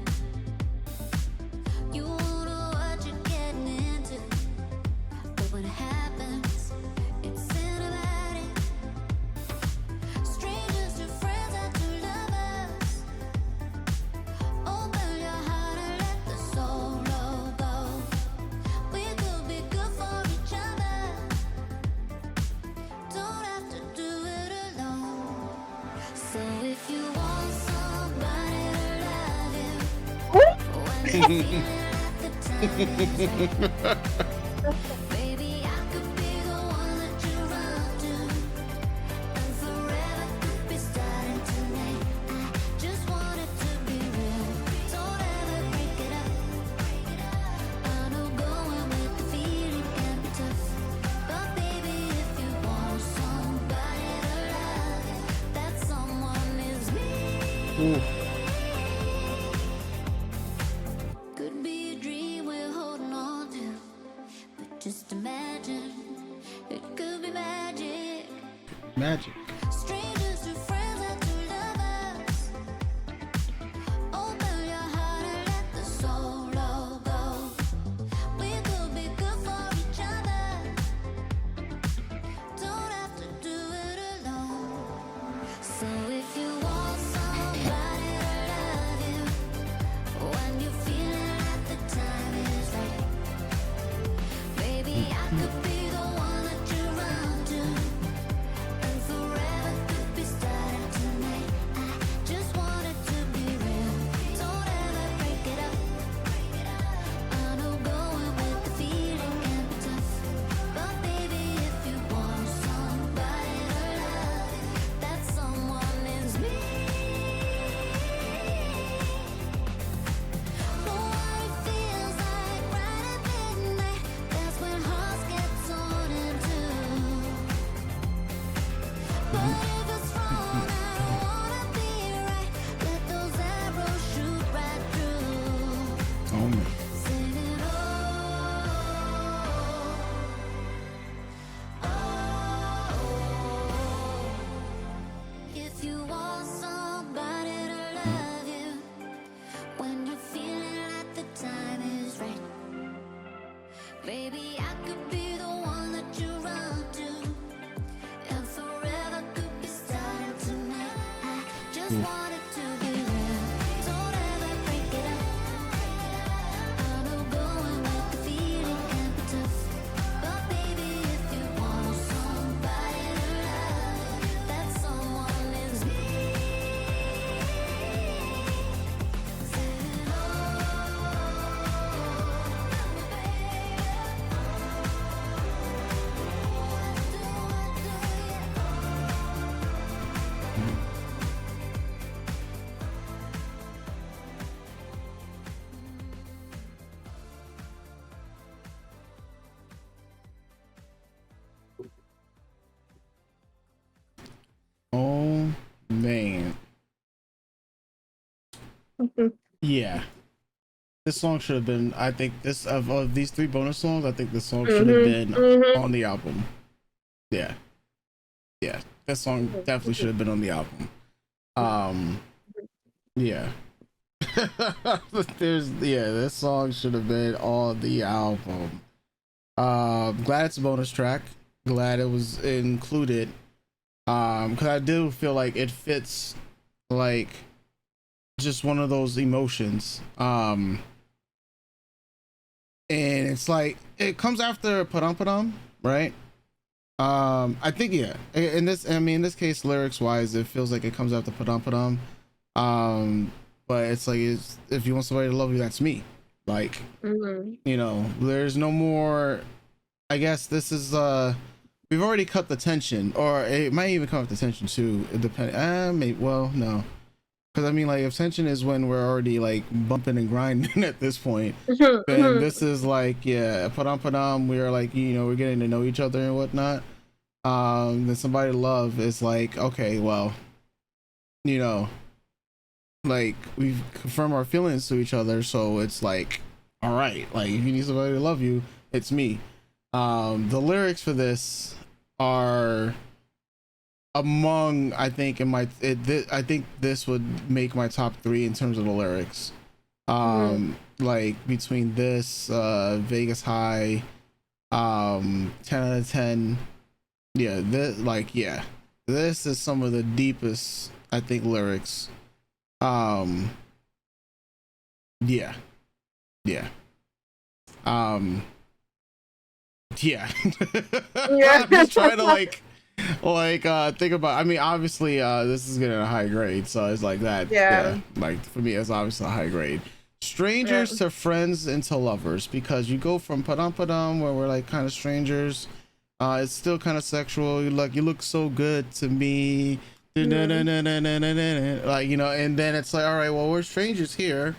You won't know what you're getting into. So if you want somebody to love you, when you feel like the time is right, baby, I could be the one that you run to, and forever could be starting tonight. I just want it to be real. Don't ever break it up. I know going with the feeling can be tough, but baby, if you want somebody to love you, that someone is me. Could be a dream we're holding on to, but just imagine it could be magic. Magic. Strangers to friends and to lovers. Open your heart and let the soul go. We could be good for each other. Don't have to do it alone. So if you want somebody to love you, when you're feeling like the time is right, baby, I could be the one that you run to, and forever could be starting tonight. I just want it to be real. Don't ever break it up. I know going with the feeling can be tough, but baby, if you want somebody to love you, that someone is me. Know what it feels like right at midnight. That's when hearts get torn in two. But if it's wrong, I don't wanna be right. Let those arrows shoot right through. Oh man. Singing, if you want somebody to love you, when you're feeling like the time is right, baby, I could be the one that you run to, and forever could be starting tonight. I just want it to be real. Don't ever break it up. I know going with the feeling can be tough, but baby, if you want somebody to love you, that someone is me. Oh man. Yeah. This song should have been, I think this of these three bonus songs, I think this song should have been on the album. Yeah. Yeah. This song definitely should have been on the album. Yeah. This song should have been on the album. Glad it's a bonus track. Glad it was included. Because I do feel like it fits like just one of those emotions. And it's like it comes after Padam Padam, right? I think yeah. In this case, lyrics wise, it feels like it comes after Padam Padam. But it's like if you want somebody to love you, that's me. Like, you know, there's no more. I guess this is we've already cut the tension, or it might even cut the tension too. It depends. Maybe. Well, no, because I mean, like, if tension is when we're already like bumping and grinding at this point, then this is like, yeah, Padam Padam. We're like, you know, we're getting to know each other and whatnot. Then somebody to love is like, okay, well, you know, like we've confirmed our feelings to each other, so it's like, all right, like if you need somebody to love you, it's me. The lyrics for this are among, I think I think this would make my top 3 in terms of the lyrics. Like between this, Vegas High, 10 out of 10. Yeah, this is some of the deepest, I think, lyrics. Yeah. Yeah. Yeah. Yeah. I'm just trying to like Like think about, I mean, obviously this is getting a high grade, so it's like that. Yeah, Yeah. like for me it's obviously a high grade. Yeah. Strangers to friends and to lovers, because you go from padam padam where we're like kind of strangers, it's still kind of sexual, you like, you look so good to me, like, Mhm. you know, and then it's like, all right, well, we're strangers here,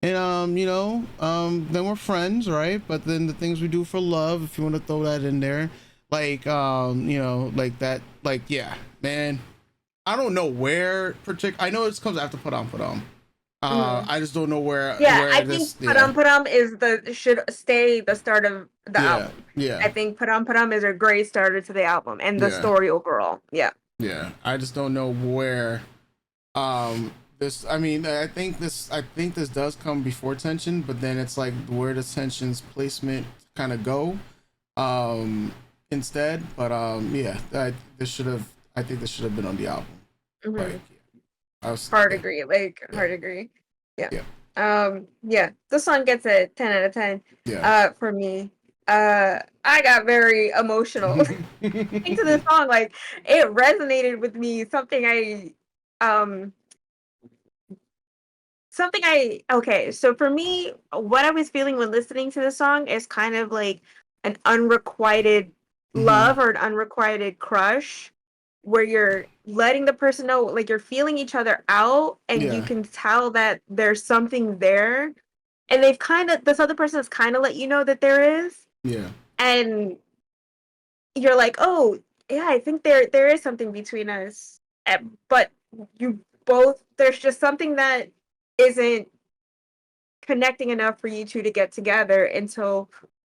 and then we're friends, right? But then the things we do for love, if you want to throw that in there, like like that, like, yeah, man, I don't know where I know it comes after put on. Mhm. I just don't know Yeah, I where think this, yeah, Padam Padam is the should stay the start of the yeah, album. yeah, I think Padam Padam is a great starter to the album and the yeah, story overall. Yeah. yeah. I just don't know where this, I mean, I think this does come before tension, but then it's like where does tension's placement kind of go um instead. But yeah, I think this should have been on the album. Like, Mhm. yeah, I was, Hard yeah, agree. Like yeah, hard agree. Yeah. yeah, Yeah. The song gets a 10 out of 10 yeah. for me. I got very emotional into this song. Like it resonated with me. Um okay, so for me, what I was feeling when listening to the song is kind of like an unrequited Hmm. love or an unrequited crush where you're letting the person know like you're feeling each other out and you Yeah, can tell that there's something there and this other person has kind of let you know that there is yeah, and you're like, "Oh, yeah, I think there is something between us." But you both there's just something that isn't connecting enough for you two to get together until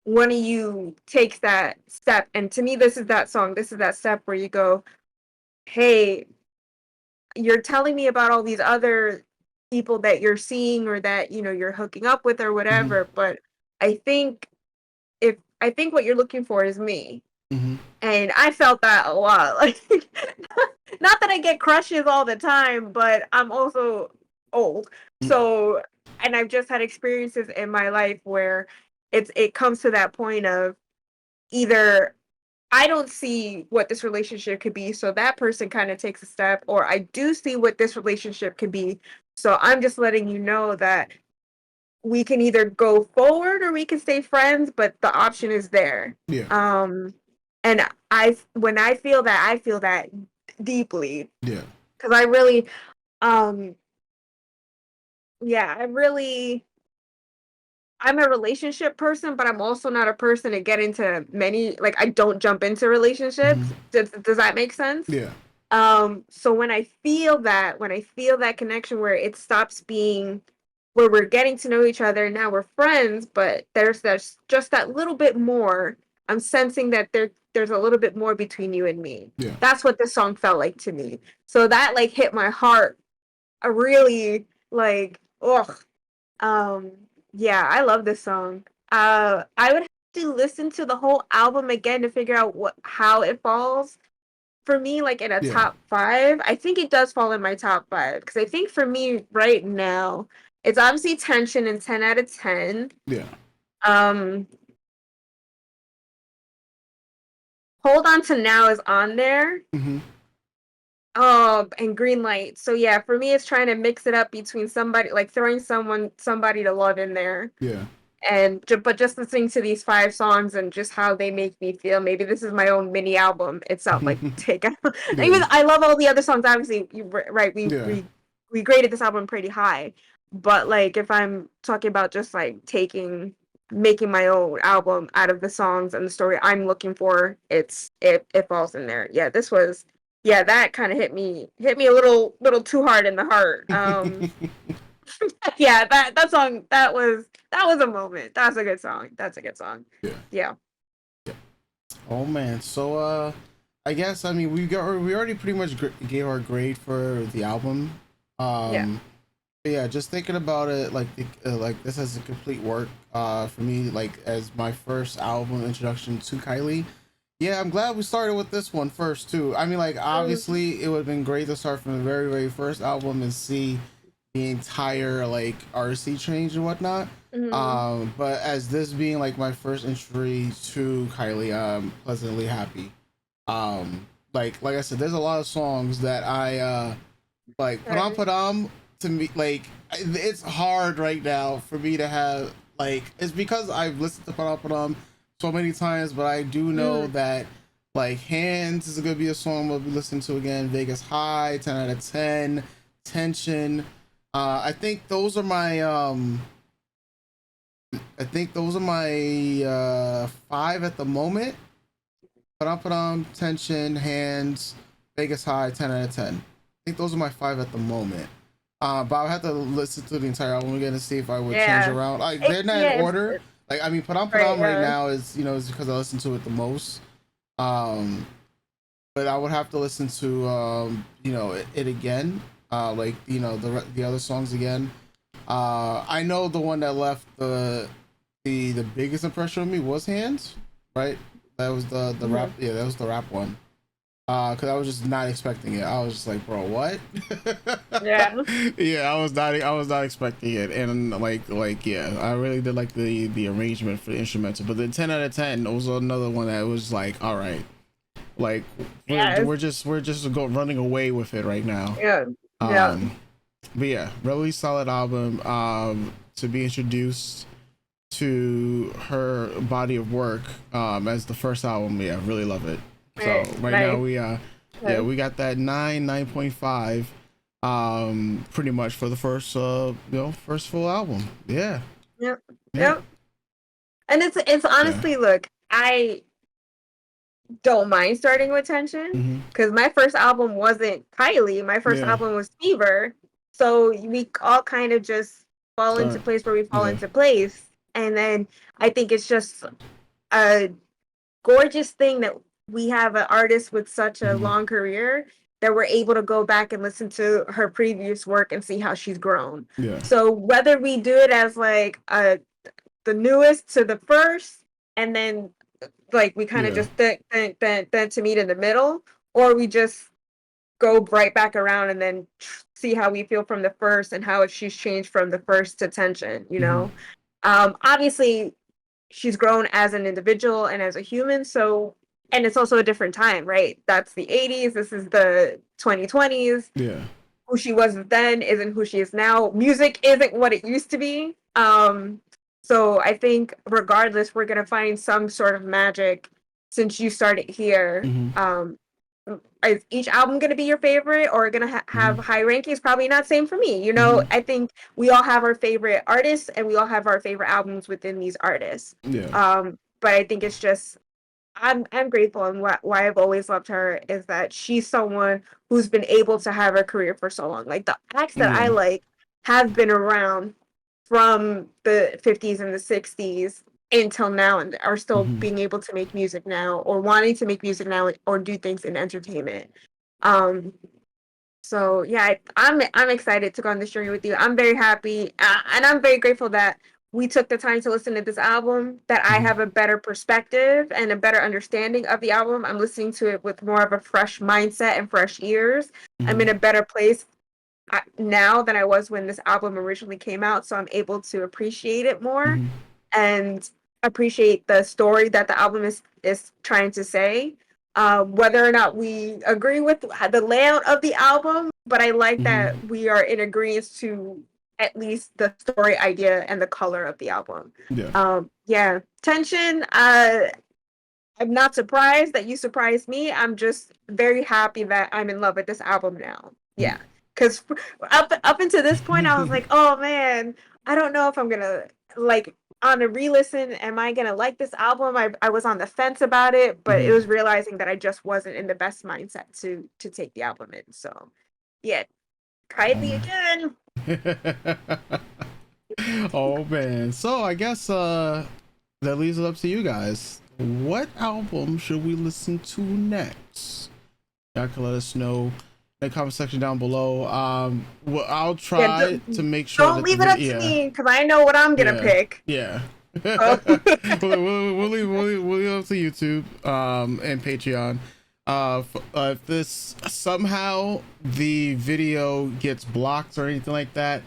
one of you takes that step. And to me, this is that song. This is that step where you go, hey, you're telling me about all these other people that you're seeing or that, you're hooking up with or hmm, whatever. But I think I think what you're looking for is me. hmm, And I felt that a lot. Like, not that I get crushes all the time, but I'm also old. So, and I've just had experiences in my life where it comes to that point of either I don't see what this relationship could be, so that person kind of takes a step, or I do see what this relationship could be. So I'm just letting you know that we can either go forward or we can stay friends, but the option is there. yeah, Um, and when I feel that deeply yeah, because I really, um, yeah, I'm a relationship person, but I'm also not a person to get into many. Like, I don't jump into hmm, relationships. Does that make sense? yeah, So when I feel that connection where it stops being where we're getting to know each other, now we're friends, but there's just that little bit more. I'm sensing that there's a little bit more between you and me. yeah. That's what this song felt like to me. So that like hit my heart a really like ugh. Um yeah, I love this song. I would have to listen to the whole album again to figure out what how it falls for me, like in a Yeah. top five. I think it does fall in my top five because I think for me right now, it's obviously Tension and 10 out of 10. Yeah. Um, Hold On to Now is on there. Hmm. Oh, and Green Light. So yeah, for me, it's trying to mix it up between somebody like throwing somebody to love in there, Yeah. and but just listening to these five songs and just how they make me feel. Maybe this is my own mini album itself. Like take out. Yeah. Even I love all the other songs. Obviously, right. Yeah. We graded this album pretty high, but like if I'm talking about just like making my own album out of the songs and the story I'm looking for, it falls in there. Yeah, this was yeah that kind of hit me a little too hard in the heart. Yeah, that song that was a moment. That's a good song. That's a good song. Yeah. Yeah. Oh man. So I guess, I mean, we already pretty much gave our grade for the album. Yeah. But yeah, just thinking about it, like this as a complete work for me, like as my first album introduction to Kylie. Yeah, I'm glad we started with this one first too. I mean, like, Mhm. obviously it would have been great to start from the very first album and see the entire like RC change and whatnot. Mhm. But as this being like my first entry to Kylie, I'm pleasantly happy. Um, like I said, there's a lot of songs that I like. Right. Padam to me, like it's hard right now for me to have like. It's because I've listened to Padam so many times, but I do know Mm. that like Hands is gonna be a song we'll be listening to again. Vegas High, 10 out of 10. Tension. I think those are my five at the moment. Padam, Tension, Hands, Vegas High, 10 out of 10. I think those are my five at the moment. But I'll have to listen to the entire album again to see if I would change Yeah. around. Like they're not in Yeah. order. Like I mean, Right. Padam right now is is because I listen to it the most. Um, but I would have to listen to it again. Like the other songs again. I know the one that left the biggest impression on me was Hands, right? That was the rap. Mhm. Yeah, that was the rap one. Cause I was just not expecting it. I was just like, bro, what? Yeah. Yeah, I was not expecting it, and yeah, I really did like the arrangement for the instrumental. But the 10 out of 10 was another one that was like, all right, like Yeah. we're just running away with it right now. Yeah. Yeah. Um, but yeah, really solid album. To be introduced to her body of work as the first album, yeah, really love it. So Right. right now Nice. we got that 9.5 pretty much for the first first full album. Yeah. Yep. Yeah. Yep. And it's Yeah. honestly, look, I don't mind starting with Tension Mm-hmm. because my first album wasn't Kylie. My first Yeah. album was Fever. So we all kind of just fall into Start. place where we fall Yeah. into place. And then I think it's just a gorgeous thing that we have an artist with such a Mm-hmm. long career that we're able to go back and listen to her previous work and see how she's grown. Yeah. So whether we do it as like the newest to the first, and then like we kind of Yeah. just then to meet in the middle, or we just go right back around and then see how we feel from the first and how she's changed from the first to Tension, you Mm-hmm. know. Obviously she's grown as an individual and as a human, so and it's also a different time, right? That's the 80s, this is the 2020s. Yeah. Who she was then isn't who she is now. Music isn't what it used to be. So I think regardless, we're gonna find some sort of magic since you started here. Mm-hmm. Is each album gonna be your favorite or gonna have Mm-hmm. high rankings? Probably not. Same for me. You know, Mm-hmm. I think we all have our favorite artists and we all have our favorite albums within these artists. Yeah. But I think it's just I'm grateful, and why I've always loved her is that she's someone who's been able to have a career for so long. Like the acts that I Yeah. like have been around from the 50s and the 60s until now and are still Mm-hmm. being able to make music now or wanting to make music now or do things in entertainment. Um so yeah, I'm excited to go on this journey with you. I'm very happy, and I'm very grateful that we took the time to listen to this album. That I Mm-hmm. have a better perspective and a better understanding of the album. I'm listening to it with more of a fresh mindset and fresh ears. I'm Mm-hmm. in a better place now than I was when this album originally came out, so I'm able to appreciate it more Mm-hmm. and appreciate the story that the album is trying to say. Whether or not we agree with the layout of the album, but I like Mm-hmm. that we are in agreement to at least the story idea and the color of the album. Yeah. Yeah, Tension. I'm not surprised that you surprised me. I'm just very happy that I'm in love with this album now. Yeah, because up until this point, I was like, oh man, I don't know if I'm gonna like on a re-listen. Am I gonna like this album? I was on the fence about it, but it Mm-hmm. was realizing that I just wasn't in the best mindset to take the album in. So yeah, Oh Kylie man. again. Oh man. So I guess that leaves it up to you guys. What album should we listen to next? Y'all can let us know in the comment section down below. Well, I'll Yeah, try to make sure don't that leave it up to me because I know what I'm gonna yeah, pick. yeah. Oh. We'll leave it up to YouTube and Patreon. If this somehow the video gets blocked or anything like that,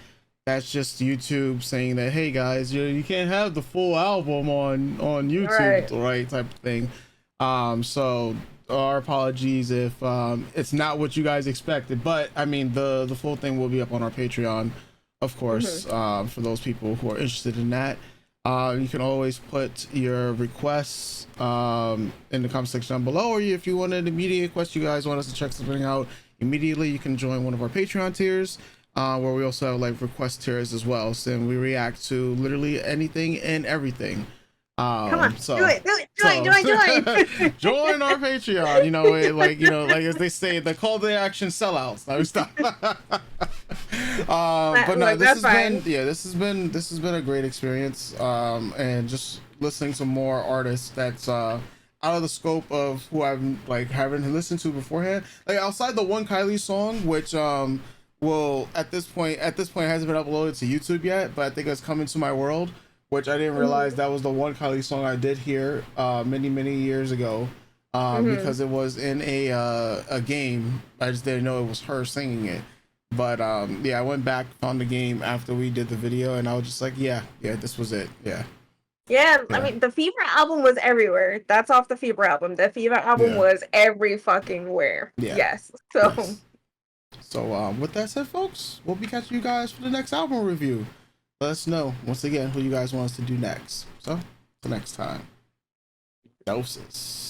that's just YouTube saying that, hey guys, you can't have the full album on YouTube, right? Type of thing. So our apologies if it's not what you guys expected, but I mean the full thing will be up on our Patreon, of course. For those people who are interested in that, you can always put your requests in the comment section down below, or if you want an immediate request, you guys want us to check something out immediately, you can join one of our Patreon tiers, where we also have like request tiers as well, so then we react to literally anything and everything. Come on, So join join our Patreon. You know, like as they say, the call to action sellouts. No, stop. But no, this has been a great experience. And just listening to more artists that's out of the scope of who I've like haven't listened to beforehand. Like outside the one Kylie song, which will at this point hasn't been uploaded to YouTube yet, but I think it's coming to my world, which I didn't realize that was the one Kylie song I did hear many years ago, because it was in a game. I just didn't know it was her singing it. But yeah, I went back, found the game after we did the video, and I was just like, yeah, this was it. Yeah, I mean, the Fever album was everywhere. That's off the Fever album. The Fever album was every fucking where. Yes. So yes. So with that said, folks, we'll be catching you guys for the next album review. Let us know once again who you guys want us to do next. So till next time, doses.